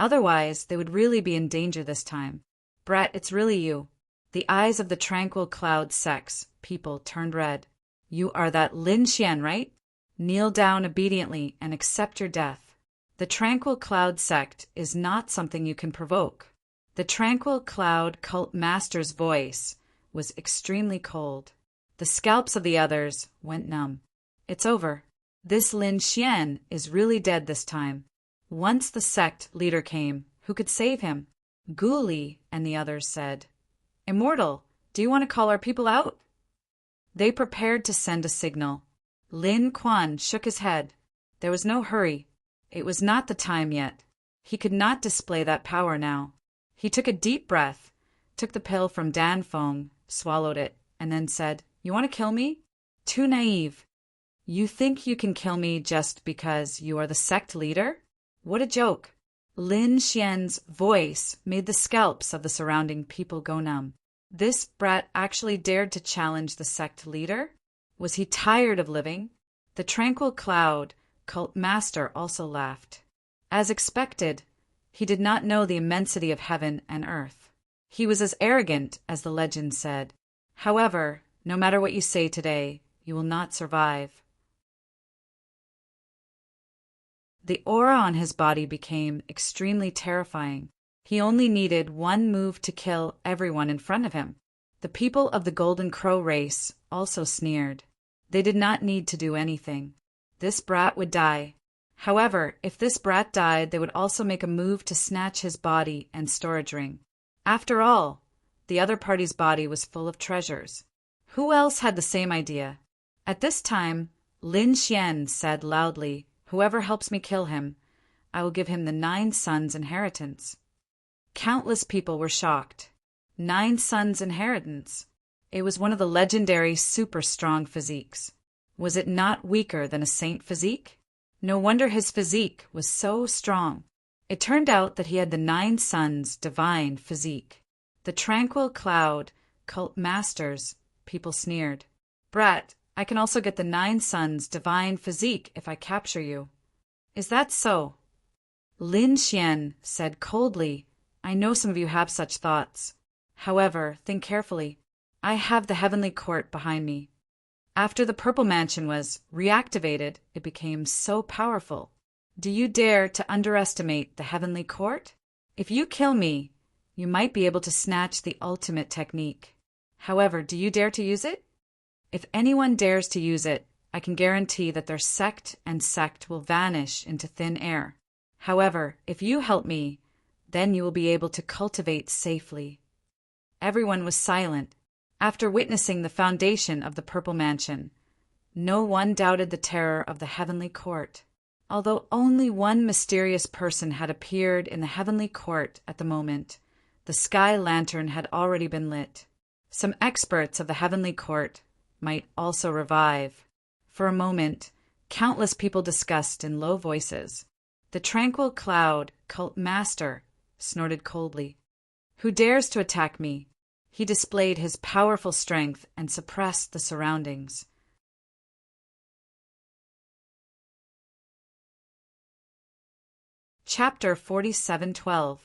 Otherwise, they would really be in danger this time. Brett, it's really you. The eyes of the tranquil cloud sect's people turned red. You are that Lin Xian, right? Kneel down obediently and accept your death. The tranquil cloud sect is not something you can provoke. The tranquil cloud cult master's voice was extremely cold. The scalps of the others went numb. It's over. This Lin Xian is really dead this time. Once the sect leader came, who could save him? Guli and the others said, Immortal, do you want to call our people out? They prepared to send a signal. Lin Quan shook his head. There was no hurry. It was not the time yet. He could not display that power now. He took a deep breath, took the pill from Dan Feng, swallowed it, and then said, You want to kill me? Too naive. You think you can kill me just because you are the sect leader? What a joke. Lin Xian's voice made the scalps of the surrounding people go numb. This brat actually dared to challenge the sect leader? Was he tired of living? The tranquil cloud cult master also laughed. As expected, he did not know the immensity of heaven and earth. He was as arrogant as the legend said. However, no matter what you say today, you will not survive. The aura on his body became extremely terrifying. He only needed one move to kill everyone in front of him. The people of the Golden Crow race also sneered. They did not need to do anything. This brat would die. However, if this brat died, they would also make a move to snatch his body and storage ring. After all, the other party's body was full of treasures. Who else had the same idea? At this time, Lin Xian said loudly, Whoever helps me kill him, I will give him the 9 sons' inheritance. Countless people were shocked. 9 sons' inheritance. It was one of the legendary super strong physiques. Was it not weaker than a saint physique? No wonder his physique was so strong. It turned out that he had the 9 sons' divine physique. The tranquil cloud cult masters, people sneered. Brat, I can also get the 9 sons' divine physique if I capture you. Is that so? Lin Xian said coldly, I know some of you have such thoughts. However, think carefully. I have the heavenly court behind me. After the Purple Mansion was reactivated, it became so powerful. Do you dare to underestimate the heavenly court? If you kill me, you might be able to snatch the ultimate technique. However, do you dare to use it? If anyone dares to use it, I can guarantee that their sect and sect will vanish into thin air. However, if you help me, then you will be able to cultivate safely. Everyone was silent. After witnessing the foundation of the Purple Mansion, no one doubted the terror of the heavenly court. Although only one mysterious person had appeared in the heavenly court at the moment, the sky lantern had already been lit. Some experts of the heavenly court might also revive. For a moment, countless people discussed in low voices. The tranquil cloud cult master snorted coldly. Who dares to attack me? He displayed his powerful strength and suppressed the surroundings. Chapter 47:12.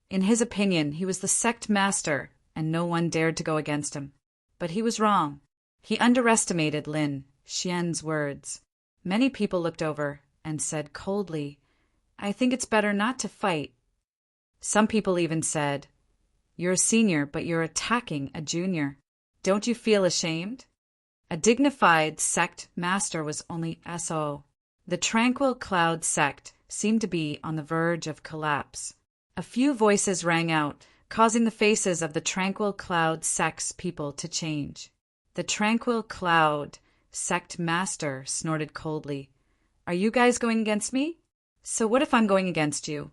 In his opinion, he was the sect master, and no one dared to go against him. But he was wrong. He underestimated Lin Xian's words. Many people looked over and said coldly, I think it's better not to fight. Some people even said, You're a senior, but you're attacking a junior. Don't you feel ashamed? A dignified sect master was only SO. The tranquil cloud sect seemed to be on the verge of collapse. A few voices rang out, causing the faces of the tranquil cloud sect's people to change. The tranquil cloud sect master snorted coldly. Are you guys going against me? So what if I'm going against you?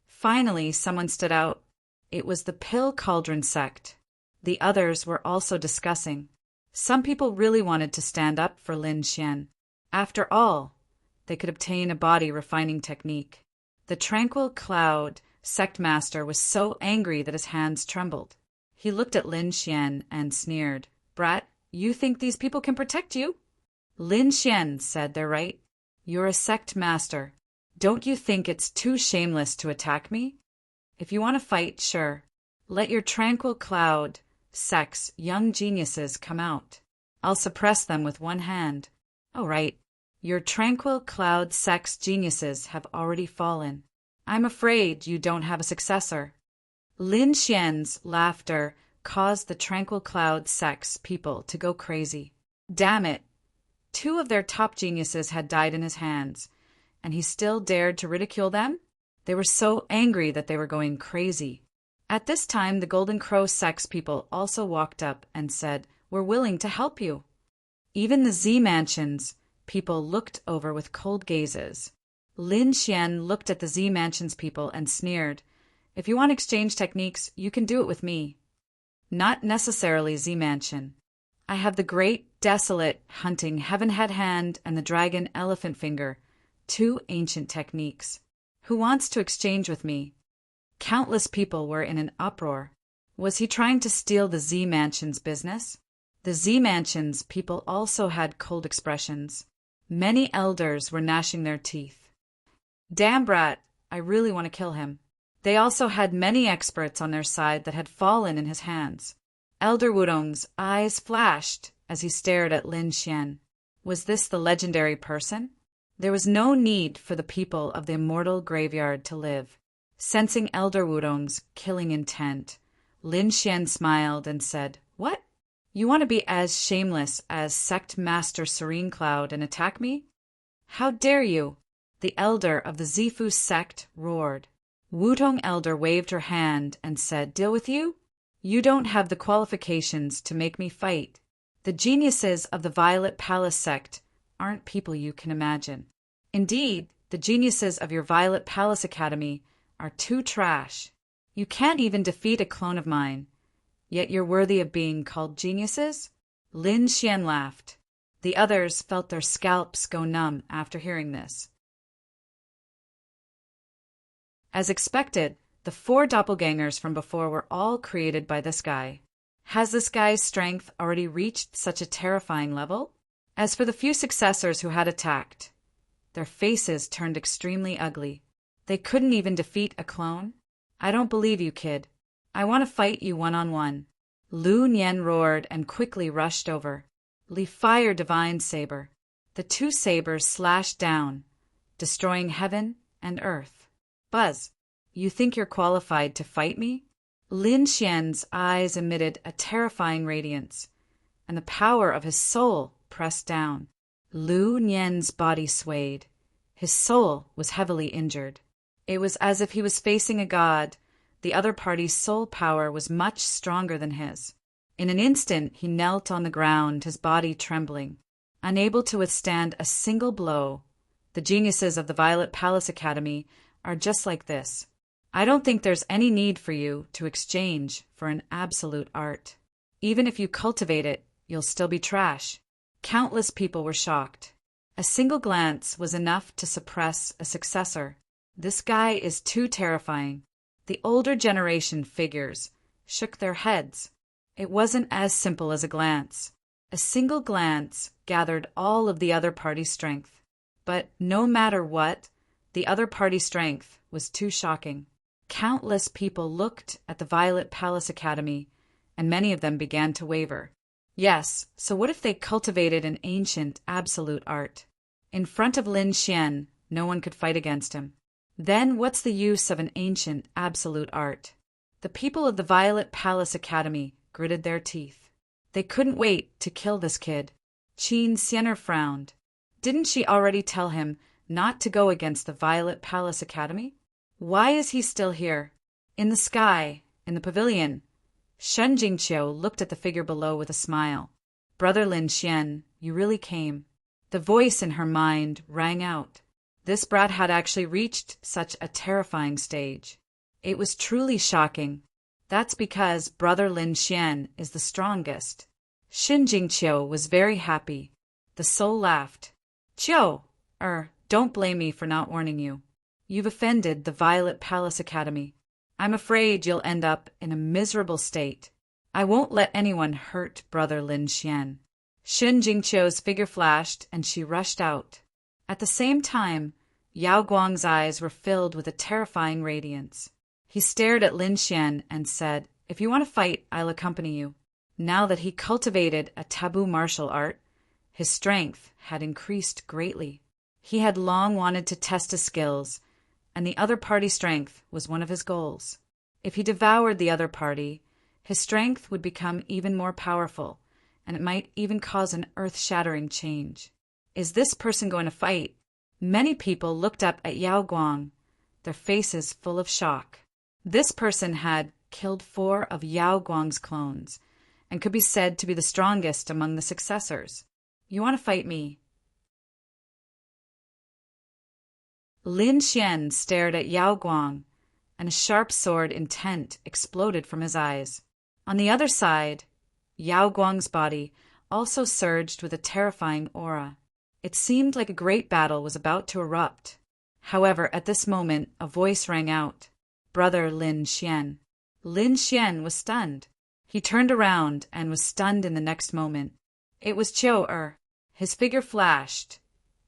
Finally, someone stood out. It was the Pill Cauldron sect. The others were also discussing. Some people really wanted to stand up for Lin Xian. After all, they could obtain a body refining technique. The tranquil cloud sect master was so angry that his hands trembled. He looked at Lin Xian and sneered. Brat, you think these people can protect you? Lin Xian said, they're right. You're a sect master. Don't you think it's too shameless to attack me? If you want to fight, sure. Let your tranquil cloud sect's young geniuses come out. I'll suppress them with one hand. Oh, right. Your tranquil cloud sect's geniuses have already fallen. I'm afraid you don't have a successor. Lin Xian's laughter caused the tranquil cloud sect's people to go crazy. Damn it. 2 of their top geniuses had died in his hands, and he still dared to ridicule them? They were so angry that they were going crazy. At this time, the Golden Crow sect's people also walked up and said, we're willing to help you. Even the Z Mansion's people looked over with cold gazes. Lin Xian looked at the Z Mansion's people and sneered, if you want exchange techniques, you can do it with me. Not necessarily Z Mansion. I have the great, desolate, hunting heaven head hand and the dragon elephant finger, 2 ancient techniques. Who wants to exchange with me? Countless people were in an uproar. Was he trying to steal the Z Mansion's business? The Z Mansion's people also had cold expressions. Many elders were gnashing their teeth. Damn brat, I really want to kill him. They also had many experts on their side that had fallen in his hands. Elder Wudong's eyes flashed as he stared at Lin Xian. Was this the legendary person? There was no need for the people of the immortal graveyard to live. Sensing Elder Wudong's killing intent, Lin Xian smiled and said, What? You want to be as shameless as Sect Master Serene Cloud and attack me? How dare you? The elder of the Zifu sect roared. Wudong Elder waved her hand and said, Deal with you? You don't have the qualifications to make me fight. The geniuses of the Violet Palace sect aren't people you can imagine. Indeed, the geniuses of your Violet Palace Academy are too trash. You can't even defeat a clone of mine. Yet you're worthy of being called geniuses? Lin Xian laughed. The others felt their scalps go numb after hearing this. As expected, the 4 doppelgangers from before were all created by this guy. Has this guy's strength already reached such a terrifying level? As for the few successors who had attacked, their faces turned extremely ugly. They couldn't even defeat a clone? I don't believe you, kid. I want to fight you one-on-one. Lu Nian roared and quickly rushed over. Li Fire Divine Saber. The 2 sabers slashed down, destroying heaven and earth. Buzz, you think you're qualified to fight me? Lin Xian's eyes emitted a terrifying radiance, and the power of his soul pressed down. Lu Nian's body swayed. His soul was heavily injured. It was as if he was facing a god. The other party's soul power was much stronger than his. In an instant, he knelt on the ground, his body trembling, unable to withstand a single blow. The geniuses of the Violet Palace Academy are just like this. I don't think there's any need for you to exchange for an absolute art. Even if you cultivate it, you'll still be trash. Countless people were shocked. A single glance was enough to suppress a successor. This guy is too terrifying. The older generation figures shook their heads. It wasn't as simple as a glance. A single glance gathered all of the other party's strength. But no matter what, the other party's strength was too shocking. Countless people looked at the Violet Palace Academy, and many of them began to waver. Yes, so what if they cultivated an ancient, absolute art? In front of Lin Xian, no one could fight against him. Then what's the use of an ancient, absolute art? The people of the Violet Palace Academy gritted their teeth. They couldn't wait to kill this kid. Qin Xiener frowned. Didn't she already tell him not to go against the Violet Palace Academy? Why is he still here? In the sky, in the pavilion. Shen Jingqiu looked at the figure below with a smile. Brother Lin Xian, you really came. The voice in her mind rang out. This brat had actually reached such a terrifying stage. It was truly shocking. That's because Brother Lin Xian is the strongest. Shen Jingqiu was very happy. The soul laughed. Qiu, don't blame me for not warning you. You've offended the Violet Palace Academy. I'm afraid you'll end up in a miserable state. I won't let anyone hurt Brother Lin Xian. Shen Jingqiu's figure flashed, and she rushed out. At the same time, Yao Guang's eyes were filled with a terrifying radiance. He stared at Lin Xian and said, "If you want to fight, I'll accompany you." Now that he cultivated a taboo martial art, his strength had increased greatly. He had long wanted to test his skills, and the other party's strength was one of his goals. If he devoured the other party, his strength would become even more powerful, and it might even cause an earth-shattering change. Is this person going to fight? Many people looked up at Yao Guang, their faces full of shock. This person had killed 4 of Yao Guang's clones, and could be said to be the strongest among the successors. You want to fight me? Lin Xian stared at Yao Guang, and a sharp sword intent exploded from his eyes. On the other side, Yao Guang's body also surged with a terrifying aura. It seemed like a great battle was about to erupt. However, at this moment, a voice rang out. Brother Lin Xian. Lin Xian was stunned. He turned around and was stunned in the next moment. It was Qiu. His figure flashed,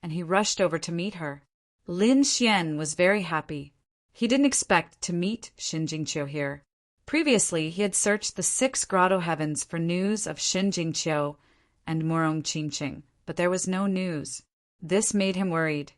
and he rushed over to meet her. Lin Xian was very happy. He didn't expect to meet Shen Jingqiu here. Previously, he had searched the 6 grotto heavens for news of Shen Jingqiu and Murong Qingqing, but there was no news. This made him worried,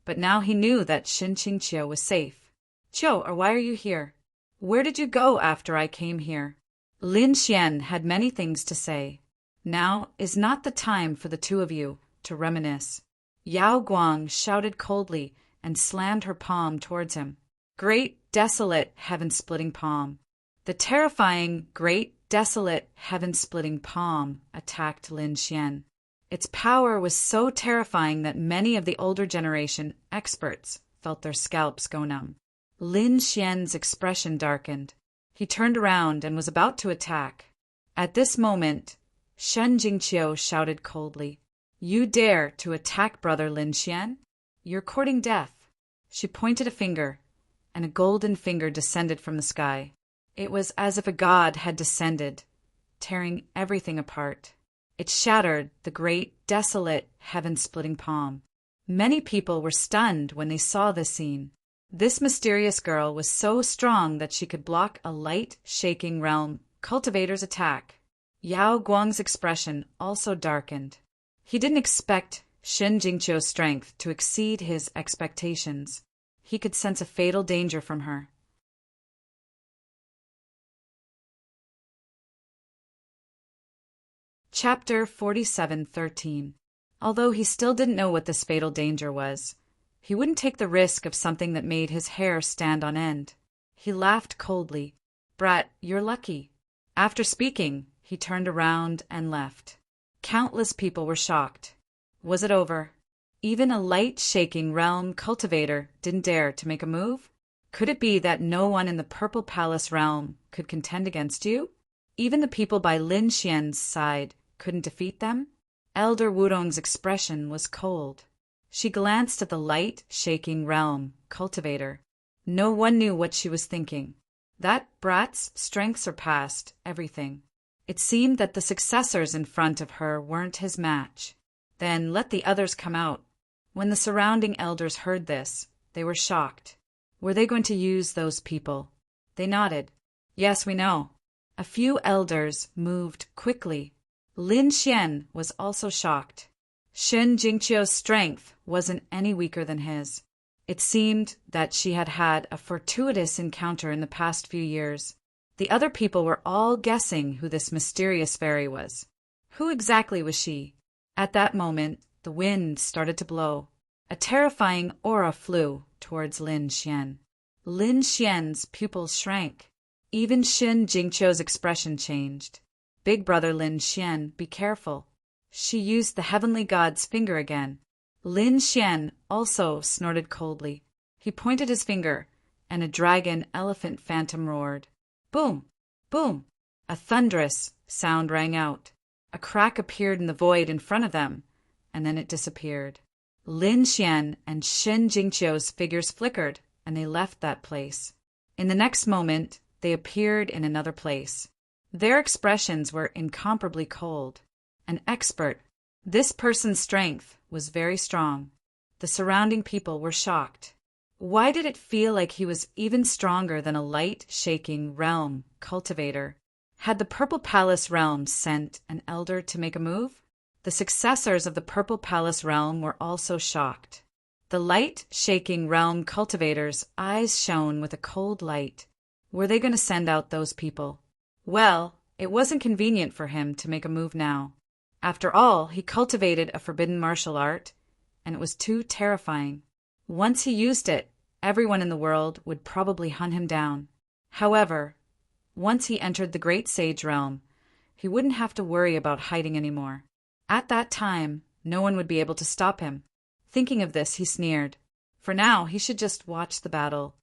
but now he knew that Shen Jingqiu was safe. Qiu, why are you here? Where did you go after I came here? Lin Xian had many things to say. Now is not the time for the 2 of you to reminisce. Yao Guang shouted coldly and slammed her palm towards him. Great, desolate, heaven-splitting palm. The terrifying, great, desolate, heaven-splitting palm attacked Lin Xian. Its power was so terrifying that many of the older generation experts felt their scalps go numb. Lin Xian's expression darkened. He turned around and was about to attack. At this moment, Shen Jingqiu shouted coldly, "You dare to attack Brother Lin Xian? You're courting death." She pointed a finger, and a golden finger descended from the sky. It was as if a god had descended, tearing everything apart. It shattered the great, desolate, heaven-splitting palm. Many people were stunned when they saw this scene. This mysterious girl was so strong that she could block a light, shaking realm cultivator's attack. Yao Guang's expression also darkened. He didn't expect Shen Jingqiu's strength to exceed his expectations. He could sense a fatal danger from her. Chapter 47:13. Although he still didn't know what this fatal danger was, he wouldn't take the risk of something that made his hair stand on end. He laughed coldly. "Brat, you're lucky." After speaking, he turned around and left. Countless people were shocked. Was it over? Even a light shaking realm cultivator didn't dare to make a move? Could it be that no one in the Purple Palace realm could contend against you? Even the people by Lin Xian's side couldn't defeat them? Elder Wudong's expression was cold. She glanced at the light shaking realm cultivator. No one knew what she was thinking. That brat's strength surpassed everything. It seemed that the successors in front of her weren't his match. Then let the others come out. When the surrounding elders heard this, they were shocked. Were they going to use those people? They nodded. Yes, we know. A few elders moved quickly. Lin Xian was also shocked. Shen Jingqiu's strength wasn't any weaker than his. It seemed that she had had a fortuitous encounter in the past few years. The other people were all guessing who this mysterious fairy was. Who exactly was she? At that moment, the wind started to blow. A terrifying aura flew towards Lin Xian. Lin Xian's pupils shrank. Even Shen Jingqiu's expression changed. Big brother Lin Xian, be careful. She used the heavenly god's finger again. Lin Xian also snorted coldly. He pointed his finger, and a dragon elephant phantom roared. Boom! Boom! A thunderous sound rang out. A crack appeared in the void in front of them, and then it disappeared. Lin Xian and Shen Jingqiu's figures flickered, and they left that place. In the next moment, they appeared in another place. Their expressions were incomparably cold. An expert. This person's strength was very strong. The surrounding people were shocked. Why did it feel like he was even stronger than a light-shaking realm cultivator? Had the Purple Palace realm sent an elder to make a move? The successors of the Purple Palace realm were also shocked. The light-shaking realm cultivator's eyes shone with a cold light. Were they going to send out those people? Well, it wasn't convenient for him to make a move now. After all, he cultivated a forbidden martial art, and it was too terrifying. Once he used it, everyone in the world would probably hunt him down. However, once he entered the Great Sage realm, he wouldn't have to worry about hiding anymore. At that time, no one would be able to stop him. Thinking of this, he sneered. For now, he should just watch the battle.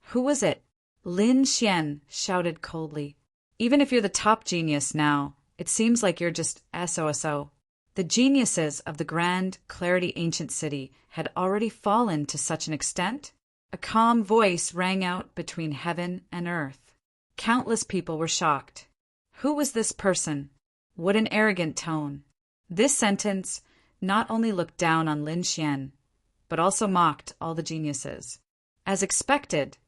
Who was it? Lin Xian shouted coldly. Even if you're the top genius now, it seems like you're just SOSO. The geniuses of the Grand Clarity Ancient City had already fallen to such an extent. A calm voice rang out between heaven and earth. Countless people were shocked. Who was this person? What an arrogant tone. This sentence not only looked down on Lin Xian, but also mocked all the geniuses. As expected,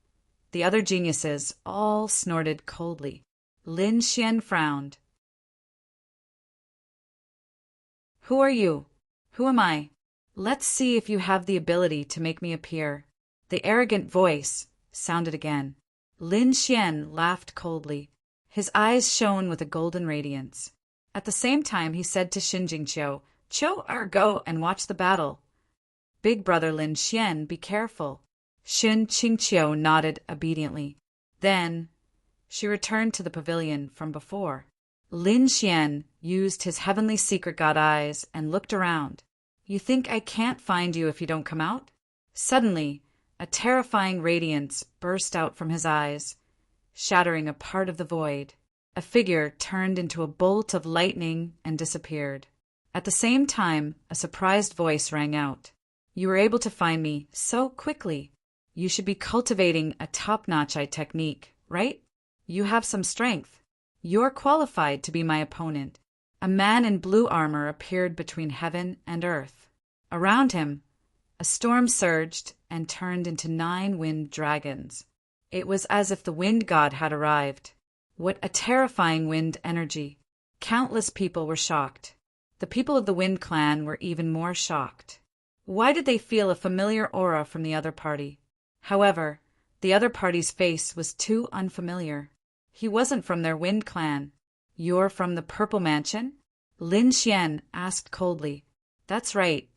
the other geniuses all snorted coldly. Lin Xian frowned. Who are you? Who am I? Let's see if you have the ability to make me appear. The arrogant voice sounded again. Lin Xian laughed coldly. His eyes shone with a golden radiance. At the same time, he said to Xin Jingqiu, go and watch the battle. Big brother Lin Xian, be careful. Xin Jingqiu nodded obediently. Then she returned to the pavilion from before. Lin Xian used his heavenly secret god eyes and looked around. You think I can't find you if you don't come out? Suddenly, a terrifying radiance burst out from his eyes, shattering a part of the void. A figure turned into a bolt of lightning and disappeared. At the same time, a surprised voice rang out. You were able to find me so quickly. You should be cultivating a top-notch technique, right? You have some strength. You're qualified to be my opponent. A man in blue armor appeared between heaven and earth. Around him, a storm surged and turned into 9 wind dragons. It was as if the wind god had arrived. What a terrifying wind energy! Countless people were shocked. The people of the Wind Clan were even more shocked. Why did they feel a familiar aura from the other party? However, the other party's face was too unfamiliar. He wasn't from their Wind Clan. You're from the Purple Mansion? Lin Xian asked coldly. That's right.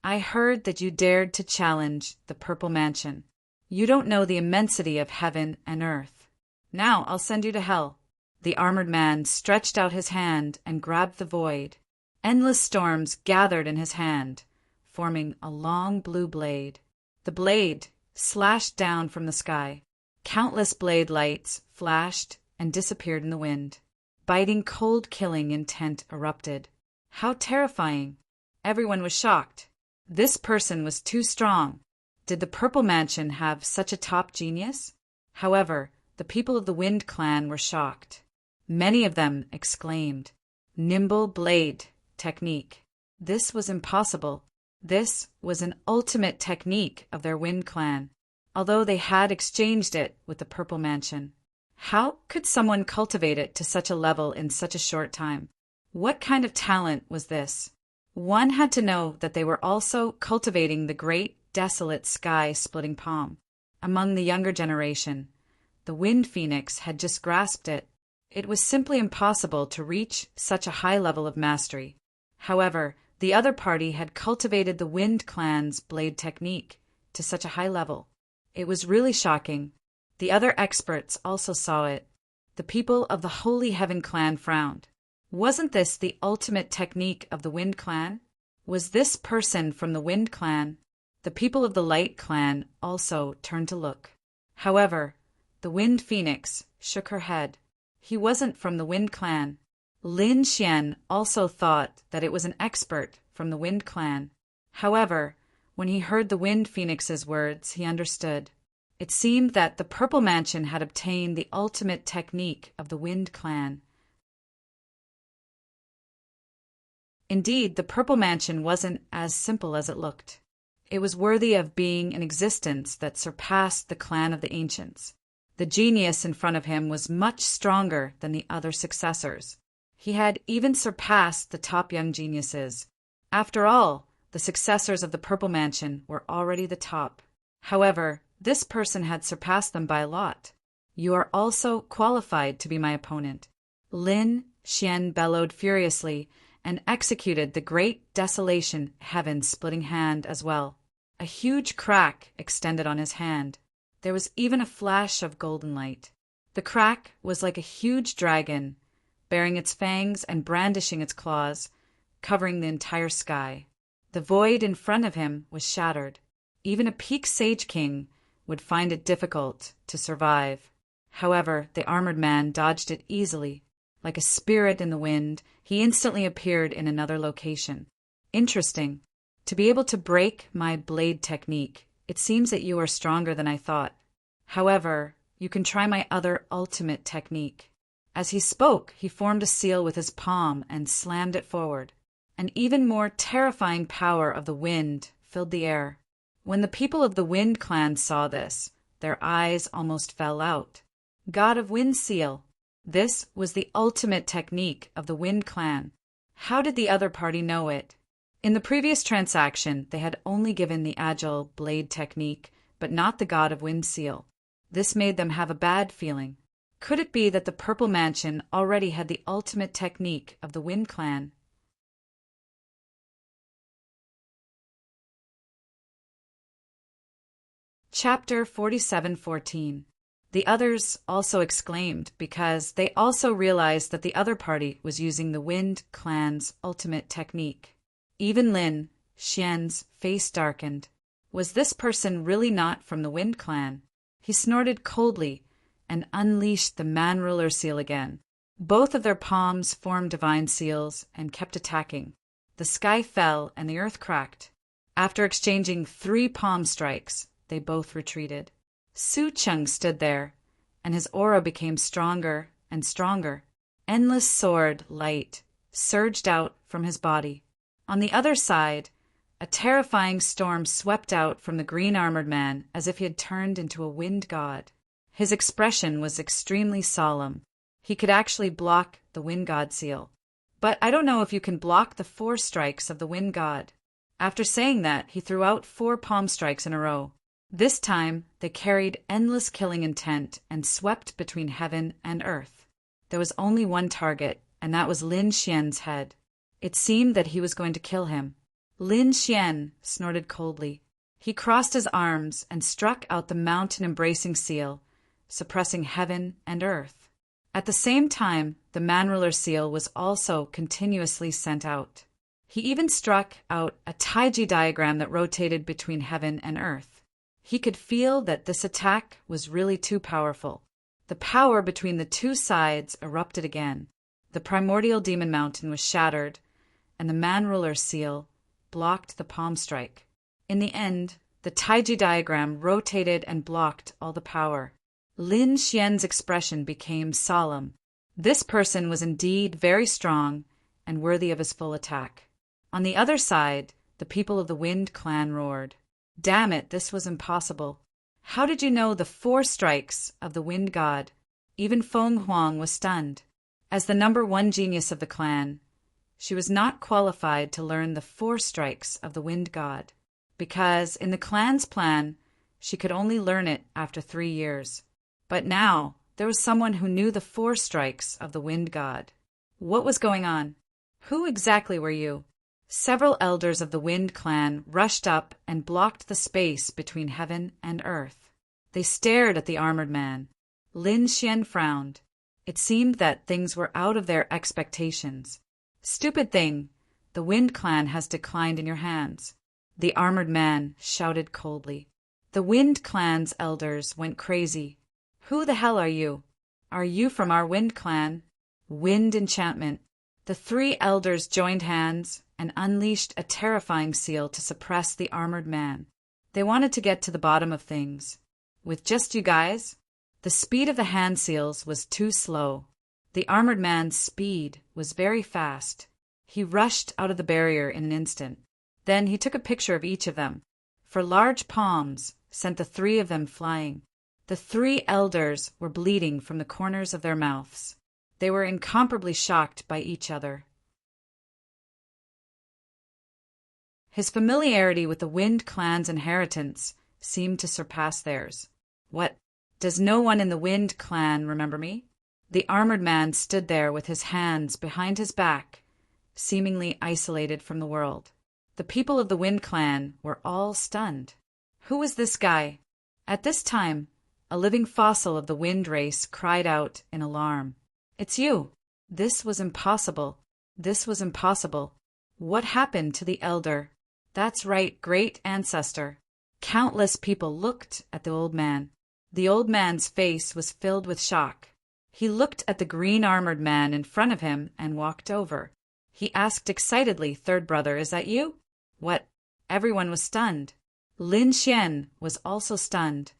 I heard that you dared to challenge the Purple Mansion. You don't know the immensity of heaven and earth. Now I'll send you to hell. The armored man stretched out his hand and grabbed the void. Endless storms gathered in his hand, forming a long blue blade. The blade slashed down from the sky. Countless blade lights flashed and disappeared in the wind. Biting, cold killing intent erupted. How terrifying! Everyone was shocked. This person was too strong. Did the Purple Mansion have such a top genius? However, the people of the Wind Clan were shocked. Many of them exclaimed, Nimble blade technique. This was impossible. This was an ultimate technique of their Wind Clan, although they had exchanged it with the Purple Mansion. How could someone cultivate it to such a level in such a short time? What kind of talent was this? One had to know that they were also cultivating the great, desolate sky-splitting palm. Among the younger generation, the Wind Phoenix had just grasped it. It was simply impossible to reach such a high level of mastery. However, the other party had cultivated the Wind Clan's blade technique to such a high level. It was really shocking. The other experts also saw it. The people of the Holy Heaven Clan frowned. Wasn't this the ultimate technique of the Wind Clan? Was this person from the Wind Clan? The people of the Light Clan also turned to look. However, the Wind Phoenix shook her head. He wasn't from the Wind Clan. Lin Xian also thought that it was an expert from the Wind Clan. However, when he heard the Wind Phoenix's words, he understood. It seemed that the Purple Mansion had obtained the ultimate technique of the Wind Clan. Indeed, the Purple Mansion wasn't as simple as it looked. It was worthy of being an existence that surpassed the clan of the ancients. The genius in front of him was much stronger than the other successors. He had even surpassed the top young geniuses. After all, the successors of the Purple Mansion were already the top. However, this person had surpassed them by a lot. You are also qualified to be my opponent. Lin Xian bellowed furiously and executed the great desolation heaven-splitting hand as well. A huge crack extended on his hand. There was even a flash of golden light. The crack was like a huge dragon, baring its fangs and brandishing its claws, covering the entire sky. The void in front of him was shattered. Even a peak Sage King would find it difficult to survive. However, the armored man dodged it easily. Like a spirit in the wind, he instantly appeared in another location. Interesting. To be able to break my blade technique, it seems that you are stronger than I thought. However, you can try my other ultimate technique. As he spoke, he formed a seal with his palm and slammed it forward. An even more terrifying power of the wind filled the air. When the people of the Wind clan saw this, their eyes almost fell out. God of Wind Seal. This was the ultimate technique of the Wind clan. How did the other party know it? In the previous transaction, they had only given the agile blade technique, but not the God of Wind Seal. This made them have a bad feeling. Could it be that the Purple Mansion already had the ultimate technique of the Wind clan? Chapter 47:14. The others also exclaimed because they also realized that the other party was using the Wind clan's ultimate technique. Even Lin Xian's face darkened. Was this person really not from the Wind clan? He snorted coldly and unleashed the Man-Ruler seal again. Both of their palms formed divine seals and kept attacking. The sky fell and the earth cracked. After exchanging 3 palm strikes, they both retreated. Su Cheng stood there, and his aura became stronger and stronger. Endless sword light surged out from his body. On the other side, a terrifying storm swept out from the green-armored man as if he had turned into a wind god. His expression was extremely solemn. He could actually block the wind god seal. But I don't know if you can block the 4 strikes of the wind god. After saying that, he threw out 4 palm strikes in a row. This time, they carried endless killing intent and swept between heaven and earth. There was only one target, and that was Lin Xian's head. It seemed that he was going to kill him. Lin Xian snorted coldly. He crossed his arms and struck out the mountain-embracing seal, suppressing heaven and earth. At the same time, the Man-Ruler seal was also continuously sent out. He even struck out a Taiji diagram that rotated between heaven and earth. He could feel that this attack was really too powerful. The power between the 2 sides erupted again. The primordial demon mountain was shattered, and the Man-Ruler seal blocked the palm strike. In the end, the Taiji diagram rotated and blocked all the power. Lin Xian's expression became solemn. This person was indeed very strong and worthy of his full attack. On the other side, the people of the Wind clan roared. Damn it, this was impossible. How did you know the 4 strikes of the wind god? Even Feng Huang was stunned. As the number 1 genius of the clan, she was not qualified to learn the 4 strikes of the wind god, because in the clan's plan, she could only learn it after 3 years. But now, there was someone who knew the 4 strikes of the wind god. What was going on? Who exactly were you? Several elders of the Wind clan rushed up and blocked the space between heaven and earth. They stared at the armored man. Lin Xian frowned. It seemed that things were out of their expectations. Stupid thing, the Wind clan has declined in your hands. The armored man shouted coldly. The Wind clan's elders went crazy. Who the hell are you? Are you from our Wind clan? Wind enchantment. The 3 elders joined hands and unleashed a terrifying seal to suppress the armored man. They wanted to get to the bottom of things. With just you guys? The speed of the hand seals was too slow. The armored man's speed was very fast. He rushed out of the barrier in an instant. Then he took a picture of each of them, for large palms sent the three of them flying. The three elders were bleeding from the corners of their mouths. They were incomparably shocked by each other. His familiarity with the Wind clan's inheritance seemed to surpass theirs. What? Does no one in the Wind clan remember me? The armored man stood there with his hands behind his back, seemingly isolated from the world. The people of the Wind clan were all stunned. Who was this guy? At this time, a living fossil of the Wind race cried out in alarm. It's you! This was impossible. This was impossible. What happened to the elder? That's right, great ancestor. Countless people looked at the old man. The old man's face was filled with shock. He looked at the green-armored man in front of him and walked over. He asked excitedly, "Third brother, is that you?" What? Everyone was stunned. Lin Xian was also stunned.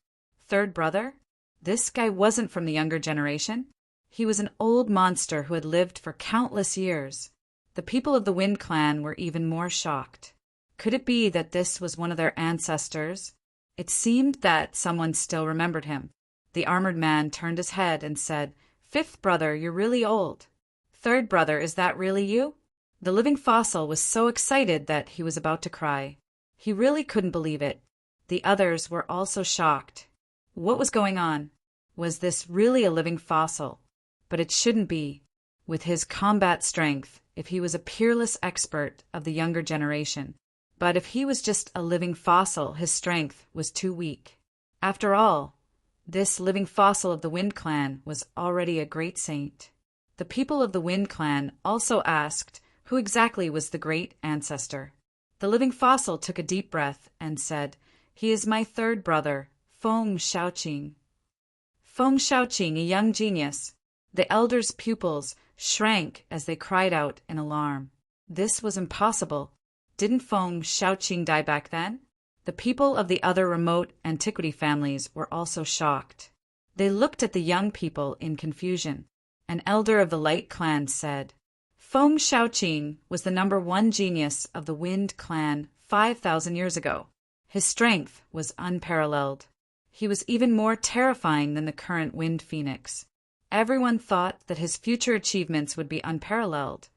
Third brother? This guy wasn't from the younger generation. He was an old monster who had lived for countless years. The people of the Wind clan were even more shocked. Could it be that this was one of their ancestors? It seemed that someone still remembered him. The armored man turned his head and said, "Fifth brother, you're really old." "Third brother, is that really you?" The living fossil was so excited that he was about to cry. He really couldn't believe it. The others were also shocked. What was going on? Was this really a living fossil? But it shouldn't be. With his combat strength, if he was a peerless expert of the younger generation. But if he was just a living fossil, his strength was too weak. After all, this living fossil of the Wind clan was already a great saint. The people of the Wind clan also asked who exactly was the great ancestor. The living fossil took a deep breath and said, "He is my third brother, Feng Shaoqing." Feng Shaoqing, a young genius. The elders' pupils shrank as they cried out in alarm. This was impossible. Didn't Feng Shaoqing die back then? The people of the other remote antiquity families were also shocked. They looked at the young people in confusion. An elder of the Light clan said, "Feng Shaoqing was the #1 genius of the Wind clan 5,000 years ago. His strength was unparalleled. He was even more terrifying than the current Wind Phoenix. Everyone thought that his future achievements would be unparalleled,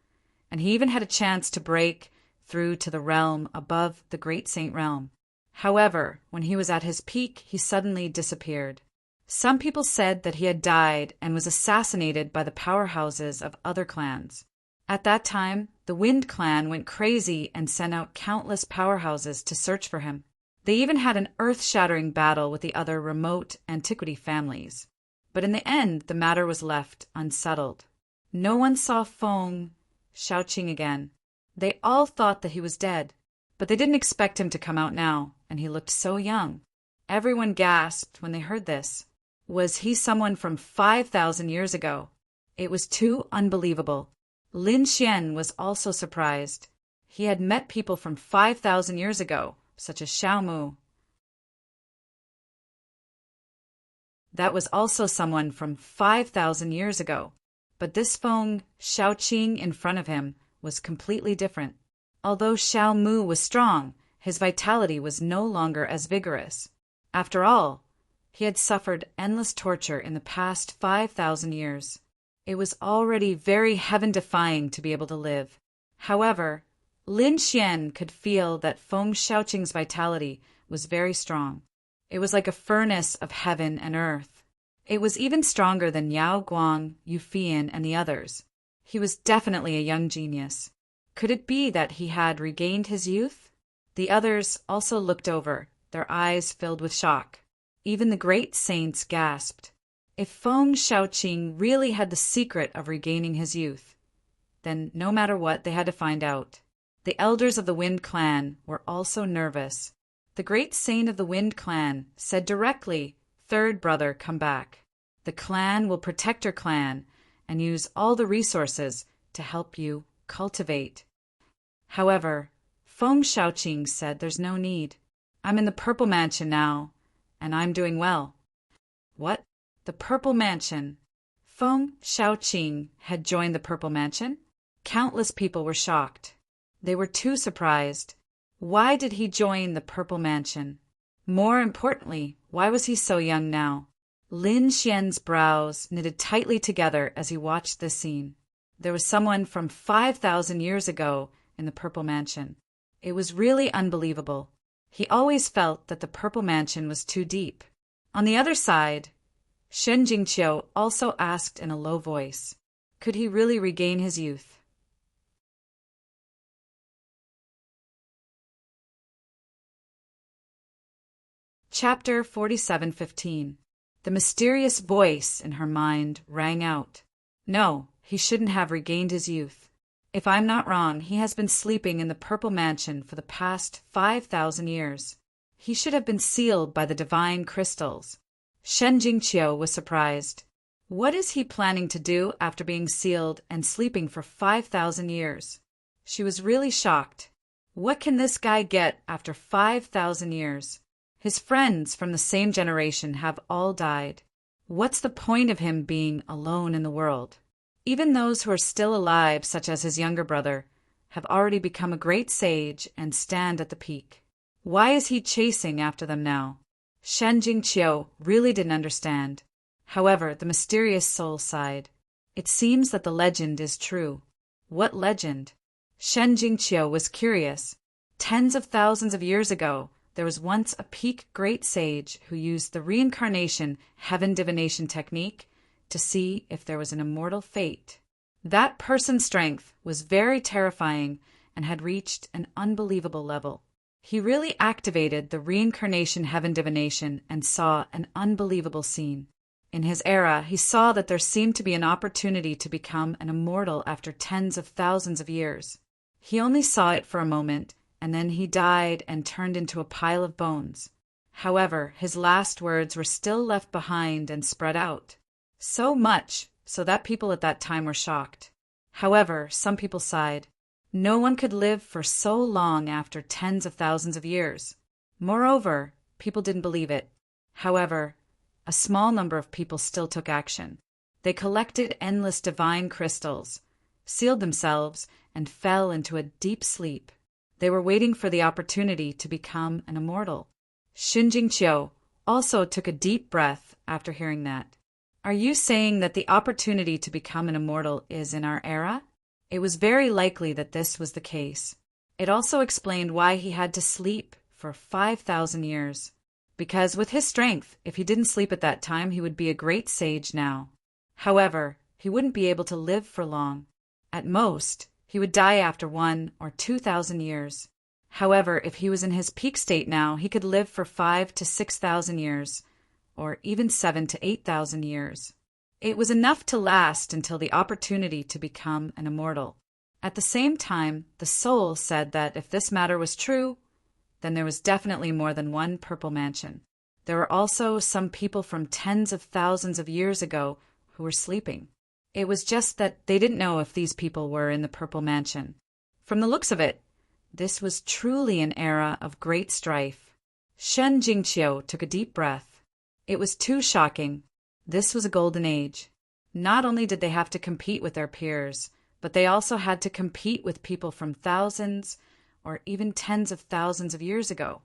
and he even had a chance to break through to the realm above the Great Saint Realm. However, when he was at his peak, he suddenly disappeared. Some people said that he had died and was assassinated by the powerhouses of other clans. At that time, the Wind clan went crazy and sent out countless powerhouses to search for him. They even had an earth-shattering battle with the other remote antiquity families. But in the end, the matter was left unsettled. No one saw Feng Shaoqing again. They all thought that he was dead, but they didn't expect him to come out now, and he looked so young. Everyone gasped when they heard this. Was he someone from 5,000 years ago? It was too unbelievable. Lin Xian was also surprised. He had met people from 5,000 years ago, such as Xiao Mu. That was also someone from 5,000 years ago. But this Feng Shaoqing in front of him was completely different. Although Xiao Mu was strong, his vitality was no longer as vigorous. After all, he had suffered endless torture in the past 5,000 years. It was already very heaven-defying to be able to live. However, Lin Xian could feel that Feng Shaoqing's vitality was very strong. It was like a furnace of heaven and earth. It was even stronger than Yao Guang, Yu Fian, and the others. He was definitely a young genius. Could it be that he had regained his youth? The others also looked over, their eyes filled with shock. Even the great saints gasped. If Feng Shaoqing really had the secret of regaining his youth, then no matter what, they had to find out. The elders of the Wind clan were also nervous. The great saint of the Wind clan said directly, "Third brother, come back. The clan will protect your clan and use all the resources to help you cultivate." However, Feng Shaoqing said there's no need. I'm in the Purple Mansion now, and I'm doing well. What? The Purple Mansion? Feng Shaoqing had joined the Purple Mansion? Countless people were shocked. They were too surprised. Why did he join the Purple Mansion? More importantly, why was he so young now? Lin Xian's brows knitted tightly together as he watched this scene. There was someone from 5,000 years ago in the Purple Mansion. It was really unbelievable. He always felt that the Purple Mansion was too deep. On the other side, Shen Jingqiu also asked in a low voice, could he really regain his youth? Chapter 47:15. The mysterious voice in her mind rang out. No, he shouldn't have regained his youth. If I'm not wrong, he has been sleeping in the Purple Mansion for the past 5,000 years. He should have been sealed by the divine crystals. Shen Jingqiu was surprised. What is he planning to do after being sealed and sleeping for 5,000 years? She was really shocked. What can this guy get after 5,000 years? His friends from the same generation have all died. What's the point of him being alone in the world? Even those who are still alive, such as his younger brother, have already become a great sage and stand at the peak. Why is he chasing after them now? Shen Jingqiu really didn't understand. However, the mysterious soul sighed. It seems that the legend is true. What legend? Shen Jingqiu was curious. Tens of thousands of years ago, there was once a peak great sage who used the reincarnation heaven divination technique to see if there was an immortal fate. That person's strength was very terrifying and had reached an unbelievable level. He really activated the reincarnation heaven divination and saw an unbelievable scene. In his era, he saw that there seemed to be an opportunity to become an immortal after tens of thousands of years. He only saw it for a moment, and then he died and turned into a pile of bones. However, his last words were still left behind and spread out. So much so that people at that time were shocked. However, some people sighed. No one could live for so long after tens of thousands of years. Moreover, people didn't believe it. However, a small number of people still took action. They collected endless divine crystals, sealed themselves, and fell into a deep sleep. They were waiting for the opportunity to become an immortal. Shen Jingqiu also took a deep breath after hearing that. Are you saying that the opportunity to become an immortal is in our era? It was very likely that this was the case. It also explained why he had to sleep for 5,000 years. Because with his strength, if he didn't sleep at that time, he would be a great sage now. However, he wouldn't be able to live for long. At most, he would die after 1,000 or 2,000 years. However, if he was in his peak state now, he could live for 5,000 to 6,000 years, or even 7,000 to 8,000 years. It was enough to last until the opportunity to become an immortal. At the same time, the soul said that if this matter was true, then there was definitely more than one Purple Mansion. There were also some people from tens of thousands of years ago who were sleeping. It was just that they didn't know if these people were in the Purple Mansion. From the looks of it, this was truly an era of great strife. Shen Jingqiu took a deep breath. It was too shocking. This was a golden age. Not only did they have to compete with their peers, but they also had to compete with people from thousands or even tens of thousands of years ago.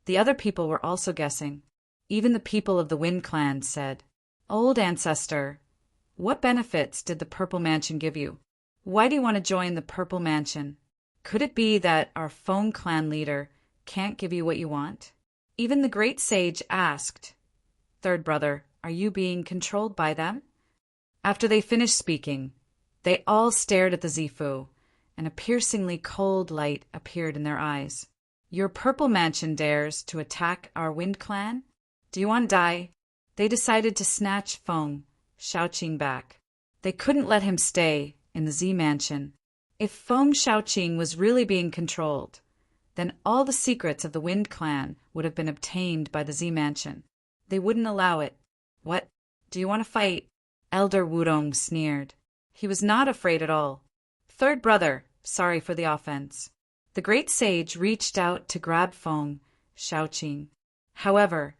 The other people were also guessing. Even the people of the Wind Clan said, "Old ancestor, what benefits did the Purple Mansion give you? Why do you want to join the Purple Mansion? Could it be that our Feng clan leader can't give you what you want?" Even the great sage asked, "Third brother, are you being controlled by them?" After they finished speaking, they all stared at the Zifu, and a piercingly cold light appeared in their eyes. "Your Purple Mansion dares to attack our Wind Clan? Do you want to die?" They decided to snatch Feng, Shaoqing, back. They couldn't let him stay in the Z Mansion. If Feng Shaoqing was really being controlled, then all the secrets of the Wind Clan would have been obtained by the Z Mansion. They wouldn't allow it. "What? Do you want to fight?" Elder Wudong sneered. He was not afraid at all. "Third brother, sorry for the offense." The great sage reached out to grab Feng Shaoqing. However,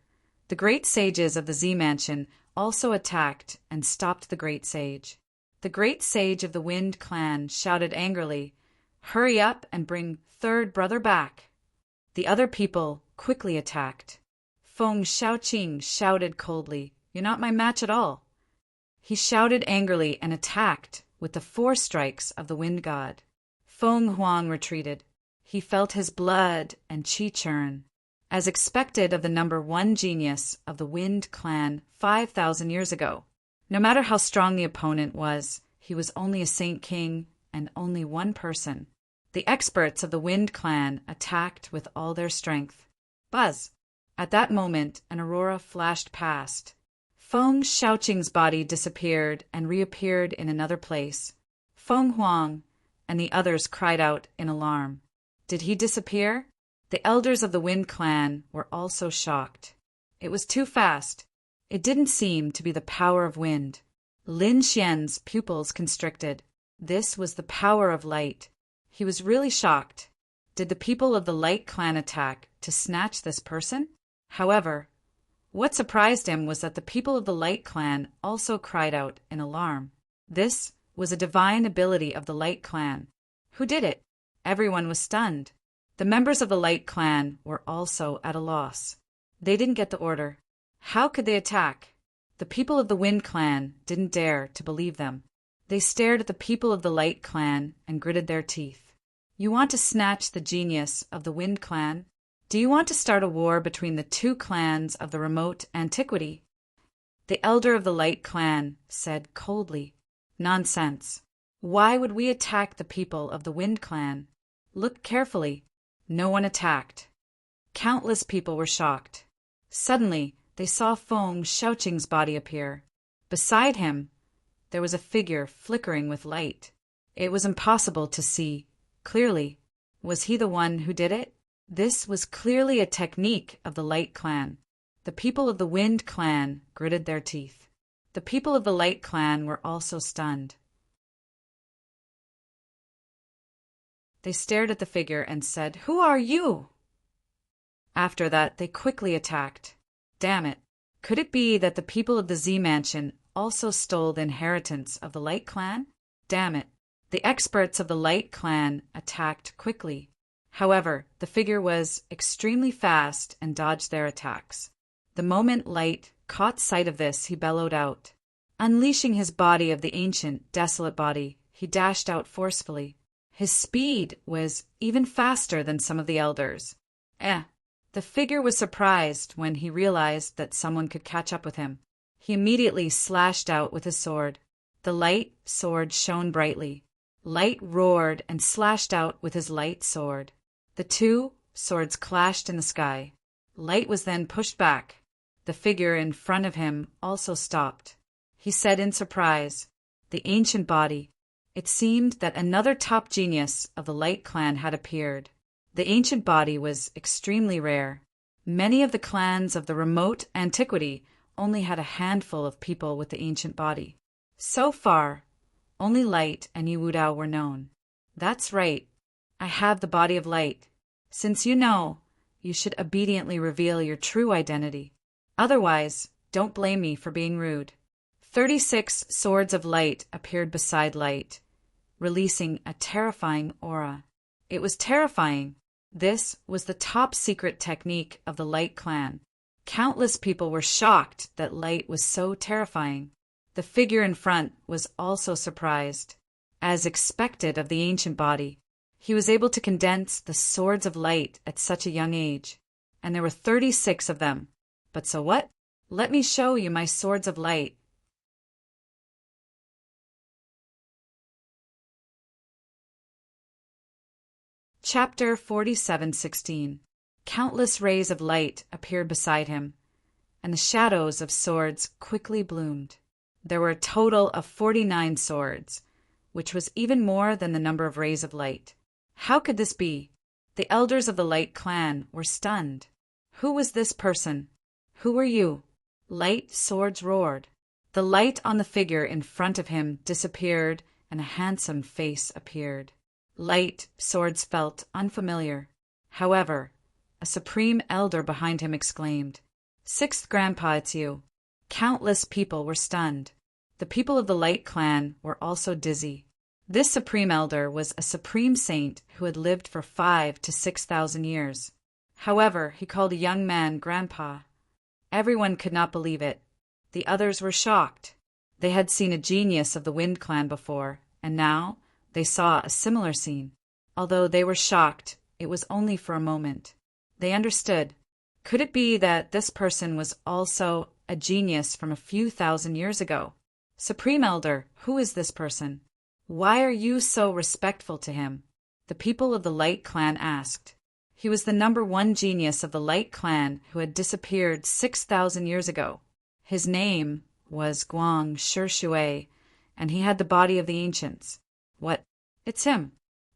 the great sages of the Z Mansion also attacked and stopped the great sage. The great sage of the Wind clan shouted angrily, "Hurry up and bring third brother back." The other people quickly attacked. Feng Shaoqing shouted coldly, "You're not my match at all." He shouted angrily and attacked with the 4 strikes of the Wind god. Feng Huang retreated. He felt his blood and qi churn. As expected of the number 1 genius of the Wind clan 5,000 years ago. No matter how strong the opponent was, he was only a Saint King and only one person. The experts of the Wind clan attacked with all their strength. Buzz! At that moment, an aurora flashed past. Feng Shaoqing's body disappeared and reappeared in another place. Feng Huang and the others cried out in alarm. Did he disappear? The elders of the Wind clan were also shocked. It was too fast. It didn't seem to be the power of wind. Lin Xian's pupils constricted. This was the power of light. He was really shocked. Did the people of the Light clan attack to snatch this person? However, what surprised him was that the people of the Light clan also cried out in alarm. This was a divine ability of the Light clan. Who did it? Everyone was stunned. The members of the Light clan were also at a loss. They didn't get the order. How could they attack? The people of the Wind clan didn't dare to believe them. They stared at the people of the Light clan and gritted their teeth. You want to snatch the genius of the Wind clan? Do you want to start a war between the 2 clans of the remote antiquity? The elder of the Light clan said coldly, "Nonsense. Why would we attack the people of the Wind clan? Look carefully. No one attacked." Countless people were shocked. Suddenly, they saw Feng Shaoqing's body appear. Beside him, there was a figure flickering with light. It was impossible to see clearly. Was he the one who did it? This was clearly a technique of the Light clan. The people of the Wind clan gritted their teeth. The people of the Light clan were also stunned. They stared at the figure and said, "Who are you?" After that, they quickly attacked. Damn it. Could it be that the people of the Z Mansion also stole the inheritance of the Light clan? Damn it. The experts of the Light clan attacked quickly. However, the figure was extremely fast and dodged their attacks. The moment Light caught sight of this, he bellowed out. Unleashing his body of the ancient, desolate body, he dashed out forcefully. His speed was even faster than some of the elders. The figure was surprised when he realized that someone could catch up with him. He immediately slashed out with his sword. The light sword shone brightly. Light roared and slashed out with his light sword. The 2 swords clashed in the sky. Light was then pushed back. The figure in front of him also stopped. He said in surprise, "The ancient body." It seemed that another top genius of the Light clan had appeared. The ancient body was extremely rare. Many of the clans of the remote antiquity only had a handful of people with the ancient body. So far, only Light and Yu Wudao were known. That's right. I have the body of Light. Since you know, you should obediently reveal your true identity. Otherwise, don't blame me for being rude. 36 swords of light appeared beside Light, releasing a terrifying aura. It was terrifying. This was the top secret technique of the Light clan. Countless people were shocked that Light was so terrifying. The figure in front was also surprised. As expected of the ancient body, he was able to condense the swords of light at such a young age, and there were 36 of them. But so what? Let me show you my swords of light. Chapter 47:16. Countless rays of light appeared beside him, and the shadows of swords quickly bloomed. There were a total of 49 swords, which was even more than the number of rays of light. How could this be? The elders of the Light clan were stunned. Who was this person? Who were you? Light swords roared. The light on the figure in front of him disappeared, and a handsome face appeared. Light swords felt unfamiliar. However, a supreme elder behind him exclaimed, "Sixth Grandpa, it's you. Countless people were stunned. The people of the Light Clan were also dizzy. This Supreme Elder was a supreme saint who had lived for 5,000 to 6,000 years. However, he called a young man Grandpa. Everyone could not believe it. The others were shocked. They had seen a genius of the Wind Clan before, and now they saw a similar scene. Although they were shocked, it was only for a moment. They understood. Could it be that this person was also a genius from a few thousand years ago? Supreme Elder, who is this person? Why are you so respectful to him? The people of the Light Clan asked. He was the #1 genius of the Light Clan who had disappeared 6,000 years ago. His name was Guang Shishui, and he had the body of the ancients. What? It's him.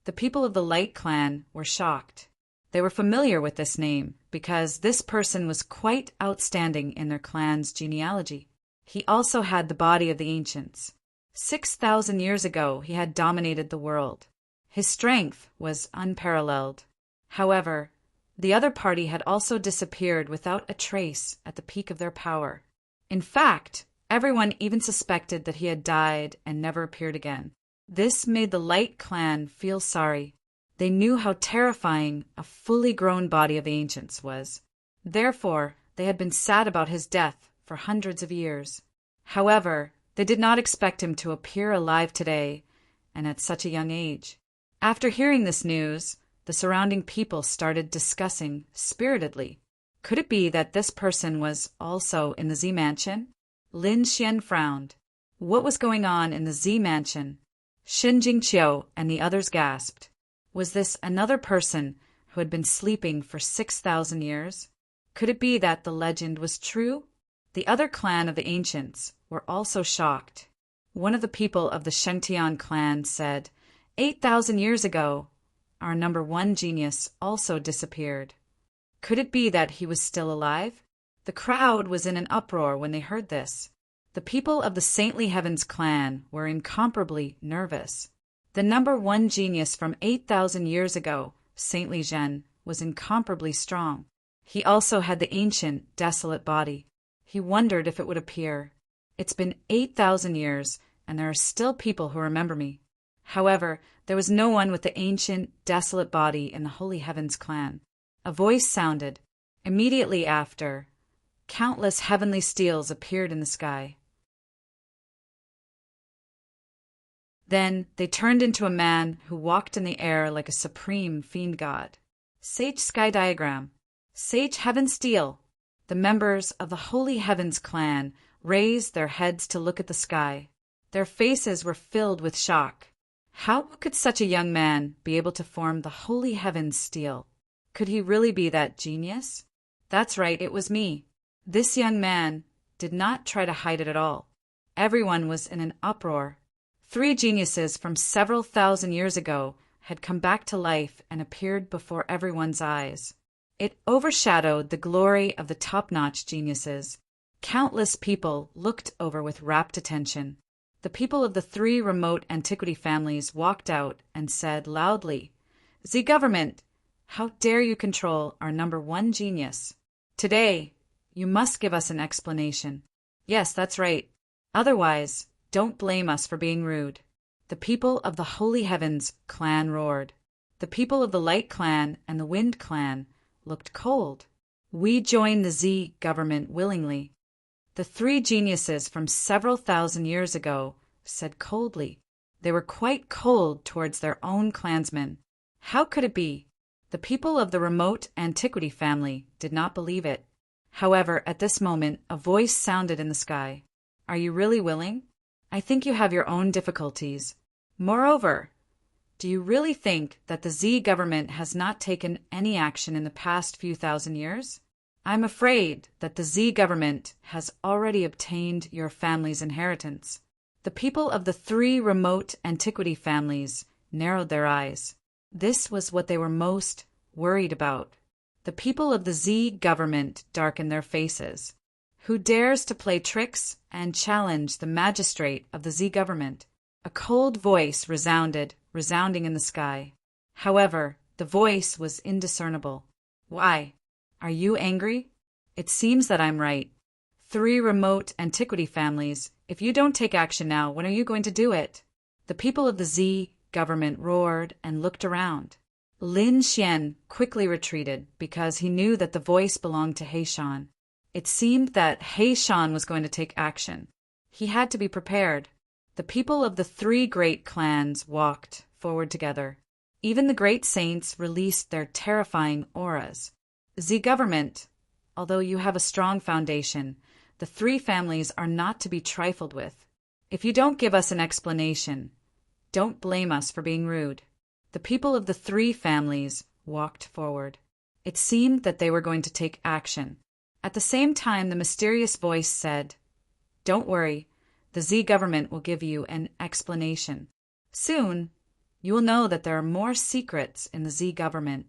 The people of the Light Clan were shocked. They were familiar with this name because this person was quite outstanding in their clan's genealogy. He also had the body of the ancients. 6,000 years ago, he had dominated the world. His strength was unparalleled. However, the other party had also disappeared without a trace at the peak of their power. In fact, everyone even suspected that he had died and never appeared again. This made the Light Clan feel sorry. They knew how terrifying a fully grown body of the ancients was. Therefore, they had been sad about his death for hundreds of years. However, they did not expect him to appear alive today and at such a young age. After hearing this news, the surrounding people started discussing spiritedly. Could it be that this person was also in the Z Mansion? Lin Xian frowned. What was going on in the Z Mansion? Xin Jingqiu and the others gasped. Was this another person who had been sleeping for 6,000 years? Could it be that the legend was true? The other clan of the ancients were also shocked. One of the people of the Shengtian clan said, 8,000 years ago, our #1 genius also disappeared. Could it be that he was still alive? The crowd was in an uproar when they heard this. The people of the Saintly Heavens clan were incomparably nervous. The #1 genius from 8,000 years ago, Saintly Zhen, was incomparably strong. He also had the ancient, desolate body. He wondered if it would appear. It's been 8,000 years, and there are still people who remember me. However, there was no one with the ancient, desolate body in the Holy Heavens clan. A voice sounded. Immediately after, countless heavenly steels appeared in the sky. Then they turned into a man who walked in the air like a supreme fiend god. Sage Sky Diagram. Sage Heaven Steel. The members of the Holy Heavens clan raised their heads to look at the sky. Their faces were filled with shock. How could such a young man be able to form the Holy Heavens Steel? Could he really be that genius? That's right, it was me. This young man did not try to hide it at all. Everyone was in an uproar. 3 geniuses from several thousand years ago had come back to life and appeared before everyone's eyes. It overshadowed the glory of the top-notch geniuses. Countless people looked over with rapt attention. The people of the 3 remote antiquity families walked out and said loudly, "The government, how dare you control our #1 genius? Today, you must give us an explanation." Yes, that's right. Otherwise, don't blame us for being rude. The people of the Holy Heavens clan roared. The people of the Light Clan and the Wind Clan looked cold. We join the Z government willingly. The 3 geniuses from several thousand years ago said coldly. They were quite cold towards their own clansmen. How could it be? The people of the remote antiquity family did not believe it. However, at this moment, a voice sounded in the sky. Are you really willing? I think you have your own difficulties. Moreover, do you really think that the Z government has not taken any action in the past few thousand years? I'm afraid that the Z government has already obtained your family's inheritance. The people of the 3 remote antiquity families narrowed their eyes. This was what they were most worried about. The people of the Z government darkened their faces. Who dares to play tricks and challenge the magistrate of the Z government? A cold voice resounding in the sky. However, the voice was indiscernible. Why? Are you angry? It seems that I'm right. three remote antiquity families, if you don't take action now, when are you going to do it? The people of the Z government roared and looked around. Lin Xian quickly retreated because he knew that the voice belonged to He Shan. It seemed that He Shan was going to take action. He had to be prepared. The people of the three great clans walked forward together. Even the great saints released their terrifying auras. Z government, although you have a strong foundation, the three families are not to be trifled with. If you don't give us an explanation, don't blame us for being rude. The people of the three families walked forward. It seemed that they were going to take action. At the same time, the mysterious voice said, "Don't worry, the Z government will give you an explanation. Soon, you will know that there are more secrets in the Z government."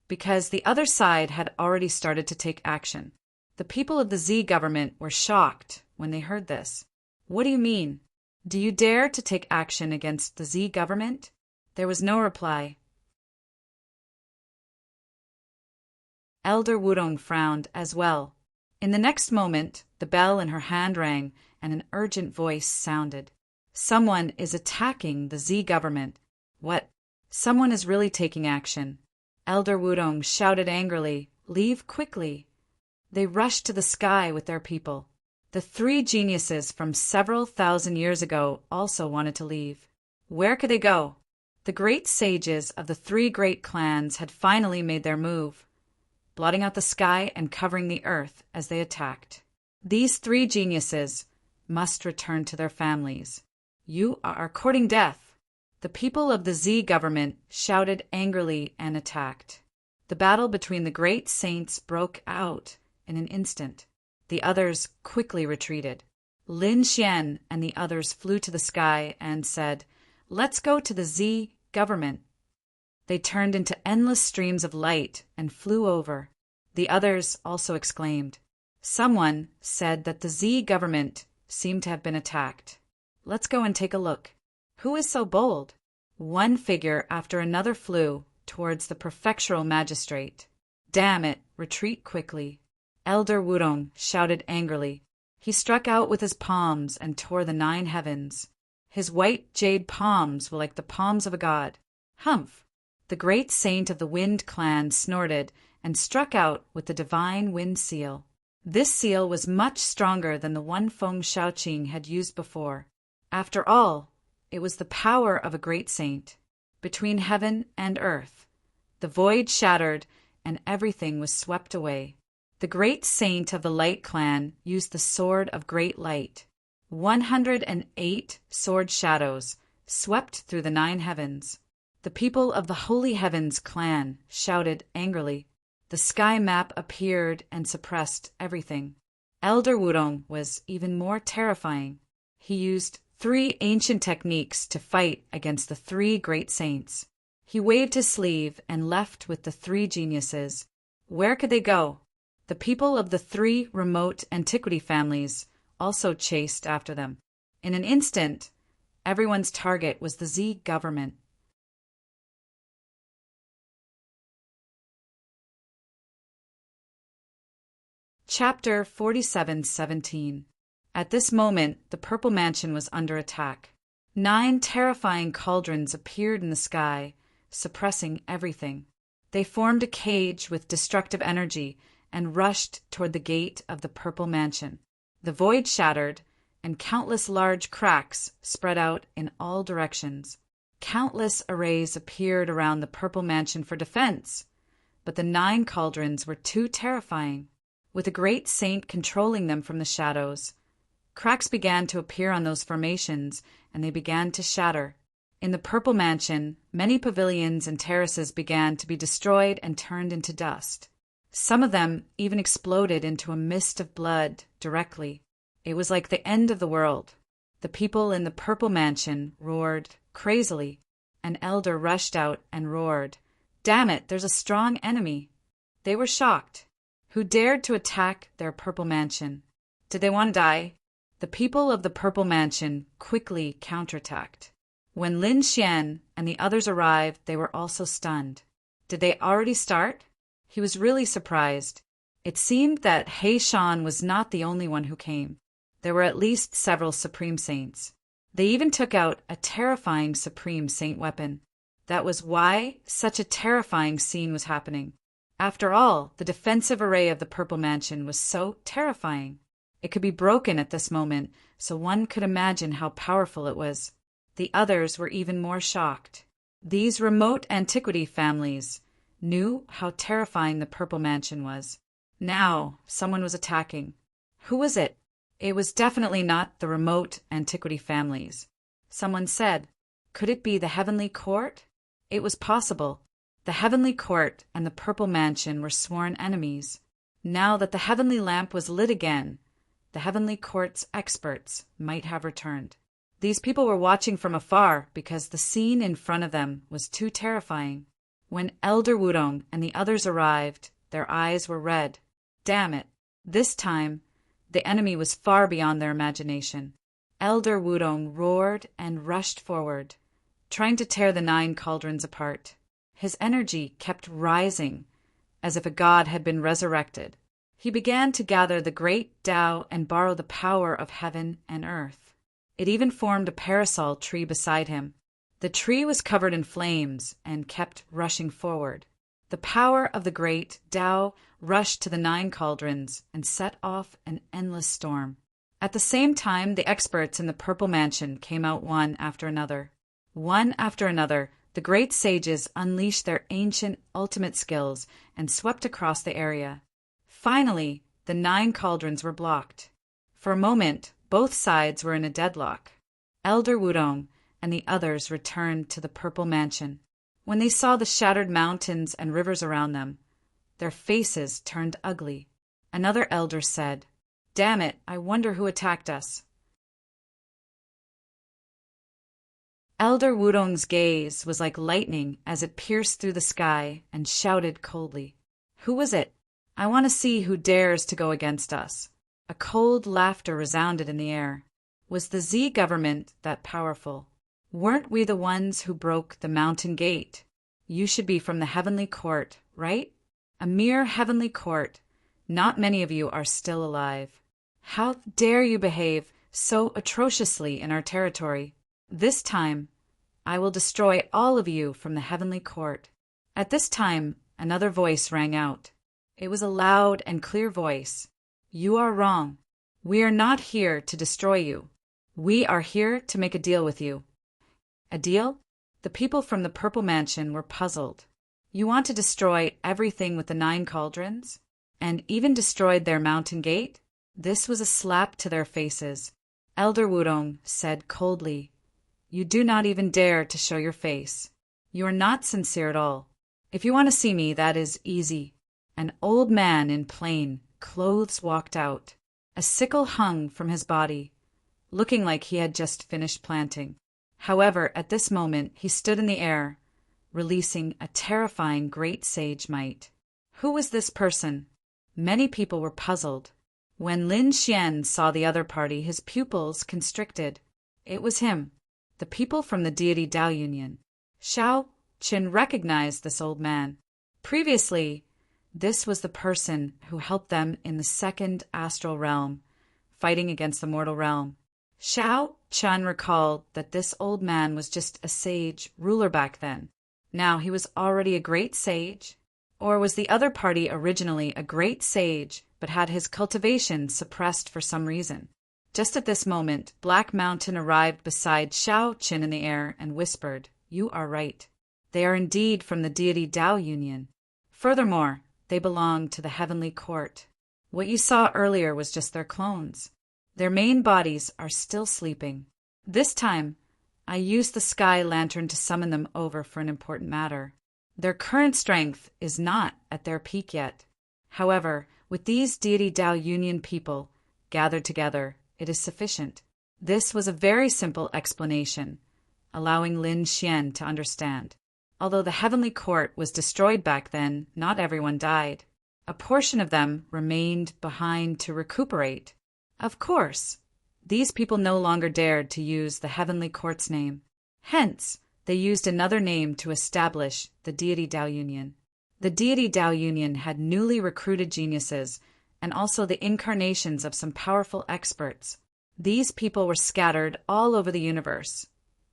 Because the other side had already started to take action. The people of the Z government were shocked when they heard this. "What do you mean? Do you dare to take action against the Z government?" There was no reply. Elder Wudong frowned as well. In the next moment, the bell in her hand rang and an urgent voice sounded. "Someone is attacking the Z government." "What? Someone is really taking action." Elder Wudong shouted angrily, "Leave quickly." They rushed to the sky with their people. The three geniuses from several thousand years ago also wanted to leave. Where could they go? The great sages of the three great clans had finally made their move, blotting out the sky and covering the earth as they attacked. These three geniuses must return to their families. "You are courting death." The people of the Z government shouted angrily and attacked. The battle between the great saints broke out in an instant. The others quickly retreated. Lin Xian and the others flew to the sky and said, "Let's go to the Z government." They turned into endless streams of light and flew over. The others also exclaimed. Someone said that the Z government seemed to have been attacked. "Let's go and take a look." Who is so bold? One figure after another flew towards the prefectural magistrate. "Damn it, retreat quickly." Elder Wudong shouted angrily. He struck out with his palms and tore the 9 heavens. His white jade palms were like the palms of a god. Humph! The great saint of the Wind clan snorted and struck out with the divine wind seal. This seal was much stronger than the one Feng Shaoqing had used before. After all, it was the power of a great saint. Between heaven and earth, the void shattered and everything was swept away. The great saint of the Light clan used the sword of great light. 108 sword shadows swept through the 9 heavens. The people of the Holy Heavens clan shouted angrily. The sky map appeared and suppressed everything. Elder Wudong was even more terrifying. He used 3 ancient techniques to fight against the 3 great saints. He waved his sleeve and left with the 3 geniuses. Where could they go? The people of the 3 remote antiquity families also chased after them. In an instant, everyone's target was the Z government. Chapter 47:17. At this moment, the Purple Mansion was under attack. 9 terrifying cauldrons appeared in the sky, suppressing everything. They formed a cage with destructive energy and rushed toward the gate of the Purple Mansion. The void shattered, and countless large cracks spread out in all directions. Countless arrays appeared around the Purple Mansion for defense, but the 9 cauldrons were too terrifying. With a great saint controlling them from the shadows, cracks began to appear on those formations, and they began to shatter. In the Purple Mansion, many pavilions and terraces began to be destroyed and turned into dust. Some of them even exploded into a mist of blood directly. It was like the end of the world. The people in the Purple Mansion roared crazily. An elder rushed out and roared, "Damn it, there's a strong enemy." They were shocked. Who dared to attack their Purple Mansion? Did they want to die? The people of the Purple Mansion quickly counterattacked. When Lin Xian and the others arrived, they were also stunned. Did they already start? He was really surprised. It seemed that He Shan was not the only one who came. There were at least several Supreme Saints. They even took out a terrifying Supreme Saint weapon. That was why such a terrifying scene was happening. After all, the defensive array of the Purple Mansion was so terrifying. It could be broken at this moment, so one could imagine how powerful it was. The others were even more shocked. These remote antiquity families knew how terrifying the Purple Mansion was. Now, someone was attacking. Who was it? It was definitely not the remote antiquity families. Someone said, could it be the Heavenly Court? It was possible. The Heavenly Court and the Purple Mansion were sworn enemies. Now that the Heavenly Lamp was lit again, the Heavenly Court's experts might have returned. These people were watching from afar because the scene in front of them was too terrifying. When Elder Wudong and the others arrived, their eyes were red. Damn it! This time, the enemy was far beyond their imagination. Elder Wudong roared and rushed forward, trying to tear the 9 cauldrons apart. His energy kept rising, as if a god had been resurrected. He began to gather the great Tao and borrow the power of heaven and earth. It even formed a parasol tree beside him. The tree was covered in flames and kept rushing forward. The power of the great Tao rushed to the 9 cauldrons and set off an endless storm. At the same time, the experts in the Purple Mansion came out one after another. One after another, the great sages unleashed their ancient ultimate skills and swept across the area. Finally, the 9 cauldrons were blocked. For a moment, both sides were in a deadlock. Elder Wudong and the others returned to the Purple Mansion. When they saw the shattered mountains and rivers around them, their faces turned ugly. Another elder said, "Damn it, I wonder who attacked us." Elder Wudong's gaze was like lightning as it pierced through the sky and shouted coldly, "Who was it? I want to see who dares to go against us." A cold laughter resounded in the air. Was the Z government that powerful? Weren't we the ones who broke the mountain gate? You should be from the Heavenly Court, right? A mere Heavenly Court. Not many of you are still alive. How dare you behave so atrociously in our territory? This time, I will destroy all of you from the Heavenly Court. At this time, another voice rang out. It was a loud and clear voice. You are wrong. We are not here to destroy you. We are here to make a deal with you. A deal? The people from the Purple Mansion were puzzled. You want to destroy everything with the 9 cauldrons? And even destroyed their mountain gate? This was a slap to their faces. Elder Wudong said coldly, "You do not even dare to show your face. You are not sincere at all. If you want to see me, that is easy." An old man in plain clothes walked out. A sickle hung from his body, looking like he had just finished planting. However, at this moment, he stood in the air, releasing a terrifying great sage might. Who was this person? Many people were puzzled. When Lin Xian saw the other party, his pupils constricted. It was him, the people from the deity Tao Union. Xiao Qin recognized this old man. Previously, this was the person who helped them in the second astral realm, fighting against the mortal realm. Xiao Qin recalled that this old man was just a sage ruler back then. Now he was already a great sage. Or was the other party originally a great sage, but had his cultivation suppressed for some reason? Just at this moment, Black Mountain arrived beside Xiao Qin in the air and whispered, "You are right. They are indeed from the deity Tao Union. Furthermore, they belong to the Heavenly Court. What you saw earlier was just their clones. Their main bodies are still sleeping. This time, I used the sky lantern to summon them over for an important matter. Their current strength is not at their peak yet. However, with these deity Tao Union people gathered together, it is sufficient." This was a very simple explanation, allowing Lin Xian to understand. Although the Heavenly Court was destroyed back then, not everyone died. A portion of them remained behind to recuperate. Of course, these people no longer dared to use the Heavenly Court's name. Hence, they used another name to establish the deity Tao Union. The Deity Tao Union had newly recruited geniuses and also the incarnations of some powerful experts. These people were scattered all over the universe,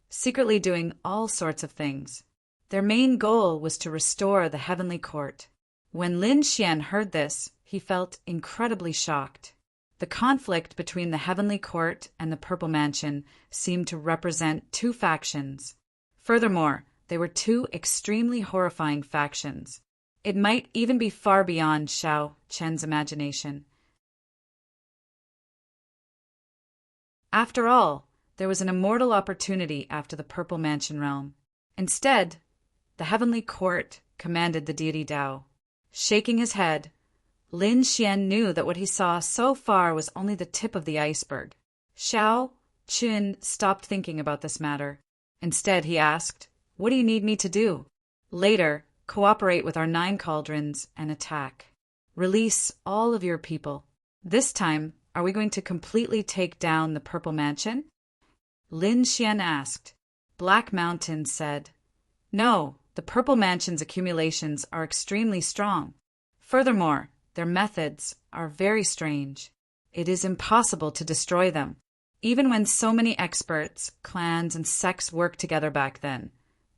secretly doing all sorts of things. Their main goal was to restore the heavenly court. When Lin Xian heard this, he felt incredibly shocked. The conflict between the heavenly court and the Purple Mansion seemed to represent two factions. Furthermore, they were two extremely horrifying factions. It might even be far beyond Xiao Chen's imagination. After all, there was an immortal opportunity after the Purple Mansion realm. Instead, the heavenly court commanded the deity Tao. Shaking his head, Lin Xian knew that what he saw so far was only the tip of the iceberg. Xiao Qun stopped thinking about this matter. Instead, he asked, "What do you need me to do?" "Later, cooperate with our 9 cauldrons and attack. Release all of your people. This time, are we going to completely take down the Purple Mansion?" Lin Xian asked. Black Mountain said, "No, the Purple Mansion's accumulations are extremely strong. Furthermore, their methods are very strange. It is impossible to destroy them. Even when so many experts, clans, and sects worked together back then,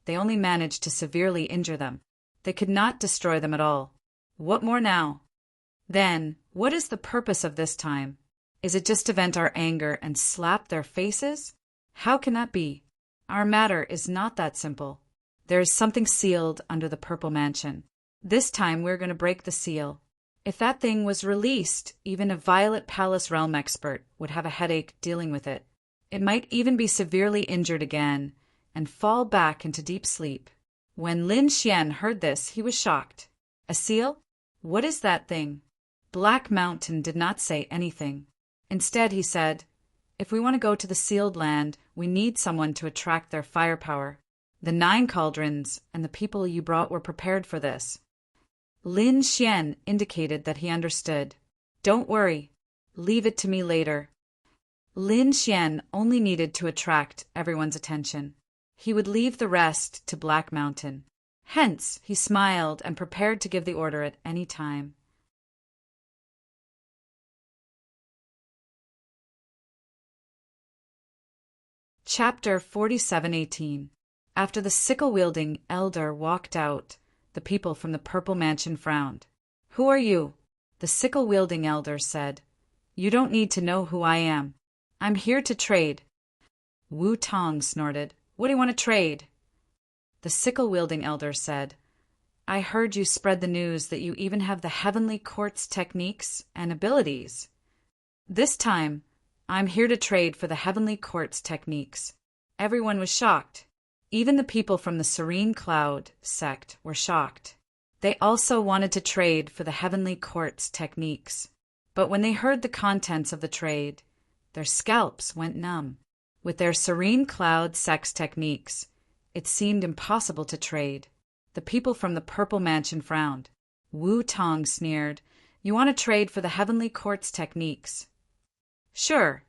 they only managed to severely injure them. They could not destroy them at all. What more now? Then, what is the purpose of this time? Is it just to vent our anger and slap their faces? How can that be? Our matter is not that simple. There is something sealed under the Purple Mansion. This time we're going to break the seal. If that thing was released, even a Violet Palace realm expert would have a headache dealing with it. It might even be severely injured again and fall back into deep sleep." When Lin Xian heard this, he was shocked. "A seal? What is that thing?" Black Mountain did not say anything. Instead, he said, "If we want to go to the sealed land, we need someone to attract their firepower. The 9 cauldrons and the people you brought were prepared for this." Lin Xian indicated that he understood. "Don't worry. Leave it to me later." Lin Xian only needed to attract everyone's attention. He would leave the rest to Black Mountain. Hence, he smiled and prepared to give the order at any time. Chapter 47:18. After the sickle-wielding elder walked out, the people from the Purple Mansion frowned. "Who are you?" The sickle-wielding elder said. "You don't need to know who I am. I'm here to trade." Wu Tong snorted. "What do you want to trade?" The sickle-wielding elder said, "I heard you spread the news that you even have the heavenly court's techniques and abilities. This time, I'm here to trade for the heavenly court's techniques." Everyone was shocked. Even the people from the Serene Cloud sect were shocked. They also wanted to trade for the heavenly court's techniques. But when they heard the contents of the trade, their scalps went numb. With their Serene Cloud sect's techniques, it seemed impossible to trade. The people from the Purple Mansion frowned. Wu Tong sneered, "You want to trade for the heavenly court's techniques? Sure,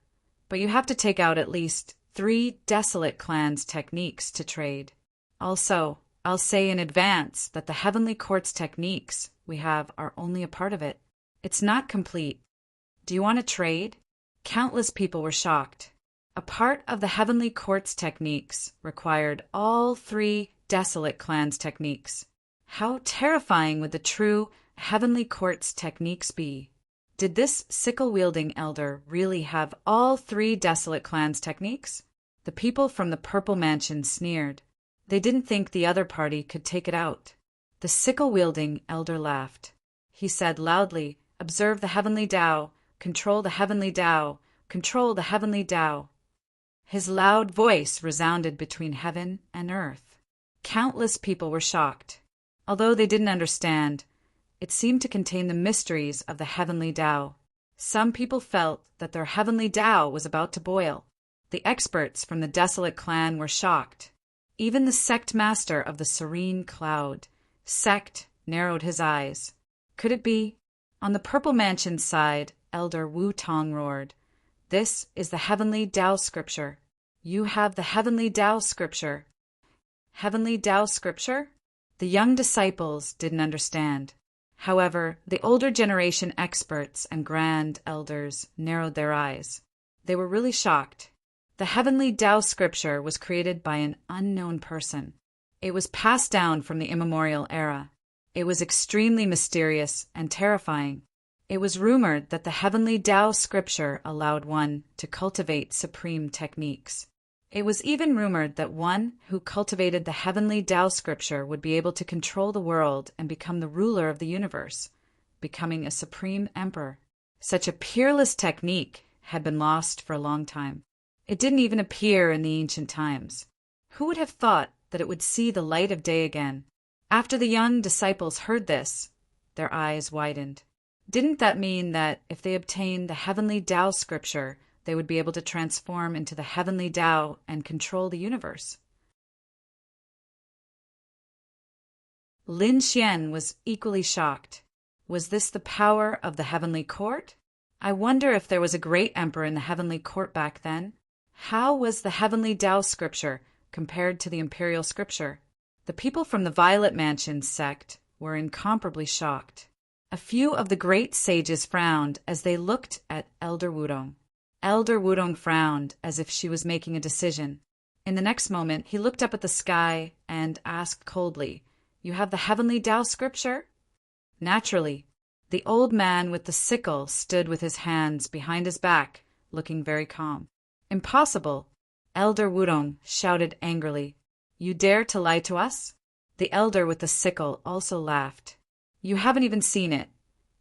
but you have to take out at least 3 desolate clans' techniques to trade. Also, I'll say in advance that the heavenly court's techniques we have are only a part of it. It's not complete. Do you want to trade?" Countless people were shocked. A part of the heavenly court's techniques required all 3 desolate clans' techniques. How terrifying would the true heavenly court's techniques be? Did this sickle-wielding elder really have all 3 desolate clans' techniques? The people from the Purple Mansion sneered. They didn't think the other party could take it out. The sickle-wielding elder laughed. He said loudly, "Observe the heavenly Tao, control the heavenly Tao, control the heavenly Tao." His loud voice resounded between heaven and earth. Countless people were shocked. Although they didn't understand, it seemed to contain the mysteries of the heavenly Tao. Some people felt that their heavenly Tao was about to boil. The experts from the desolate clan were shocked. Even the sect master of the Serene Cloud sect narrowed his eyes. Could it be? On the Purple Mansion side, Elder Wu Tong roared, "This is the heavenly Tao scripture. You have the heavenly Tao scripture." Heavenly Tao scripture? The young disciples didn't understand. However, the older generation experts and grand elders narrowed their eyes. They were really shocked. The heavenly Tao scripture was created by an unknown person. It was passed down from the immemorial era. It was extremely mysterious and terrifying. It was rumored that the heavenly Tao scripture allowed one to cultivate supreme techniques. It was even rumored that one who cultivated the heavenly Tao scripture would be able to control the world and become the ruler of the universe, becoming a supreme emperor. Such a peerless technique had been lost for a long time. It didn't even appear in the ancient times. Who would have thought that it would see the light of day again? After the young disciples heard this, their eyes widened. Didn't that mean that if they obtained the heavenly Tao scripture, they would be able to transform into the heavenly Tao and control the universe? Lin Xian was equally shocked. Was this the power of the heavenly court? I wonder if there was a great emperor in the heavenly court back then. How was the heavenly Tao scripture compared to the imperial scripture? The people from the Violet Mansion sect were incomparably shocked. A few of the great sages frowned as they looked at Elder Wudong. Elder Wudong frowned as if she was making a decision. In the next moment, he looked up at the sky and asked coldly, "You have the heavenly Tao scripture?" Naturally, the old man with the sickle stood with his hands behind his back, looking very calm. "Impossible!" Elder Wudong shouted angrily. "You dare to lie to us?" The elder with the sickle also laughed. "You haven't even seen it,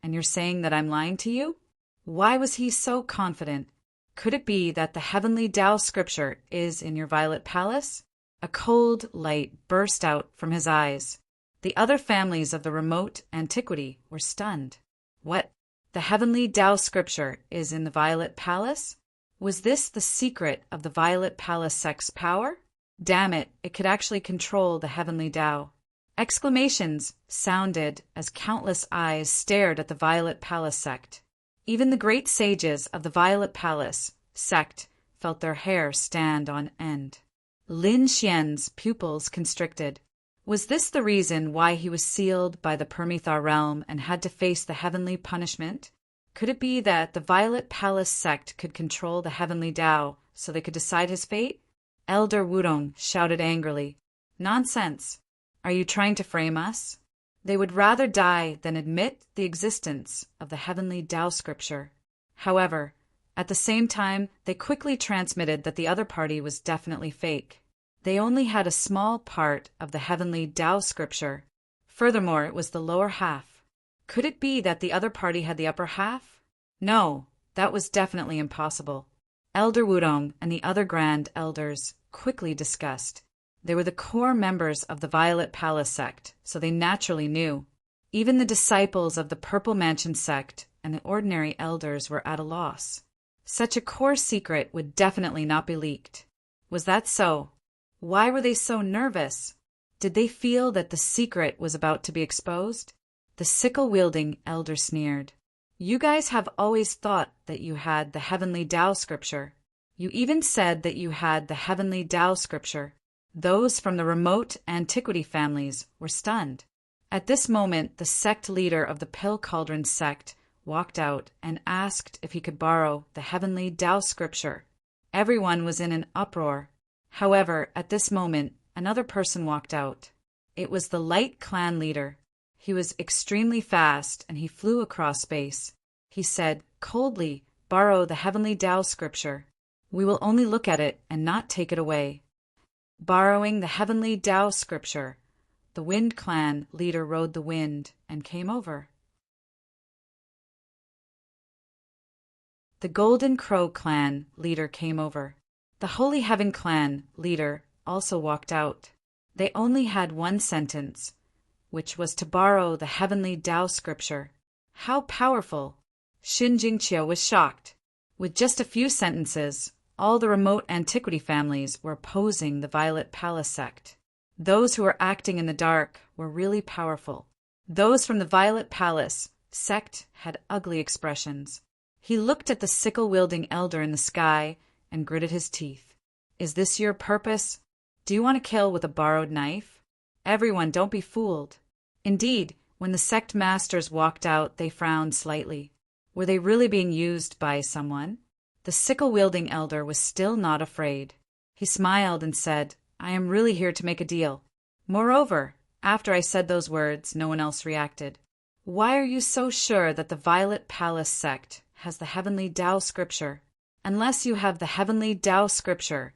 and you're saying that I'm lying to you?" Why was he so confident? Could it be that the heavenly Tao scripture is in your Violet Palace? A cold light burst out from his eyes. The other families of the remote antiquity were stunned. What? The heavenly Tao scripture is in the Violet Palace? Was this the secret of the Violet Palace sect's power? Damn it, it could actually control the heavenly Tao. Exclamations sounded as countless eyes stared at the Violet Palace sect. Even the great sages of the Violet Palace sect felt their hair stand on end. Lin Xian's pupils constricted. Was this the reason why he was sealed by the Permethar realm and had to face the heavenly punishment? Could it be that the Violet Palace sect could control the heavenly Tao so they could decide his fate? Elder Wudong shouted angrily, "Nonsense! Are you trying to frame us?" They would rather die than admit the existence of the heavenly Tao scripture. However, at the same time, they quickly transmitted that the other party was definitely fake. They only had a small part of the heavenly Tao scripture. Furthermore, it was the lower half. Could it be that the other party had the upper half? No, that was definitely impossible. Elder Wudong and the other grand elders quickly discussed. They were the core members of the Violet Palace sect, so they naturally knew. Even the disciples of the Purple Mansion sect and the ordinary elders were at a loss. Such a core secret would definitely not be leaked. Was that so? Why were they so nervous? Did they feel that the secret was about to be exposed? The sickle-wielding elder sneered. "You guys have always thought that you had the heavenly Tao scripture. You even said that you had the heavenly Tao scripture." Those from the remote antiquity families were stunned. At this moment, the sect leader of the Pill Cauldron sect walked out and asked if he could borrow the heavenly Tao scripture. Everyone was in an uproar. However, at this moment, another person walked out. It was the Light Clan leader. He was extremely fast and he flew across space. He said coldly, "Borrow the heavenly Tao scripture. We will only look at it and not take it away." Borrowing the heavenly Tao scripture, the Wind Clan leader rode the wind and came over. The Golden Crow Clan leader came over. The Holy Heaven Clan leader also walked out. They only had one sentence, which was to borrow the heavenly Tao scripture. How powerful! Xin Jingqiu was shocked. With just a few sentences, all the remote antiquity families were opposing the Violet Palace sect. Those who were acting in the dark were really powerful. Those from the Violet Palace sect had ugly expressions. He looked at the sickle-wielding elder in the sky and gritted his teeth. "Is this your purpose? Do you want to kill with a borrowed knife?" Everyone, don't be fooled. Indeed, when the sect masters walked out, they frowned slightly. Were they really being used by someone? The sickle-wielding elder was still not afraid. He smiled and said, I am really here to make a deal. Moreover, after I said those words, no one else reacted. Why are you so sure that the Violet Palace sect has the heavenly Tao scripture? Unless you have the heavenly Tao scripture,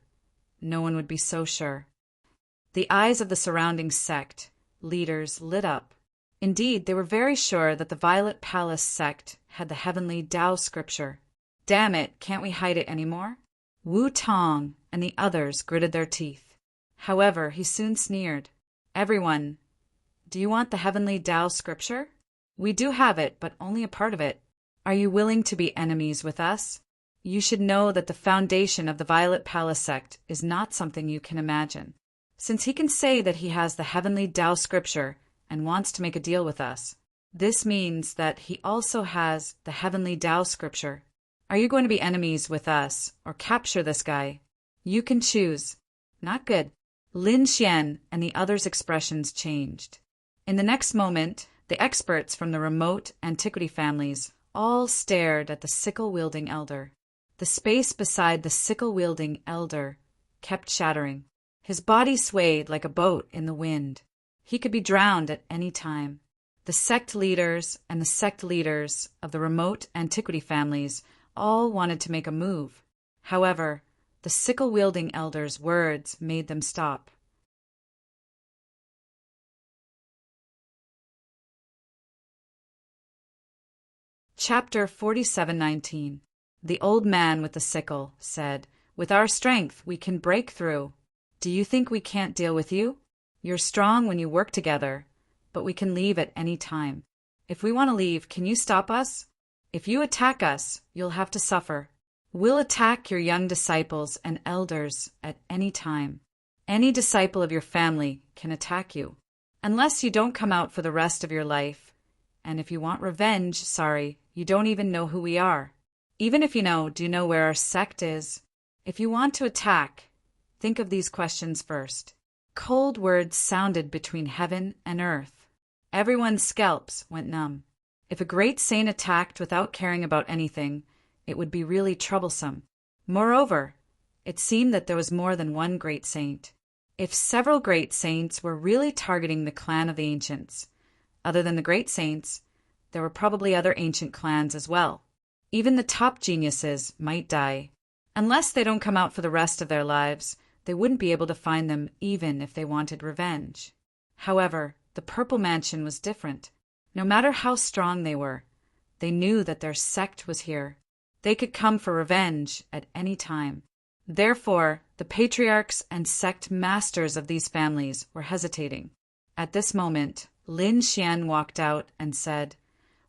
no one would be so sure. The eyes of the surrounding sect leaders lit up. Indeed, they were very sure that the Violet Palace sect had the heavenly Tao scripture. Damn it, can't we hide it anymore? Wu Tong and the others gritted their teeth. However, he soon sneered. Everyone, do you want the heavenly Tao scripture? We do have it, but only a part of it. Are you willing to be enemies with us? You should know that the foundation of the Violet Palace sect is not something you can imagine. Since he can say that he has the heavenly Tao scripture and wants to make a deal with us, this means that he also has the heavenly Tao scripture. Are you going to be enemies with us or capture this guy? You can choose. Not good. Lin Xian and the others' expressions changed. In the next moment, the experts from the remote antiquity families all stared at the sickle-wielding elder. The space beside the sickle-wielding elder kept shattering. His body swayed like a boat in the wind. He could be drowned at any time. The sect leaders and the sect leaders of the remote antiquity families all wanted to make a move. However, the sickle-wielding elder's words made them stop. Chapter 47:19. The old man with the sickle said, With our strength, we can break through. Do you think we can't deal with you? You're strong when you work together, but we can leave at any time. If we want to leave, can you stop us? If you attack us, you'll have to suffer. We'll attack your young disciples and elders at any time. Any disciple of your family can attack you, unless you don't come out for the rest of your life. And if you want revenge, sorry, you don't even know who we are. Even if you know, do you know where our sect is? If you want to attack, think of these questions first. Cold words sounded between heaven and earth. Everyone's scalps went numb. If a great saint attacked without caring about anything, it would be really troublesome. Moreover, it seemed that there was more than one great saint. If several great saints were really targeting the clan of the ancients, other than the great saints, there were probably other ancient clans as well. Even the top geniuses might die. Unless they don't come out for the rest of their lives, they wouldn't be able to find them even if they wanted revenge. However, the Purple Mansion was different. No matter how strong they were, they knew that their sect was here. They could come for revenge at any time. Therefore, the patriarchs and sect masters of these families were hesitating. At this moment, Lin Xian walked out and said,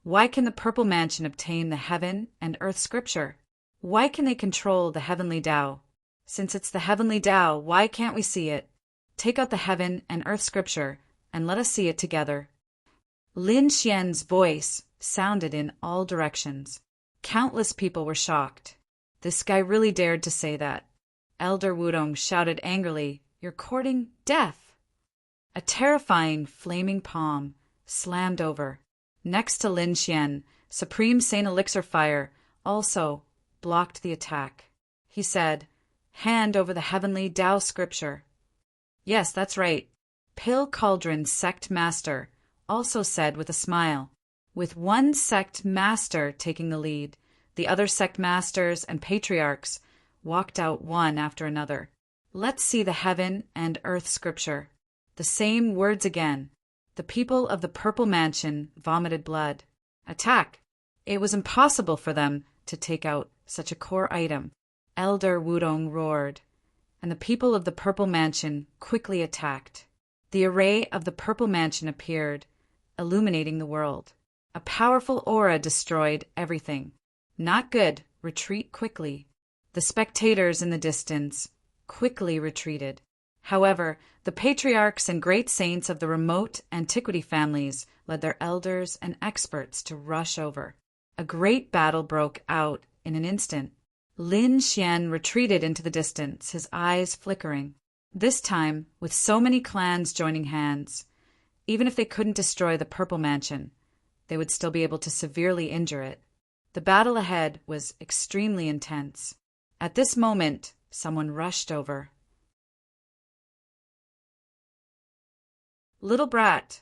Why can the Purple Mansion obtain the heaven and earth scripture? Why can they control the heavenly Tao? Since it's the heavenly Tao, why can't we see it? Take out the heaven and earth scripture and let us see it together. Lin Xian's voice sounded in all directions. Countless people were shocked. This guy really dared to say that. Elder Wudong shouted angrily, You're courting death. A terrifying flaming palm slammed over. Next to Lin Xian, Supreme Saint Elixir Fire also blocked the attack. He said, Hand over the heavenly Tao scripture. Yes, that's right. Pale Cauldron Sect Master also said with a smile. With one sect master taking the lead, the other sect masters and patriarchs walked out one after another. Let's see the heaven and earth scripture. The same words again. The people of the Purple Mansion vomited blood. Attack! It was impossible for them to take out such a core item. Elder Wudong roared, and the people of the Purple Mansion quickly attacked. The array of the Purple Mansion appeared, illuminating the world. A powerful aura destroyed everything. Not good. Retreat quickly. The spectators in the distance quickly retreated. However, the patriarchs and great saints of the remote antiquity families led their elders and experts to rush over. A great battle broke out in an instant. Lin Xian retreated into the distance, his eyes flickering. This time, with so many clans joining hands, even if they couldn't destroy the Purple Mansion, they would still be able to severely injure it. The battle ahead was extremely intense. At this moment, someone rushed over. "Little brat,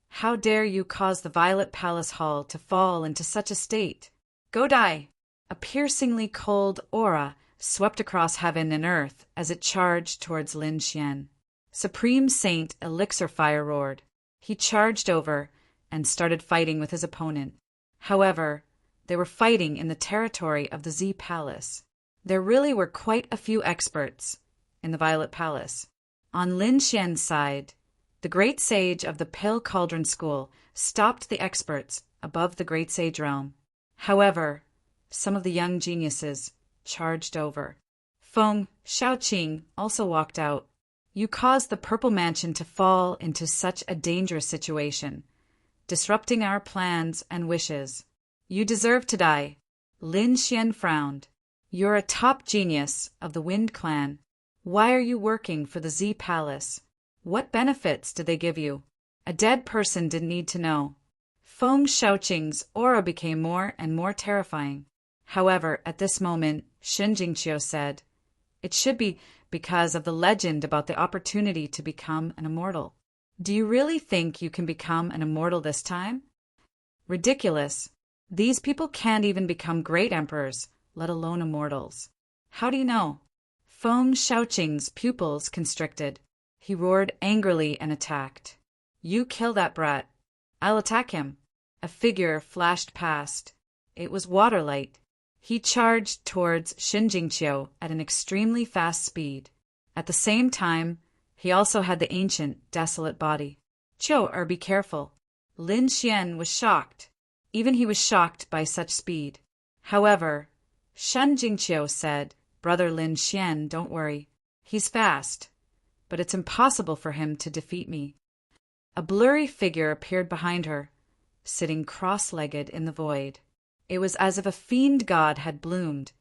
how dare you cause the Violet Palace Hall to fall into such a state? Go die!" A piercingly cold aura swept across heaven and earth as it charged towards Lin Xian. Supreme Saint Elixir Fire roared. He charged over and started fighting with his opponent. However, they were fighting in the territory of the Z Palace. There really were quite a few experts in the Violet Palace. On Lin Xian's side, the Great Sage of the Pale Cauldron School stopped the experts above the Great Sage realm. However, some of the young geniuses charged over. Feng Shaoqing also walked out. "You caused the Purple Mansion to fall into such a dangerous situation, disrupting our plans and wishes. You deserve to die." Lin Xian frowned. "You're a top genius of the Wind Clan. Why are you working for the Z Palace? What benefits did they give you?" A dead person didn't need to know. Feng Shaoqing's aura became more and more terrifying. However, at this moment, Shen Jingqiu said, "It should be because of the legend about the opportunity to become an immortal. Do you really think you can become an immortal this time? Ridiculous. These people can't even become great emperors, let alone immortals." "How do you know?" Feng Shaoqing's pupils constricted. He roared angrily and attacked. "You kill that brat. I'll attack him." A figure flashed past. It was Waterlight. He charged towards Shen Jingqiu at an extremely fast speed. At the same time, he also had the ancient, desolate body. "Qiu, be careful." Lin Xian was shocked. Even he was shocked by such speed. However, Shen Jingqiu said, "Brother Lin Xian, don't worry. He's fast, but it's impossible for him to defeat me." A blurry figure appeared behind her, sitting cross-legged in the void. It was as if a fiend god had bloomed,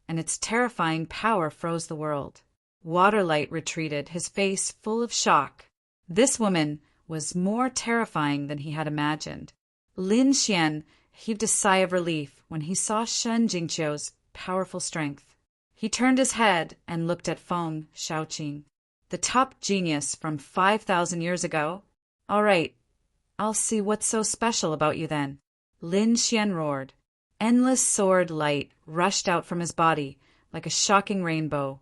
and its terrifying power froze the world. Waterlight retreated, his face full of shock. This woman was more terrifying than he had imagined. Lin Xian heaved a sigh of relief when he saw Shen Jingqiu's powerful strength. He turned his head and looked at Feng Shaoqing, the top genius from 5,000 years ago. "All right, I'll see what's so special about you then." Lin Xian roared. Endless sword light rushed out from his body like a shocking rainbow,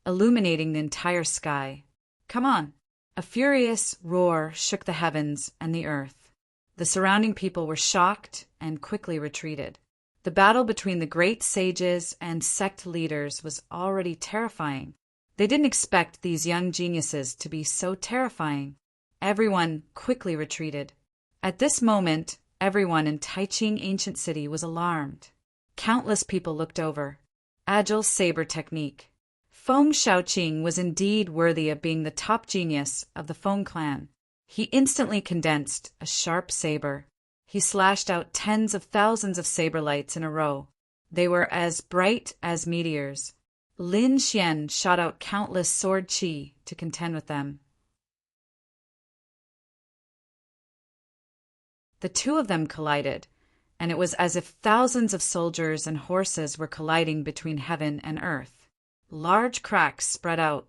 illuminating the entire sky. "Come on!" A furious roar shook the heavens and the earth. The surrounding people were shocked and quickly retreated. The battle between the great sages and sect leaders was already terrifying. They didn't expect these young geniuses to be so terrifying. Everyone quickly retreated. At this moment, everyone in Taiqing Ancient City was alarmed. Countless people looked over. Agile saber technique. Feng Shaoqing was indeed worthy of being the top genius of the Feng clan. He instantly condensed a sharp saber. He slashed out tens of thousands of saber lights in a row. They were as bright as meteors. Lin Xian shot out countless sword qi to contend with them. The two of them collided, and it was as if thousands of soldiers and horses were colliding between heaven and earth. Large cracks spread out.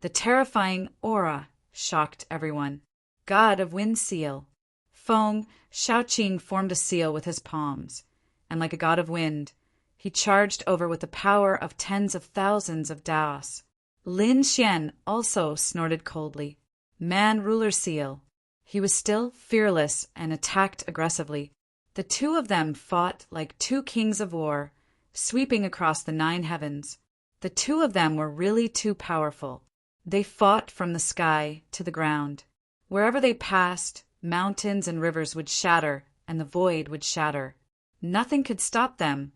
The terrifying aura shocked everyone. God of Wind Seal. Feng Shaoqing formed a seal with his palms, and like a god of wind, he charged over with the power of tens of thousands of Daos. Lin Xian also snorted coldly. Man Ruler Seal. He was still fearless and attacked aggressively. The two of them fought like two kings of war, sweeping across the 9 heavens. The two of them were really too powerful. They fought from the sky to the ground. Wherever they passed, mountains and rivers would shatter, and the void would shatter. Nothing could stop them,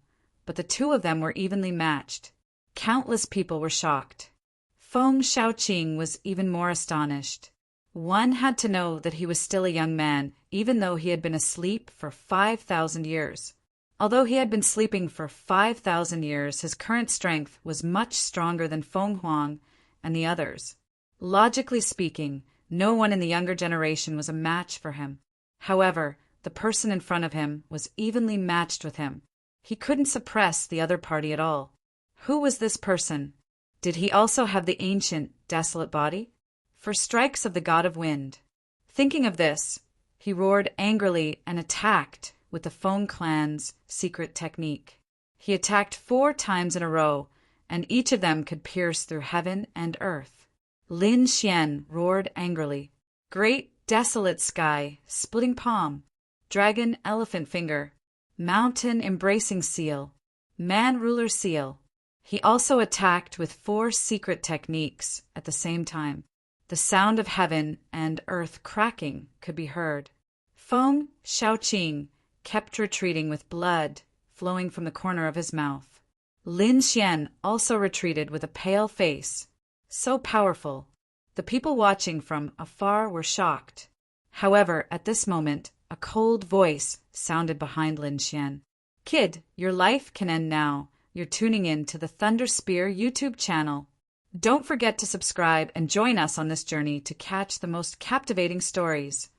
but the two of them were evenly matched. Countless people were shocked. Feng Shaoqing was even more astonished. One had to know that he was still a young man, even though he had been asleep for 5,000 years. Although he had been sleeping for 5,000 years, his current strength was much stronger than Feng Huang and the others. Logically speaking, no one in the younger generation was a match for him. However, the person in front of him was evenly matched with him. He couldn't suppress the other party at all. Who was this person? Did he also have the ancient, desolate body? For strikes of the god of wind. Thinking of this, he roared angrily and attacked with the Feng clan's secret technique. He attacked 4 times in a row, and each of them could pierce through heaven and earth. Lin Xian roared angrily. Great desolate sky, splitting palm, dragon elephant finger, mountain embracing seal, man ruler seal. He also attacked with 4 secret techniques at the same time. The sound of heaven and earth cracking could be heard. Feng Shaoqing kept retreating with blood flowing from the corner of his mouth. Lin Xian also retreated with a pale face. So powerful. The people watching from afar were shocked. However, at this moment, a cold voice sounded behind Lin Xian. Kid, your life can end now. You're tuning in to the Thunder Spear YouTube channel. Don't forget to subscribe and join us on this journey to catch the most captivating stories.